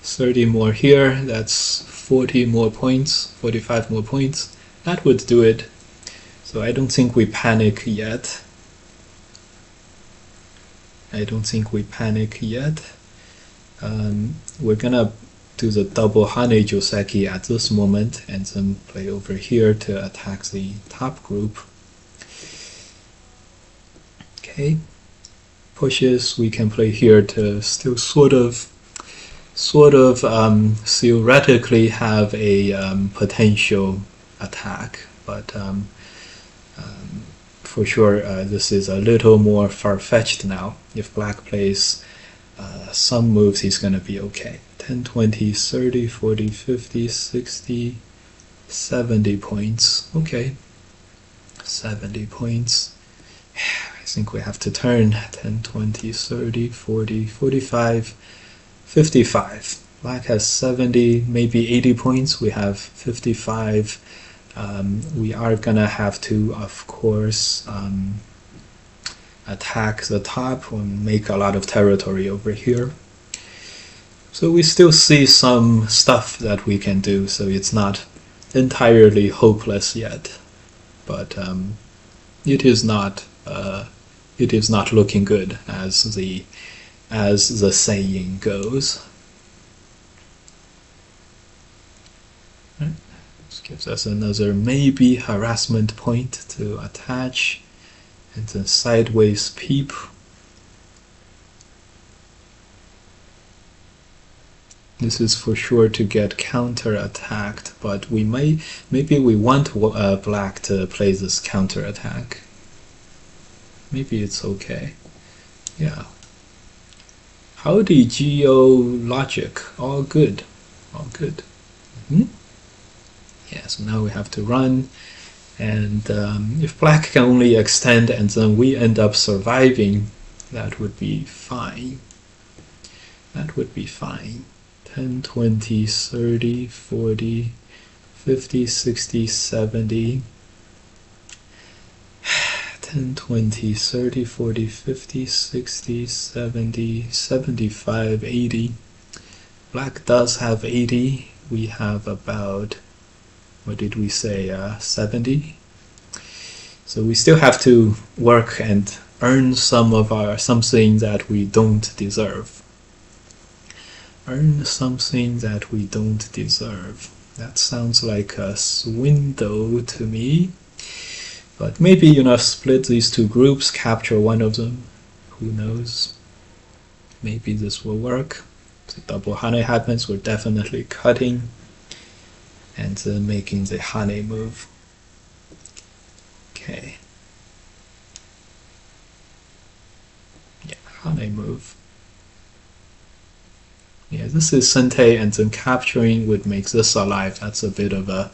30 more here, that's 40 more points, 45 more points. That would do it. So I don't think we panic yet. We're gonna do the double Hane Joseki at this moment, and then play over here to attack the top group. Okay, pushes we can play here to still sort of theoretically have a potential attack, but for sure this is a little more far-fetched now. If black plays some moves, he's going to be okay. 10, 20, 30, 40, 50, 60, 70 points. Okay, 70 points. I think we have to turn 10, 20, 30, 40, 45, 55. Black has 70, maybe 80 points. We have 55. We are gonna have to, of course, attack the top and make a lot of territory over here. So we still see some stuff that we can do, so it's not entirely hopeless yet, but it is not looking good, as the saying goes. Right. This gives us another maybe harassment point to attach, and then sideways peep. This is for sure to get counter-attacked, but maybe we want black to play this counter-attack. Maybe it's okay. Yeah. Howdy, geologic. All good. All good. Yeah, so now we have to run. And if black can only extend and then we end up surviving, that would be fine. That would be fine. 10, 20, 30, 40, 50, 60, 70. 10, 20, 30, 40, 50, 60, 70, 75, 80. Black does have 80. We have about, what did we say, 70? So we still have to work and earn something that we don't deserve. Earn something that we don't deserve. That sounds like a swindle to me. But maybe, split these two groups, capture one of them. Who knows? Maybe this will work. The double Hane happens, we're definitely cutting and then making the Hane move. Okay. Yeah, Hane move. Yeah, this is Sente, and then capturing would make this alive. That's a bit of a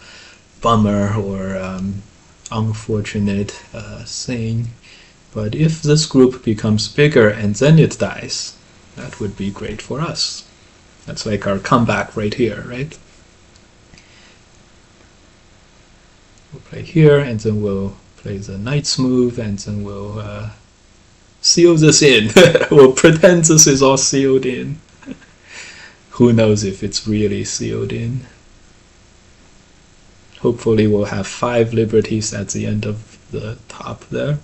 bummer or unfortunate thing. But if this group becomes bigger and then it dies, that would be great for us. That's like our comeback right here, right? We'll play here, and then we'll play the knight's move, and then we'll seal this in. We'll pretend this is all sealed in. Who knows if it's really sealed in. Hopefully we'll have 5 liberties at the end of the top there.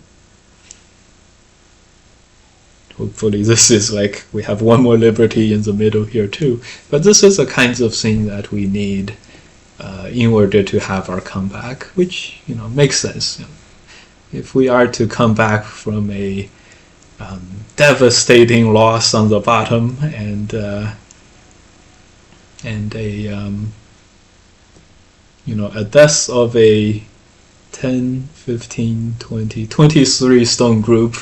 Hopefully this is like we have one more liberty in the middle here too. But this is the kinds of thing that we need in order to have our comeback, which makes sense. If we are to come back from a devastating loss on the bottom and a death of a 10, 15, 20, 23 stone group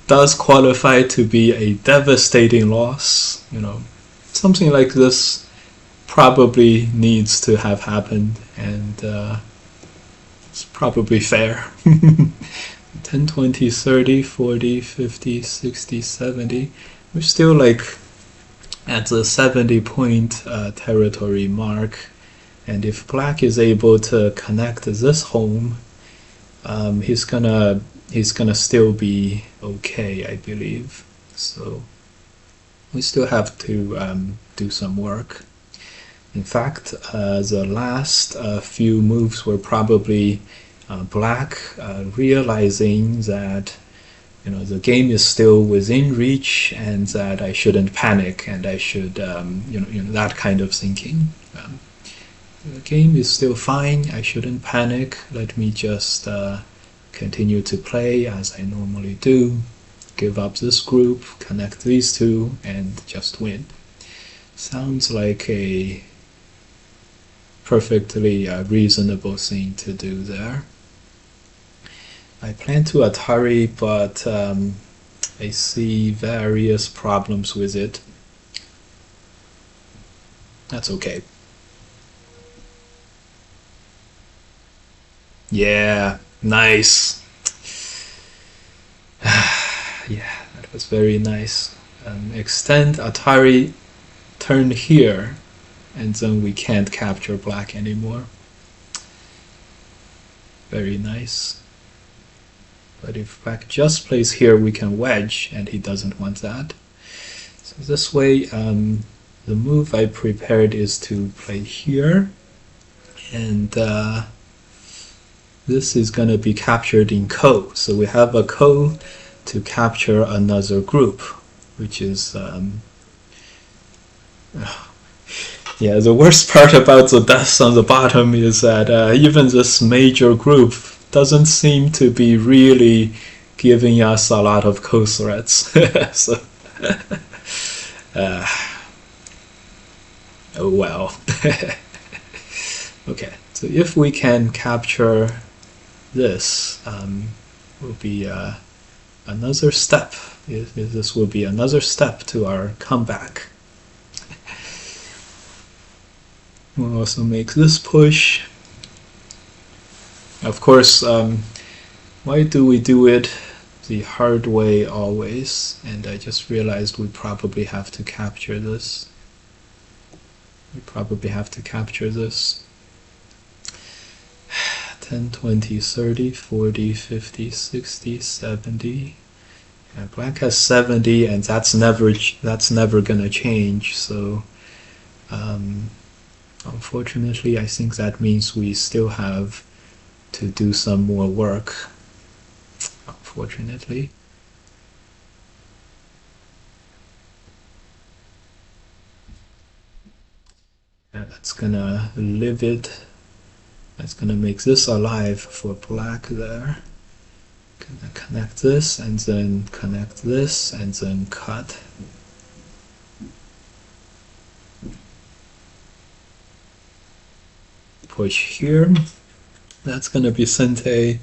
does qualify to be a devastating loss. Something like this probably needs to have happened, and it's probably fair. 10, 20, 30, 40, 50, 60, 70. We're still like at the 70 point territory mark. And if black is able to connect this home, he's gonna still be okay, I believe. So we still have to do some work. In fact, the last few moves were probably black realizing that the game is still within reach, and that I shouldn't panic, and I should that kind of thinking. The game is still fine. I shouldn't panic. Let me just continue to play as I normally do. Give up this group, connect these two, and just win. Sounds like a perfectly reasonable thing to do there. I plan to Atari, but I see various problems with it. That's okay. Yeah, nice. Yeah, that was very nice. Extend Atari turn here, and then we can't capture black anymore. Very nice. But if black just plays here, we can wedge, and he doesn't want that. So this way, the move I prepared is to play here, and this is going to be captured in ko. So we have a ko to capture another group, which is yeah, the worst part about the deaths on the bottom is that even this major group doesn't seem to be really giving us a lot of co-threats. So, oh well. Okay, so if we can capture this, will be another step. This will be another step to our comeback. We'll also make this push. Of course, why do we do it the hard way always? And I just realized we probably have to capture this. We probably have to capture this. 10, 20, 30, 40, 50, 60, 70. Yeah, black has 70, and that's never gonna change. So unfortunately, I think that means we still have to do some more work. Unfortunately. Yeah, that's gonna live it. That's gonna make this alive for black there. Gonna connect this, and then connect this, and then cut. Push here. That's gonna be Sente.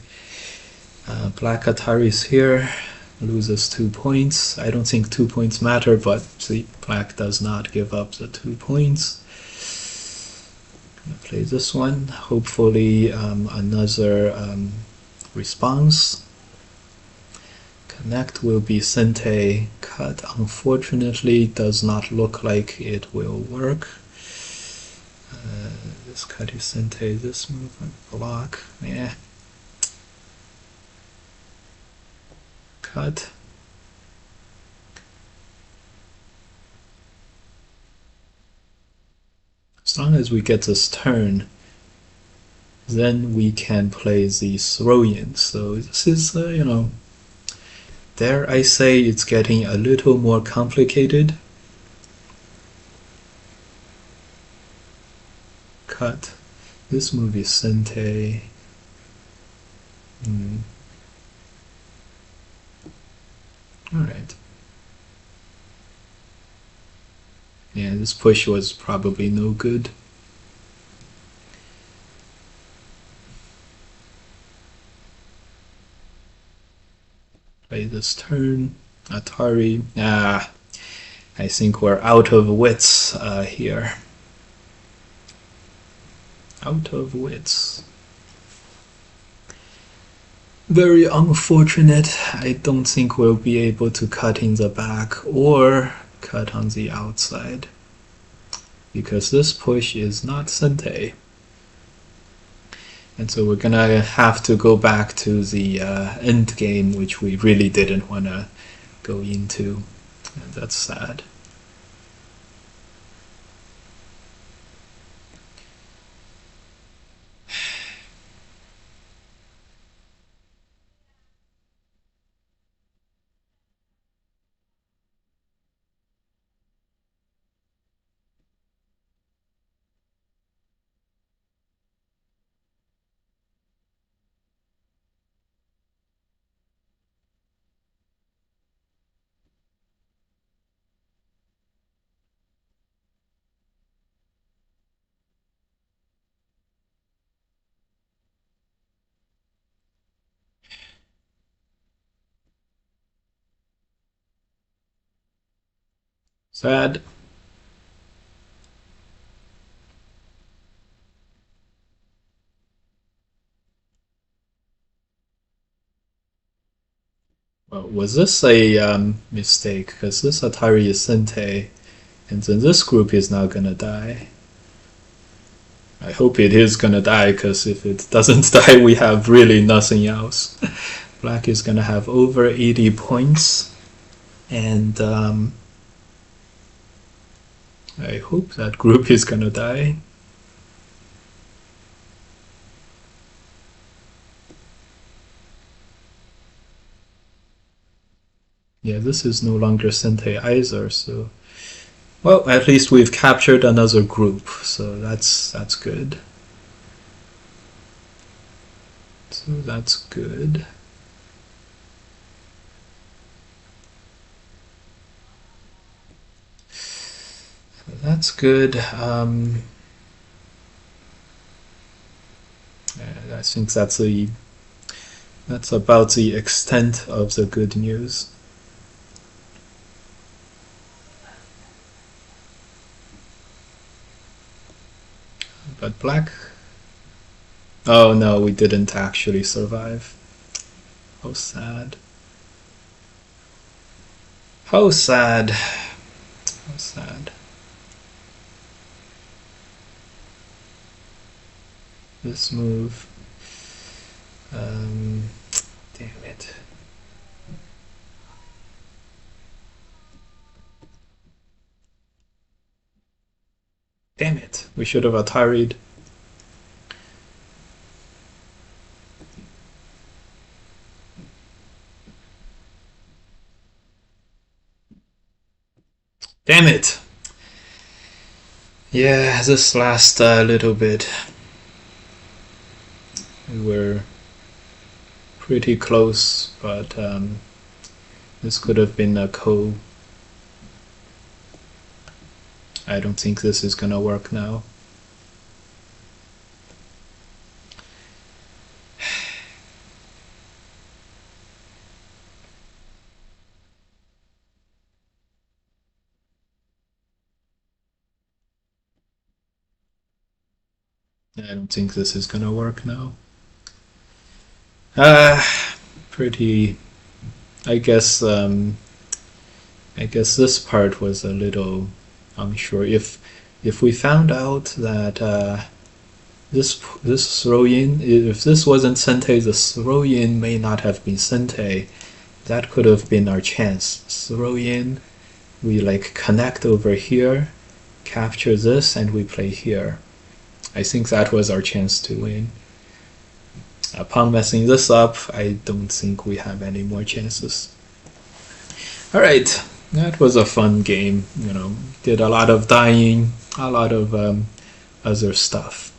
Black Atari's here, loses 2 points. I don't think 2 points matter, but see, black does not give up the 2 points. Gonna play this one. Hopefully another response. Connect will be Sente. Cut, unfortunately, does not look like it will work. This cut is Sente, this movement block. Yeah. Cut. As long as we get this turn, then we can play the throw-in. So this is, dare I say it's getting a little more complicated. Cut. This move is Sente. Alright. Yeah, this push was probably no good. Play this turn. Atari. I think we're out of wits here. Out of wits. Very unfortunate. I don't think we'll be able to cut in the back or cut on the outside, because this push is not Sente. And so we're gonna have to go back to the end game, which we really didn't want to go into. And that's sad. Sad. Well, was this a mistake? Because this Atari is Sente, and then this group is now gonna die. I hope it is gonna die, because if it doesn't die, we have really nothing else. Black is gonna have over 80 points, and I hope that group is gonna die. Yeah, this is no longer Sente either, so well, at least we've captured another group, so that's good. So that's good. So that's good. I think that's about the extent of the good news. But black. Oh no, we didn't actually survive. How sad. How sad. How sad. This move. Damn it. Damn it. We should have Atari'd. Damn it. Yeah, this last little bit. We were pretty close, but this could have been a ko. I don't think this is gonna work now. I don't think this is gonna work now. Pretty. I guess. I guess this part was a little unsure. If we found out that this throw-in, if this wasn't Sente, the throw-in may not have been Sente. That could have been our chance. Throw-in, we like connect over here, capture this, and we play here. I think that was our chance to win. Upon messing this up, I don't think we have any more chances. Alright, that was a fun game. You know, did a lot of dying, a lot of other stuff.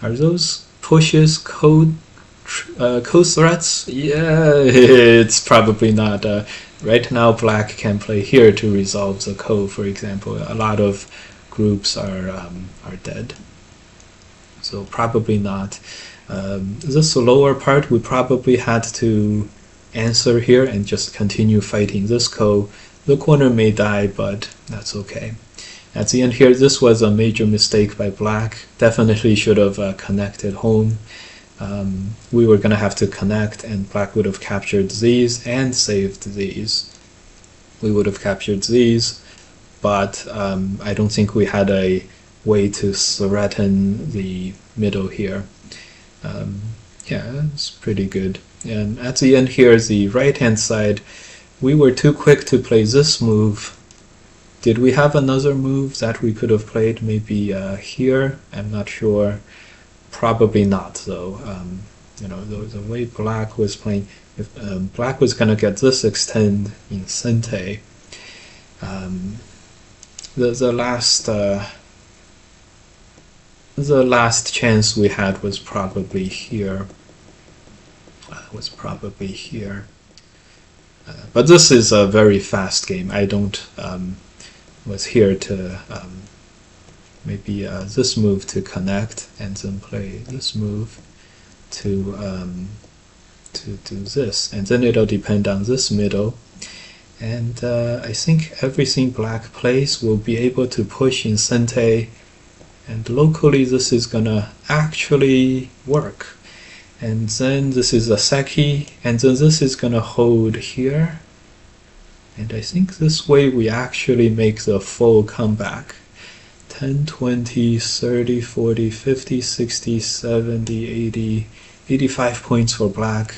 Are those pushes code threats? Yeah, it's probably not. Right now, black can play here to resolve the code, for example. A lot of groups are dead. So probably not. This lower part we probably had to answer here and just continue fighting this ko. The corner may die, but that's okay. At the end here, this was a major mistake by black. Definitely should have connected home. We were going to have to connect, and black would have captured these and saved these. We would have captured these, but I don't think we had a way to threaten the middle here. Yeah, it's pretty good. And at the end here, the right hand side, we were too quick to play this move. Did we have another move that we could have played? Maybe here, I'm not sure. Probably not though. You know, the way black was playing, if black was gonna get this extend in Sente, the last chance we had was probably here. But this is a very fast game. I don't was here to maybe this move to connect, and then play this move to do this, and then it'll depend on this middle. And I think everything black plays will be able to push in Sente, and locally this is gonna actually work. And then this is a Seki, and then this is gonna hold here. And I think this way we actually make the full comeback. 10, 20, 30, 40, 50, 60, 70, 80, 85 points for black.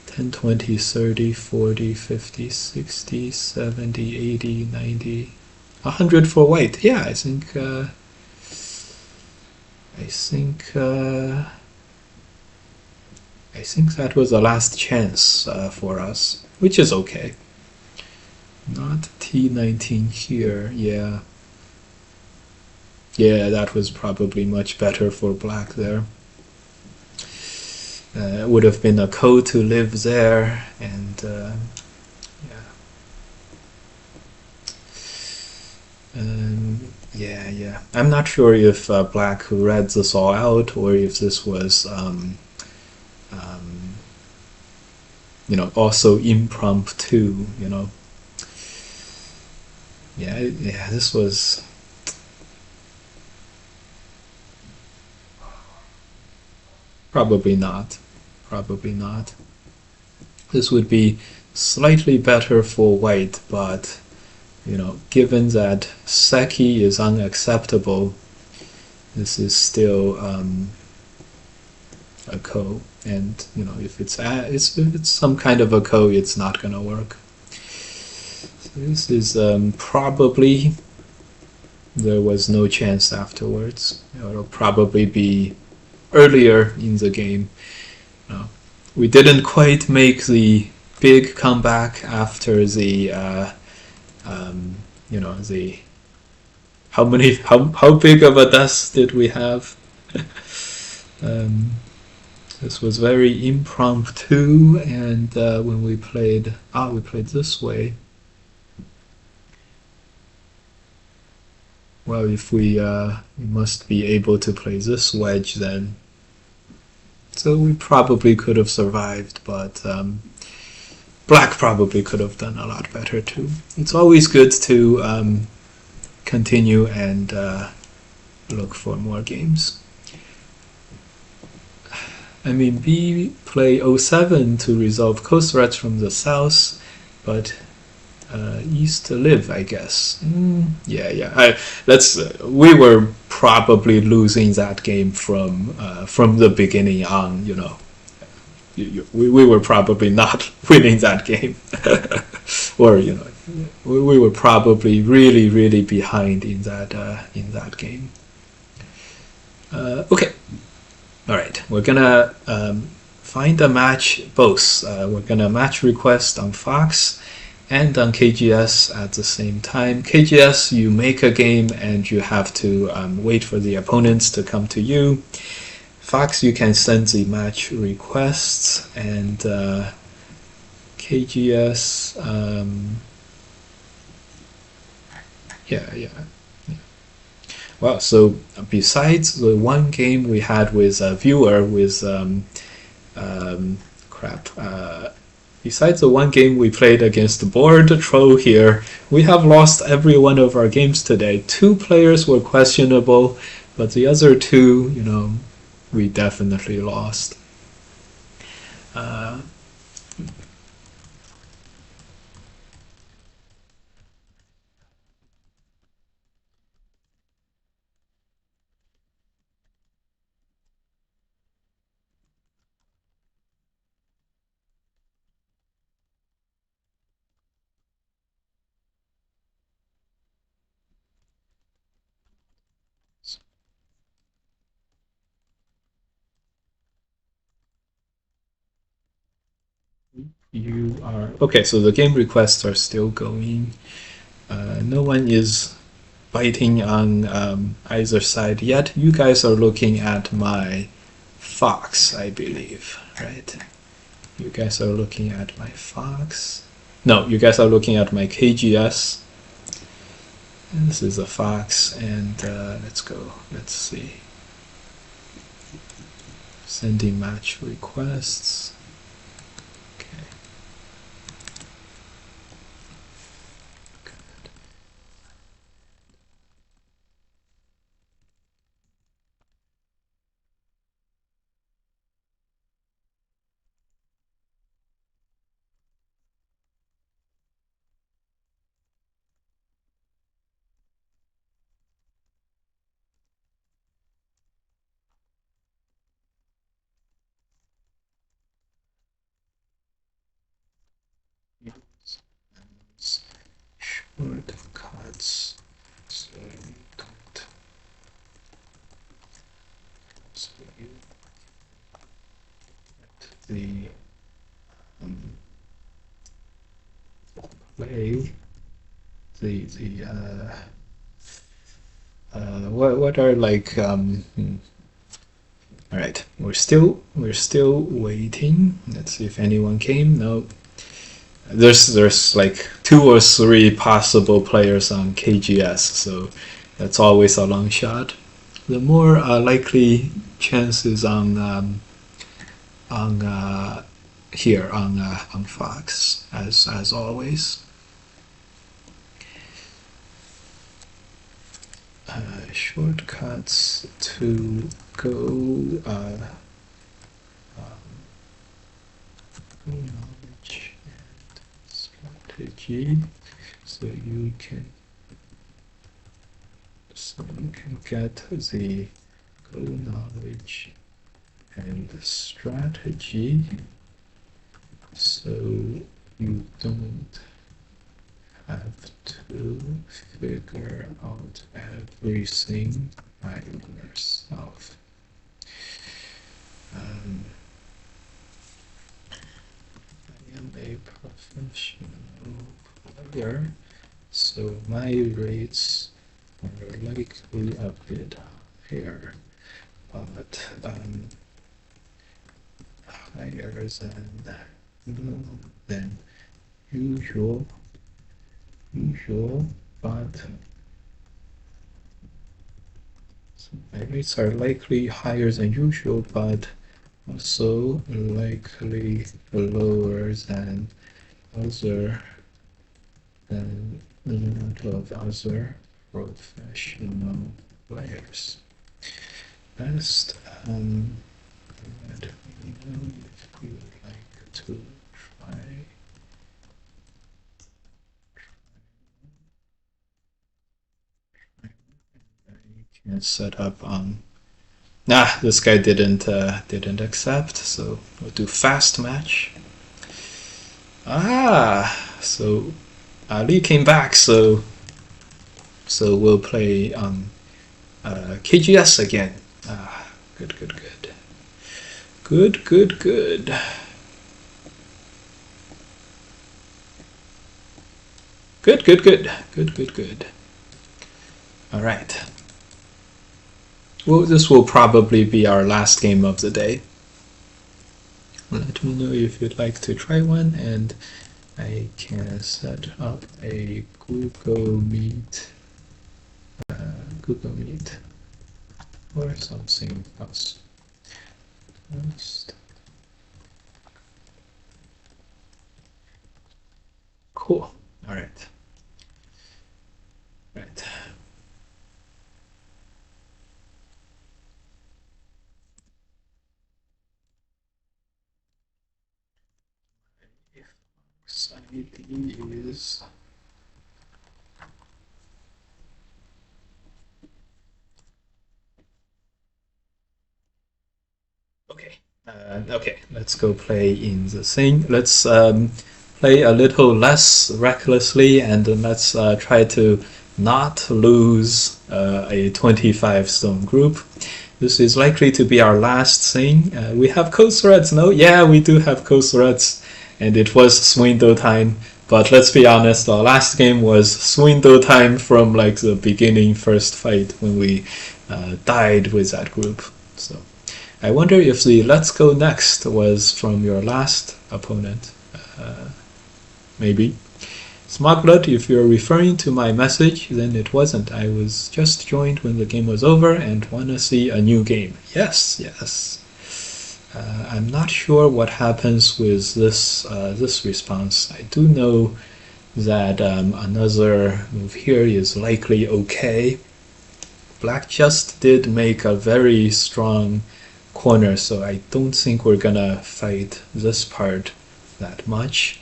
10, 20, 30, 40, 50, 60, 70, 80, 90, 100 for white. Yeah, I think that was the last chance for us, which is okay. Not T19 here. Yeah, that was probably much better for black there. It would have been a code to live there, and yeah. I'm not sure if black read this all out or if this was, also impromptu. Yeah, this was. Probably not. Probably not. This would be slightly better for white, but given that Seki is unacceptable, this is still a ko, and if it's some kind of a ko, it's not gonna work. So this is probably there was no chance afterwards. It'll probably be earlier in the game. We didn't quite make the big comeback after the the how big of a death did we have? This was very impromptu, and when we played this way. Well, if we must be able to play this wedge then. So we probably could have survived, but black probably could have done a lot better too. It's always good to continue and look for more games. I mean, B play 07 to resolve coast threats from the south, but East to live, I guess. Yeah. We were probably losing that game from the beginning on. We were probably not winning that game, or we were probably really behind in that game. Okay, all right. We're gonna find a match both. We're gonna match request on Fox and on KGS at the same time. KGS, you make a game and you have to wait for the opponents to come to you. Fox, you can send the match requests, and KGS, yeah. Well, so besides the one game we had with a viewer with besides the one game we played against the board troll here, we have lost every one of our games today. 2 players were questionable, but the other 2, we definitely lost. You are okay. So the game requests are still going. No one is biting on either side yet. You guys are looking at my Fox, I believe, right? You guys are looking at my Fox. No, you guys are looking at my KGS. And this is a Fox, and let's go. Let's see. Sending match requests. shortcuts so you don't so you get the play the what are like all right, we're still waiting. Let's see if anyone came. No, there's like 2 or 3 possible players on KGS, so that's always a long shot. The more likely chances on here on Fox as always. Shortcuts to go knowledge and strategy, so you can get the go knowledge and strategy, so you don't have to figure out everything by yourself. I am a professional player, so my rates are likely a bit higher, but higher than usual, but so my rates are likely higher than usual, but also likely lower than a lot of other professional players. Best let me know if you would like to try. I can set up on. Nah, this guy didn't accept, so we'll do fast match. So Ali came back, so we'll play on KGS again. Good. Good. All right. Well, this will probably be our last game of the day. Let me know if you'd like to try one, and I can set up a Google Meet or something else. Cool. All right. ID is okay. Okay, let's go play in the thing. Let's play a little less recklessly, and let's try to not lose a 25 stone group. This is likely to be our last thing. We have code threads, no? Yeah, we do have code threads, and it was Swindle time. But let's be honest, our last game was Swindle time from like the beginning first fight when we died with that group. So I wonder if the let's go next was from your last opponent. Maybe. Smuggler, if you're referring to my message, then it wasn't. I was just joined when the game was over and want to see a new game. Yes. I'm not sure what happens with this response. I do know that another move here is likely okay. Black just did make a very strong corner, so I don't think we're gonna fight this part that much.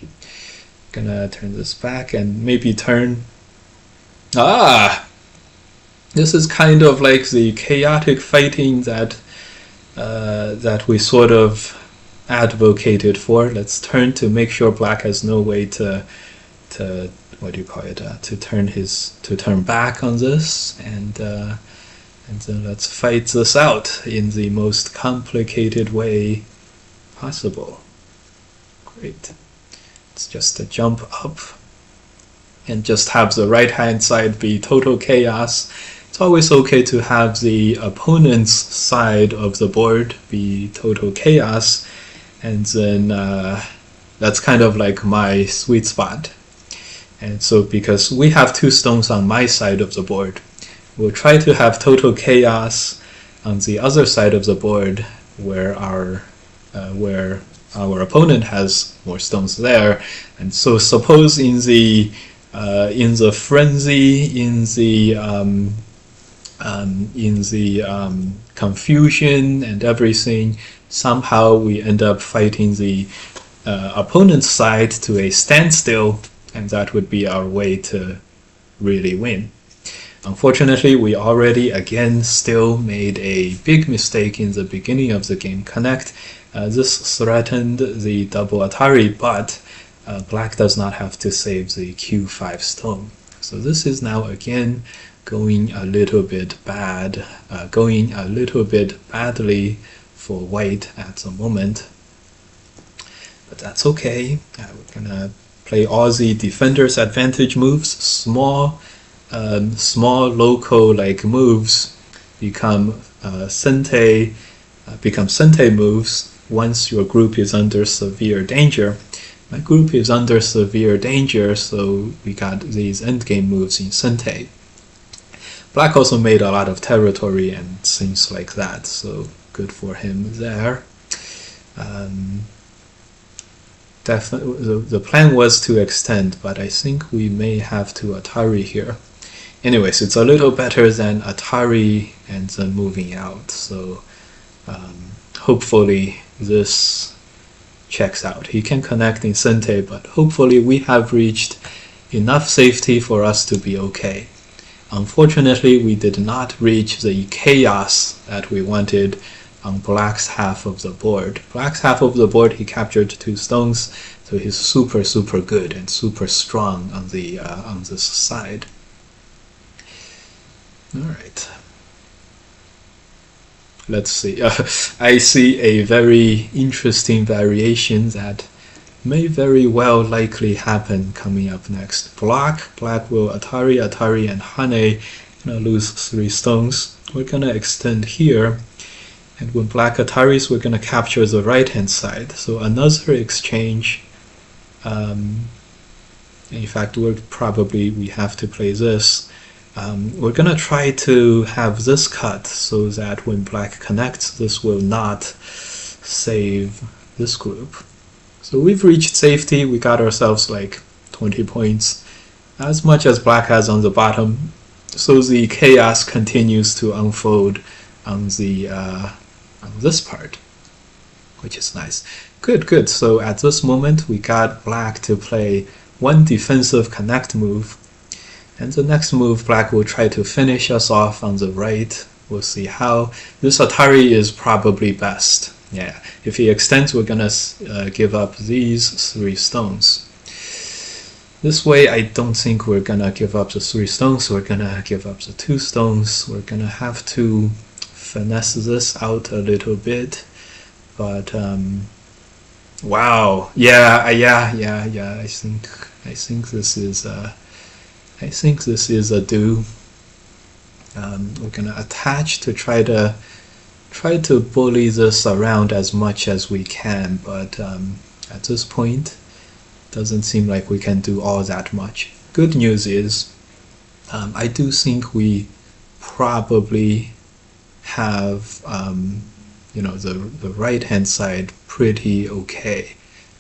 Gonna turn this back and maybe turn. This is kind of like the chaotic fighting that we sort of advocated for. Let's turn to make sure black has no way to what do you call it? To turn back on this, and then let's fight this out in the most complicated way possible. Great. It's just a jump up and just have the right hand side be total chaos. It's always okay to have the opponent's side of the board be total chaos, and then that's kind of like my sweet spot. And so because we have 2 stones on my side of the board, we'll try to have total chaos on the other side of the board where our opponent has more stones there. And so suppose in the frenzy, in the confusion and everything, somehow we end up fighting the opponent's side to a standstill, and that would be our way to really win. Unfortunately, we already again still made a big mistake in the beginning of the game connect. This threatened the double Atari, but black does not have to save the Q5 stone. So this is now again going a little bit bad, going a little bit badly for white at the moment. But that's okay. We're gonna play all the defender's advantage moves. Small local like moves become sente moves once your group is under severe danger. My group is under severe danger, so we got these endgame moves in sente. Black also made a lot of territory and things like that, so good for him there. Definitely, the plan was to extend, but I think we may have to Atari here. Anyways, it's a little better than Atari and then moving out, so hopefully this checks out. He can connect in sente, but hopefully we have reached enough safety for us to be okay. Unfortunately, we did not reach the chaos that we wanted on black's half of the board. Black's half of the board, he captured 2 stones, so he's super good and super strong on the on this side. All right. Let's see. I see a very interesting variation that may very well likely happen coming up next. Black will Atari, and Hane gonna lose 3 stones. We're gonna extend here, and when black Ataris, we're gonna capture the right hand side. So another exchange. In fact, we have to play this. We're gonna try to have this cut so that when black connects, this will not save this group. So we've reached safety. We got ourselves like 20 points, as much as black has on the bottom. So the chaos continues to unfold on the on this part, which is nice. Good. So at this moment, we got black to play 1 defensive connect move. And the next move, black will try to finish us off on the right. We'll see how. This Atari is probably best. Yeah, if he extends, we're gonna give up these 3 stones. This way, I don't think we're gonna give up the 3 stones. We're gonna give up the 2 stones. We're gonna have to finesse this out a little bit. But wow, yeah. I think this is. I think this is a do. We're gonna attach to try to bully this around as much as we can, but at this point, doesn't seem like we can do all that much. Good news is, I do think we probably have the right hand side pretty okay,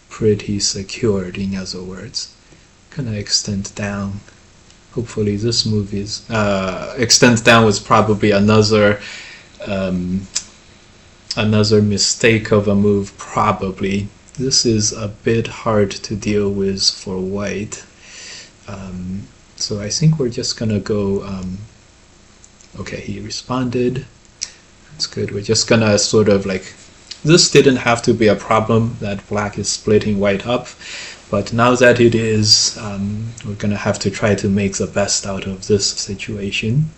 pretty secured. In other words, gonna extend down. Hopefully this move is extend down was probably another mistake of a move. Probably this is a bit hard to deal with for white. So I think we're just gonna go. Okay, he responded. That's good. We're just gonna sort of like. This didn't have to be a problem that black is splitting white up. But now that it is, we're gonna have to try to make the best out of this situation.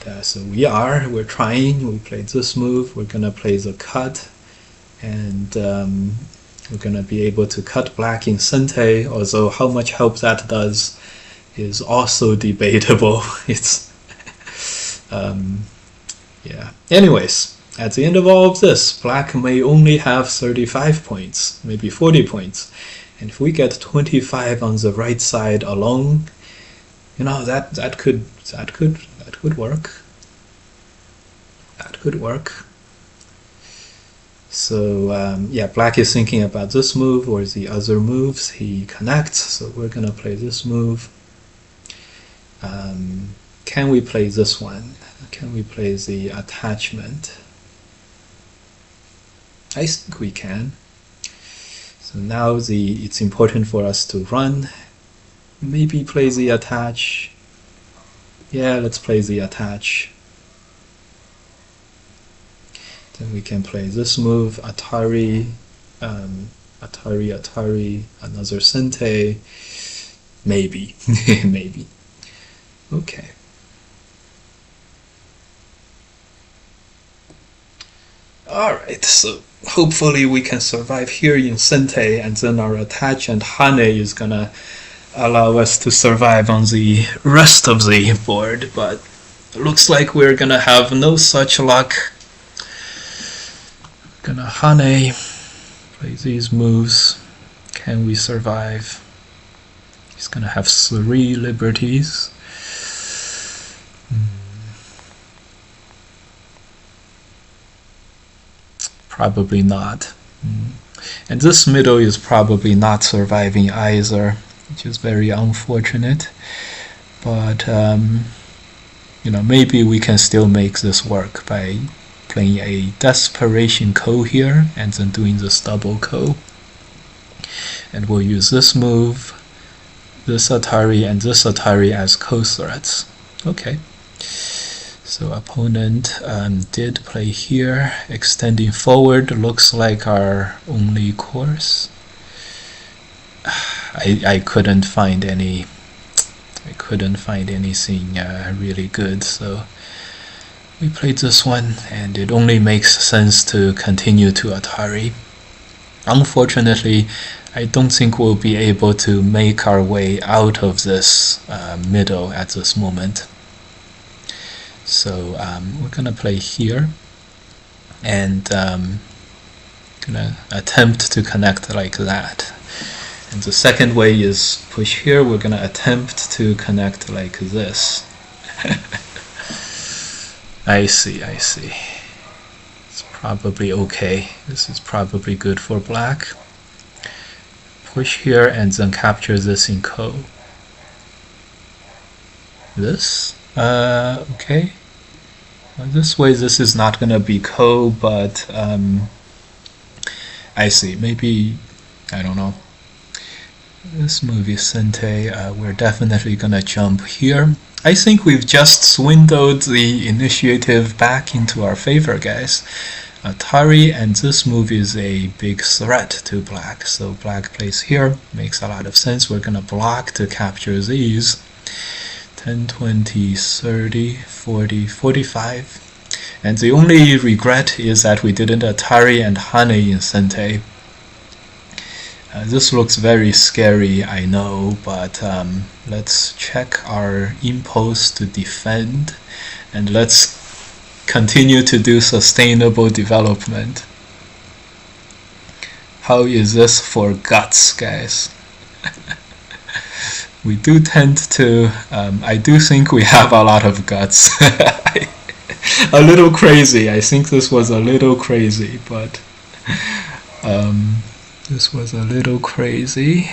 And so we're trying. We played this move. We're gonna play the cut, and we're gonna be able to cut black in Sente. Although how much help that does is also debatable. It's yeah. Anyways, at the end of all of this, black may only have 35 points, maybe 40 points. And if we get 25 on the right side alone, you know, that could work. That could work. So yeah, black is thinking about this move or the other moves. He connects, so we're gonna play this move. Can we play this one? Can we play the attachment? I think we can. So now it's important for us to run. Maybe play the attach. Yeah, let's play the attach. Then we can play this move, Atari, Atari, another Sente. Maybe, maybe. Okay. Alright, so hopefully we can survive here in Sente, and then our attach and Hane is gonna allow us to survive on the rest of the board, but it looks like we're gonna have no such luck. Gonna Hane, play these moves. Can we survive? He's gonna have 3 liberties. Probably not. And this middle is probably not surviving either, which is very unfortunate. But you know, maybe we can still make this work by playing a desperation ko here and then doing this double ko. And we'll use this move, this Atari, and this Atari as ko threats. Okay. So opponent did play here, extending forward. Looks like our only course. I couldn't find any. I couldn't find anything really good. So we played this one, and it only makes sense to continue to Atari. Unfortunately, I don't think we'll be able to make our way out of this middle at this moment. So we're gonna play here, and gonna attempt to connect like that. And the second way is push here. We're gonna attempt to connect like this. I see. It's probably okay. This is probably good for black. Push here and then capture this in ko. This? Okay. Well, this way this is not gonna be ko, but I see. Maybe, I don't know. This move is Sente. We're definitely gonna jump here. I think we've just swindled the initiative back into our favor, guys. Atari, and this move is a big threat to black. So black plays here. Makes a lot of sense. We're gonna block to capture these. 10, 20, 30, 40, 45. And the only regret is that we didn't Atari and Hane in Sente. This looks very scary, I know, but let's check our impulse to defend, and let's continue to do sustainable development. How is this for guts, guys? We do tend to, I do think we have a lot of guts. A little crazy. I think this was a little crazy, but this was a little crazy.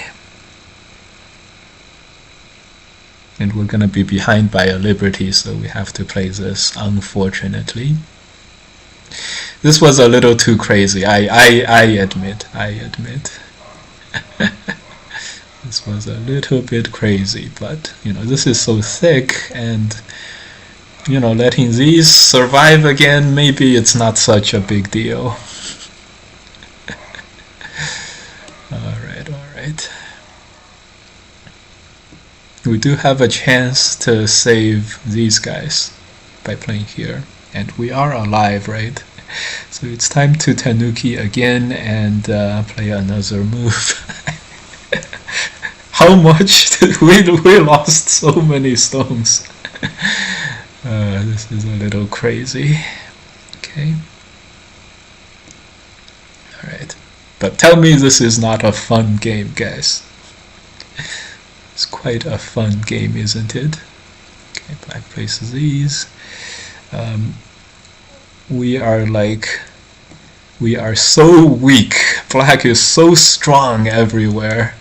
And we're gonna be behind by a liberty, so we have to play this, unfortunately. This was a little too crazy, I admit. This was a little bit crazy, but you know, this is so thick, and you know, letting these survive again, maybe it's not such a big deal. we do have a chance to save these guys by playing here. And we are alive, right? So it's time to Tanuki again and play another move. How much did we lost so many stones? This is a little crazy. Okay. Alright. But tell me this is not a fun game, guys. It's quite a fun game, isn't it? Okay, black places these. We are so weak. Black is so strong everywhere.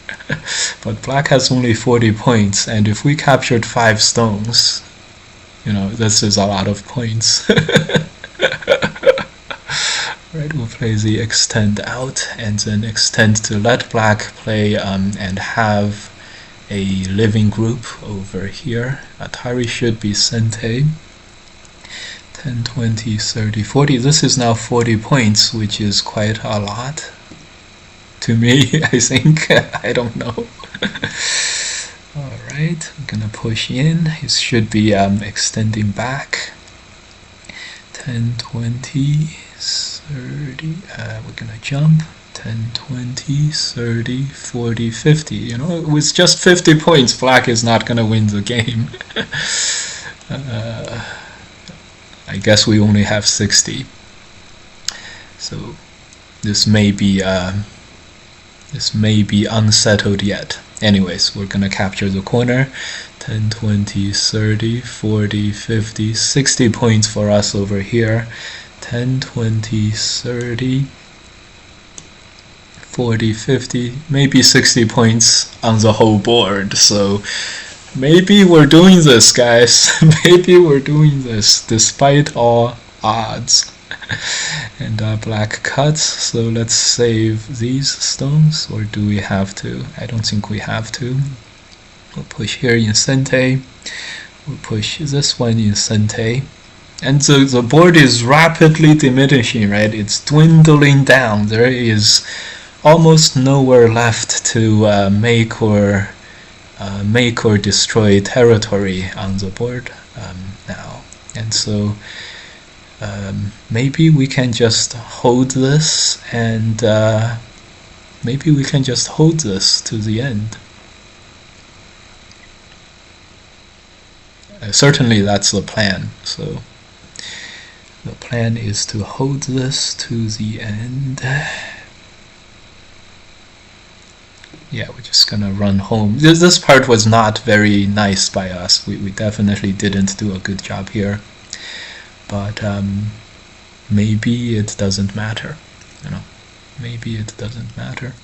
But black has only 40 points, and if we captured 5 stones, this is a lot of points. Right, we'll play the extend out and then extend to let black play and have a living group over here. Atari should be Sente. 10, 20, 30, 40. This is now 40 points, which is quite a lot to me, I think. I don't know. Alright, I'm gonna push in. It should be extending back. 10, 20, 30. We're gonna jump. 10, 20, 30, 40, 50. With just 50 points, black is not gonna win the game. I guess we only have 60. So this may be unsettled yet. Anyways, we're gonna capture the corner. 10, 20, 30, 40, 50, 60 points for us over here. 10, 20, 30, 40, 50, maybe 60 points on the whole board. So maybe we're doing this, guys. Maybe we're doing this despite all odds. And black cuts, so let's save these stones, or do we have to? I don't think we have to. We'll push here in Sente. We'll push this one in Sente. And so the board is rapidly diminishing, right? It's dwindling down. There is almost nowhere left to make or destroy territory on the board now. And so maybe we can just hold this, and maybe we can just hold this to the end. Certainly that's the plan. So the plan is to hold this to the end. Yeah, we're just gonna run home. This part was not very nice by us. We definitely didn't do a good job here. But maybe it doesn't matter. Maybe it doesn't matter.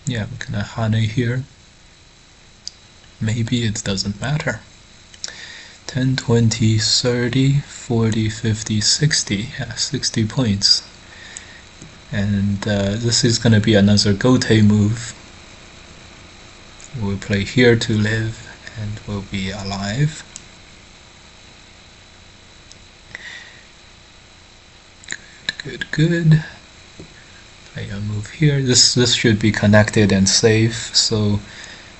Yeah, we're gonna Hane here. Maybe it doesn't matter. 10, 20, 30, 40, 50, 60. Yeah, 60 points. And this is gonna be another Gote move. We'll play here to live, and we'll be alive. Good, good. Play a move here. This should be connected and safe, so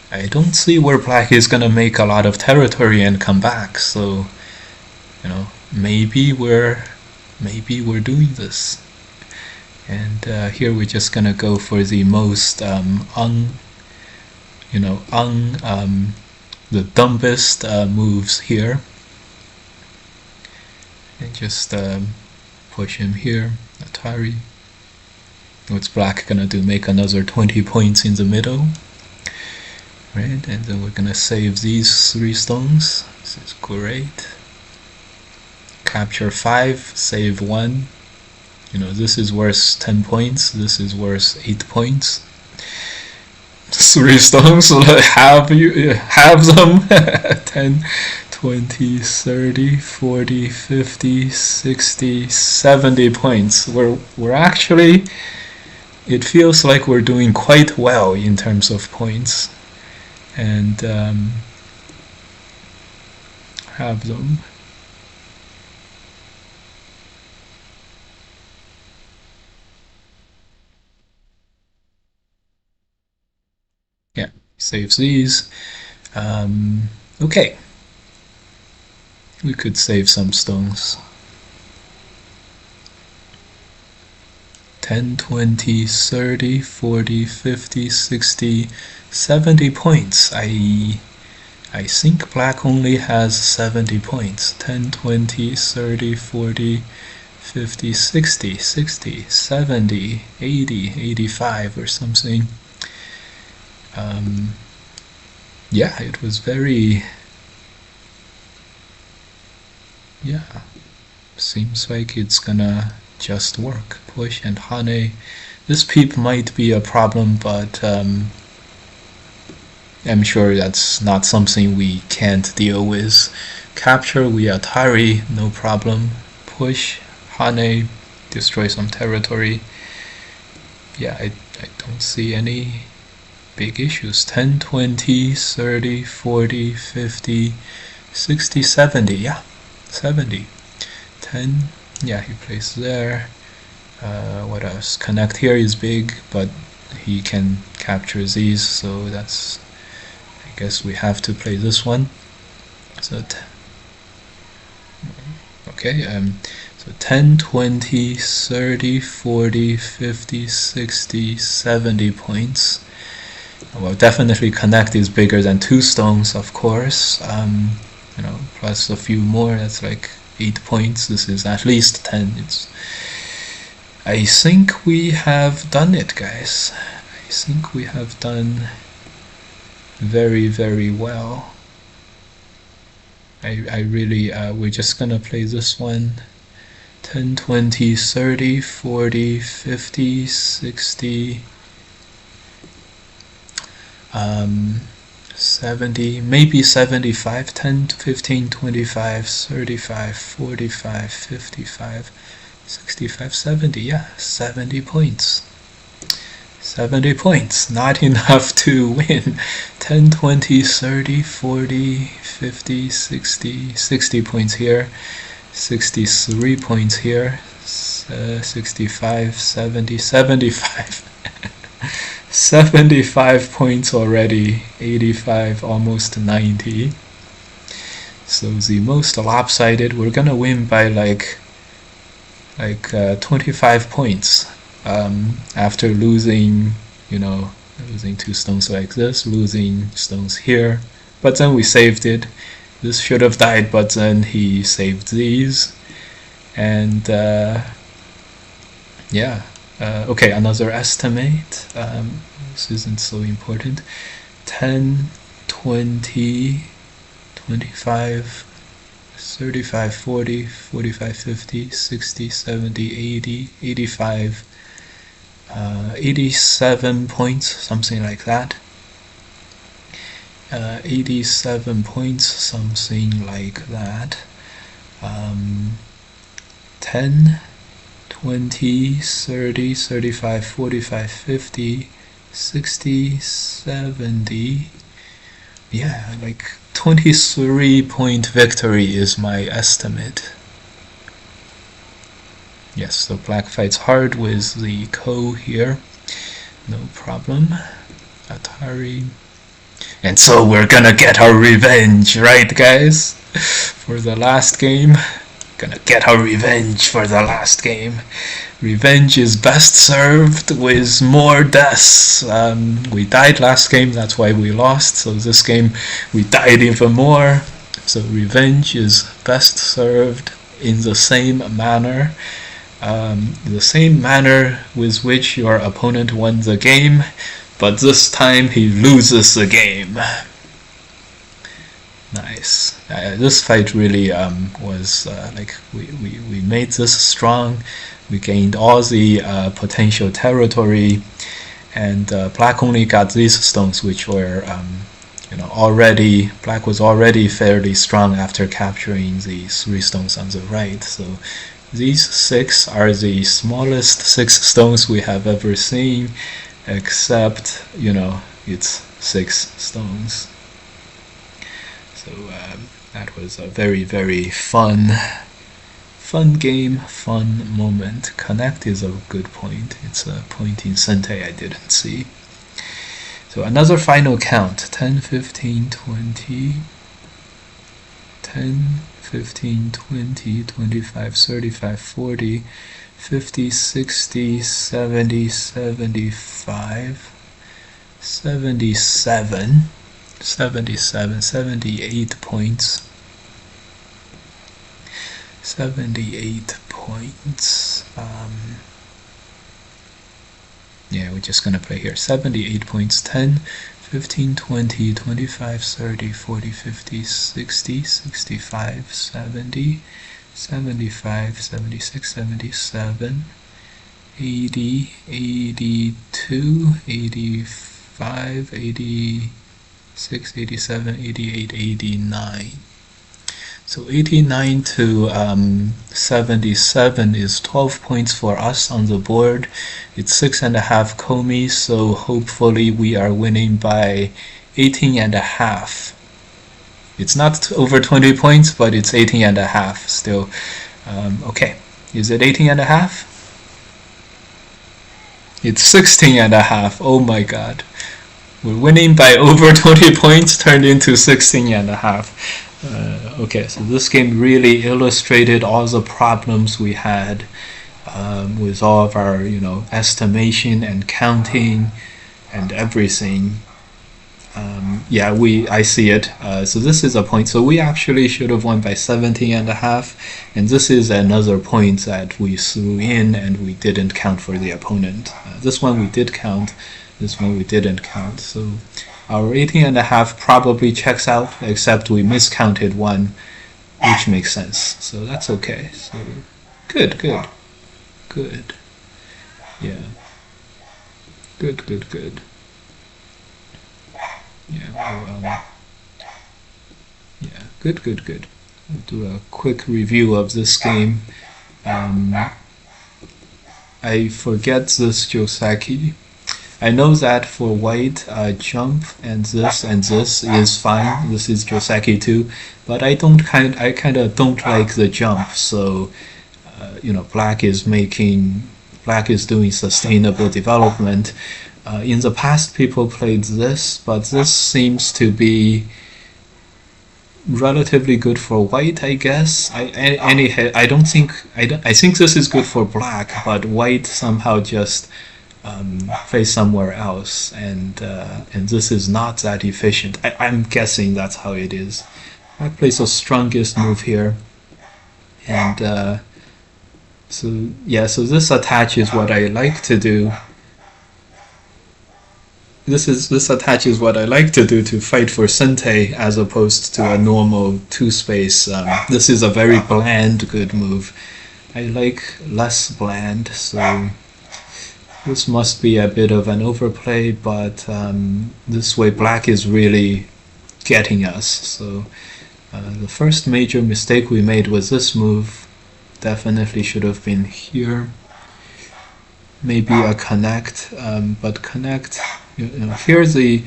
I don't see where black is gonna make a lot of territory and come back. So, maybe we're doing this. And here we're just gonna go for the most the dumbest moves here, and just push him here. Atari. What's black gonna do? Make another 20 points in the middle, right? And then we're gonna save these 3 stones. This is great. Capture 5, save 1. This is worth 10 points. This is worth 8 points. 3 stones, so have them. 10, 20, 30, 40, 50, 60, 70 points. We're actually, it feels like we're doing quite well in terms of points, and have them. Saves these. Okay. We could save some stones. 10, 20, 30, 40, 50, 60, 70 points. I think black only has 70 points. 10, 20, 30, 40, 50, 60, 60, 70, 80, 85 or something. Yeah, it was very... Yeah, seems like it's gonna just work. Push and honey. This peep might be a problem, but I'm sure that's not something we can't deal with. Capture, we Atari, no problem. Push, honey, destroy some territory. Yeah, I don't see any big issues. 10, 20, 30, 40, 50, 60, 70. Yeah, 70. 10. Yeah, he plays there. What else? Connect here is big, but he can capture these, so that's... I guess we have to play this one. So okay, so 10, 20, 30, 40, 50, 60, 70 points. Well, definitely connect is bigger than 2 stones, of course. You know, plus a few more, that's like 8 points. This is at least 10. I think we have done it, guys. I think we have done very, very well. I really, we're just gonna play this one. 10, 20, 30, 40, 50, 60, 70, maybe 75, 10, 15, 25, 35, 45, 55, 65, 70, yeah, 70 points. 70 points, not enough to win. 10, 20, 30, 40, 50, 60, 60 points here, 63 points here, 65, 70, 75. 75 points already, 85, almost 90. So the most lopsided, we're gonna win by like 25 points. After losing, you know, losing 2 stones like this, losing stones here, but then we saved it. This should have died, but then he saved these, and yeah. Okay, another estimate. This isn't so important. 10, 20, 25, 35, 40, 45, 50, 60, 70, 80, 85, 87 points, something like that. 87 points, something like that. 10, 20, 30, 35, 45, 50, 60, 70. Yeah, like 23-point victory is my estimate. Yes, so black fights hard with the Ko here. No problem. Atari. And so we're gonna get our revenge, right, guys? For the last game. Gonna get our revenge for the last game. Revenge is best served with more deaths. We died last game, that's why we lost. So this game we died even more. So revenge is best served in the same manner. The same manner with which your opponent won the game, but this time he loses the game. Nice. This fight really was like we made this strong. We gained all the potential territory, and black only got these stones, which were you know, already black was already fairly strong after capturing the 3 stones on the right. So these 6 are the smallest 6 stones we have ever seen, except, you know, it's 6 stones. So that was a very, very fun game, fun moment. Connect is a good point. It's a point in Sente I didn't see. So another final count, 10, 15, 20, 10, 15, 20, 25, 35, 40, 50, 60, 70, 75, 77, 77, 78 points. 78 points. Yeah, we're just gonna play here. 78 points. 10, 15, 20, 25, 30, 40, 50, 60, 65, 70, 75, 76, 77, 80, 82, 85, 86, 87, 88, 89. So 89 to 77 is 12 points for us on the board. It's 6.5 komi, so hopefully we are winning by 18.5. It's not over 20 points, but it's 18.5 still. Okay, is it 18.5? It's 16.5. Oh my god. We're winning by over 20 points, turned into 16.5. Okay, so this game really illustrated all the problems we had with all of our, estimation and counting and everything. Yeah, I see it. So this is a point. So we actually should have won by 17.5, and this is another point that we threw in and we didn't count for the opponent. This one we did count. This one we didn't count. So our 18.5 probably checks out, except we miscounted one, which makes sense. So that's okay. So good. Yeah. Good. Yeah. Well, yeah. Good. I'll do a quick review of this game. I forget this Joseki. I know that for white, jump and this is fine. This is Joseki too, but I kind of don't like the jump. So, black is doing sustainable development. In the past, people played this, but this seems to be relatively good for white, I guess. I think this is good for black, but white somehow just play somewhere else, and this is not that efficient. I'm guessing that's how it is. I place the strongest move here, and so this attaches what I like to do. This attaches what I like to do to fight for Sente as opposed to a normal two-space. This is a very bland good move. I like less bland, so this must be a bit of an overplay, but this way black is really getting us. So the first major mistake we made was this move. Definitely should have been here. Maybe a connect, but connect, here's the...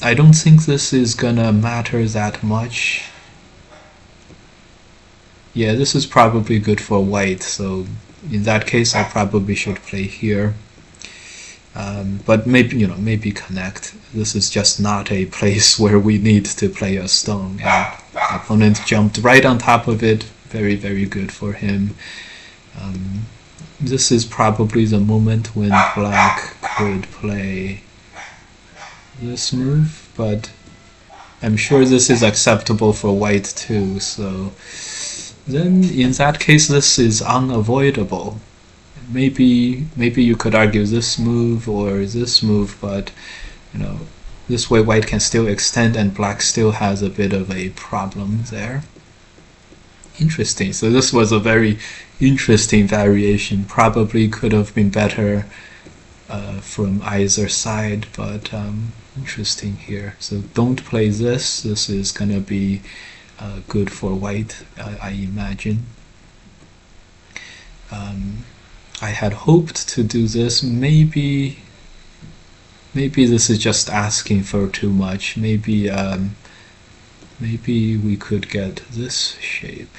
I don't think this is gonna matter that much. Yeah, this is probably good for white, so in that case I probably should play here. But maybe connect. This is just not a place where we need to play a stone. And the opponent jumped right on top of it. Very, very good for him. This is probably the moment when black could play this move, but I'm sure this is acceptable for white too. So then in that case, this is unavoidable. Maybe you could argue this move or this move, but this way white can still extend and black still has a bit of a problem there. Interesting. So this was a very interesting variation. Probably could have been better from either side, but interesting here. So don't play this. This is gonna be good for white, I imagine. I had hoped to do this. Maybe this is just asking for too much. Maybe we could get this shape,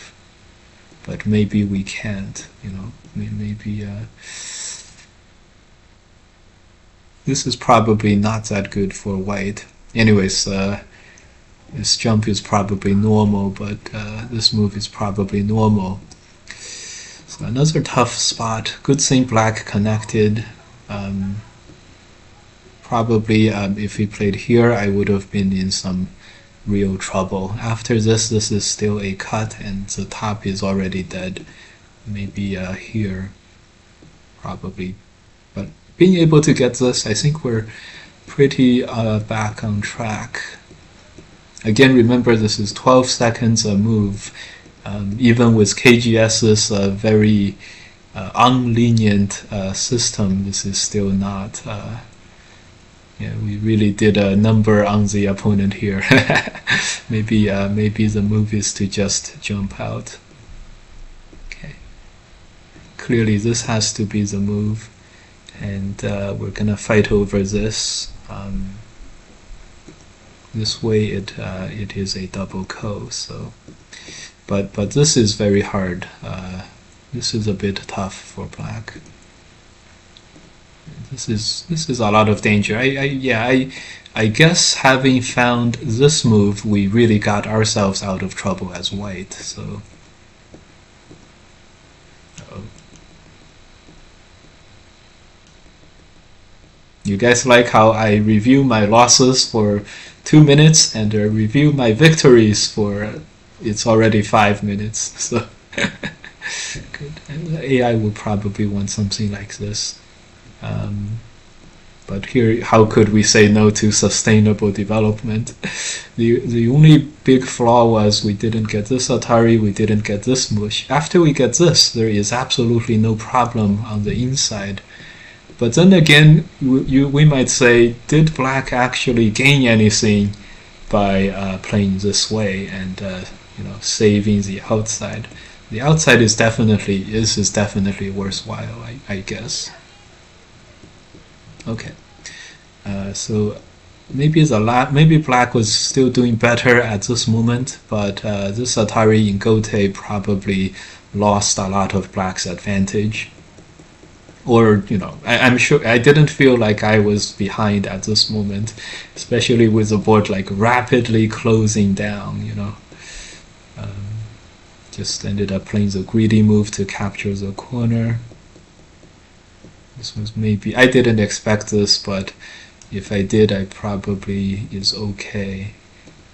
but maybe we can't. Maybe This is probably not that good for white. Anyways, this jump is probably normal, but this move is probably normal. So another tough spot. Good thing black connected. Probably if he played here, I would have been in some real trouble. After this is still a cut, and the top is already dead. Maybe here, probably. But being able to get this, I think we're pretty back on track. Again, remember this is 12 seconds a move. Even with KGS's very unlenient system, this is still not. Yeah, we really did a number on the opponent here. maybe the move is to just jump out. Okay. Clearly, this has to be the move, and we're gonna fight over this. This way, it is a double ko. So, but this is very hard. This is a bit tough for black. This is a lot of danger. I guess having found this move, we really got ourselves out of trouble as white. So, you guys like how I review my losses for 2 minutes and review my victories for it's already 5 minutes. So good. And the AI will probably want something like this. But here, how could we say no to sustainable development? The only big flaw was we didn't get this Atari, we didn't get this mush. After we get this, there is absolutely no problem on the inside. But then again, we might say, did black actually gain anything by playing this way and saving the outside? The outside is definitely worthwhile, I guess. Okay, so maybe black was still doing better at this moment, but this Atari in Gote probably lost a lot of black's advantage. Or I'm sure I didn't feel like I was behind at this moment, especially with the board like rapidly closing down. Just ended up playing the greedy move to capture the corner. This was maybe, I didn't expect this, but if I did, I probably is okay.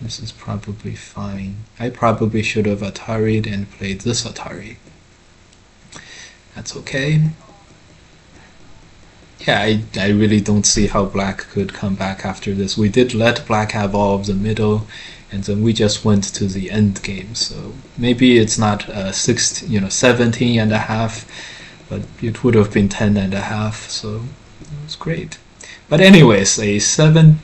This is probably fine. I probably should have Atari'd and played this Atari. That's okay. Yeah, I really don't see how black could come back after this. We did let black have all of the middle, and then we just went to the end game. So maybe it's not 17 and a half, but it would have been 10 and a half. So it was great. But anyways, a 7,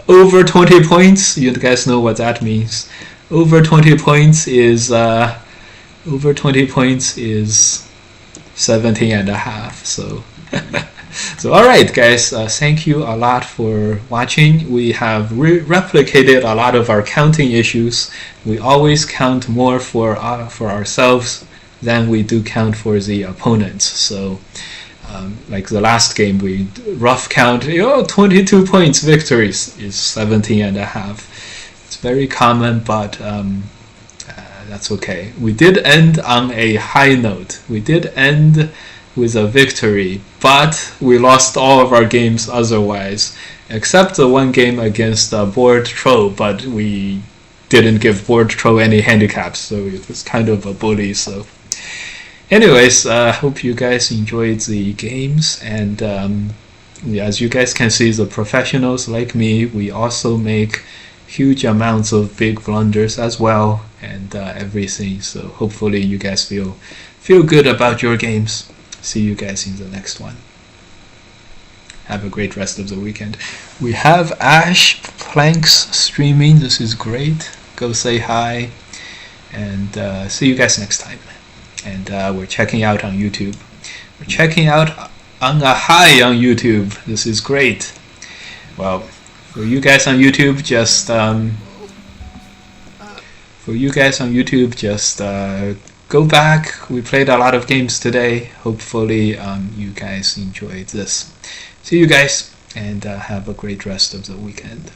over 20 points. You guys know what that means. Over 20 points is 17 and a half. So. So alright guys, thank you a lot for watching. We have replicated a lot of our counting issues. We always count more for ourselves than we do count for the opponents. So like the last game, we rough count 22 points victories is 17 and a half. It's very common, but that's okay. We did end on a high note. We did end with a victory, but we lost all of our games otherwise, except the one game against Board Troll, but we didn't give Board Troll any handicaps, so it was kind of a bully. So anyways, I hope you guys enjoyed the games, and as you guys can see, the professionals like me, we also make huge amounts of big blunders as well, and everything. So hopefully you guys feel good about your games. See you guys in the next one. Have a great rest of the weekend. We have Ash Planks streaming. This is great. Go say hi, and see you guys next time. And we're checking out on YouTube. We're checking out on a high on YouTube. This is great. Well, for you guys on YouTube, just go back. We played a lot of games today. Hopefully you guys enjoyed this. See you guys. and have a great rest of the weekend.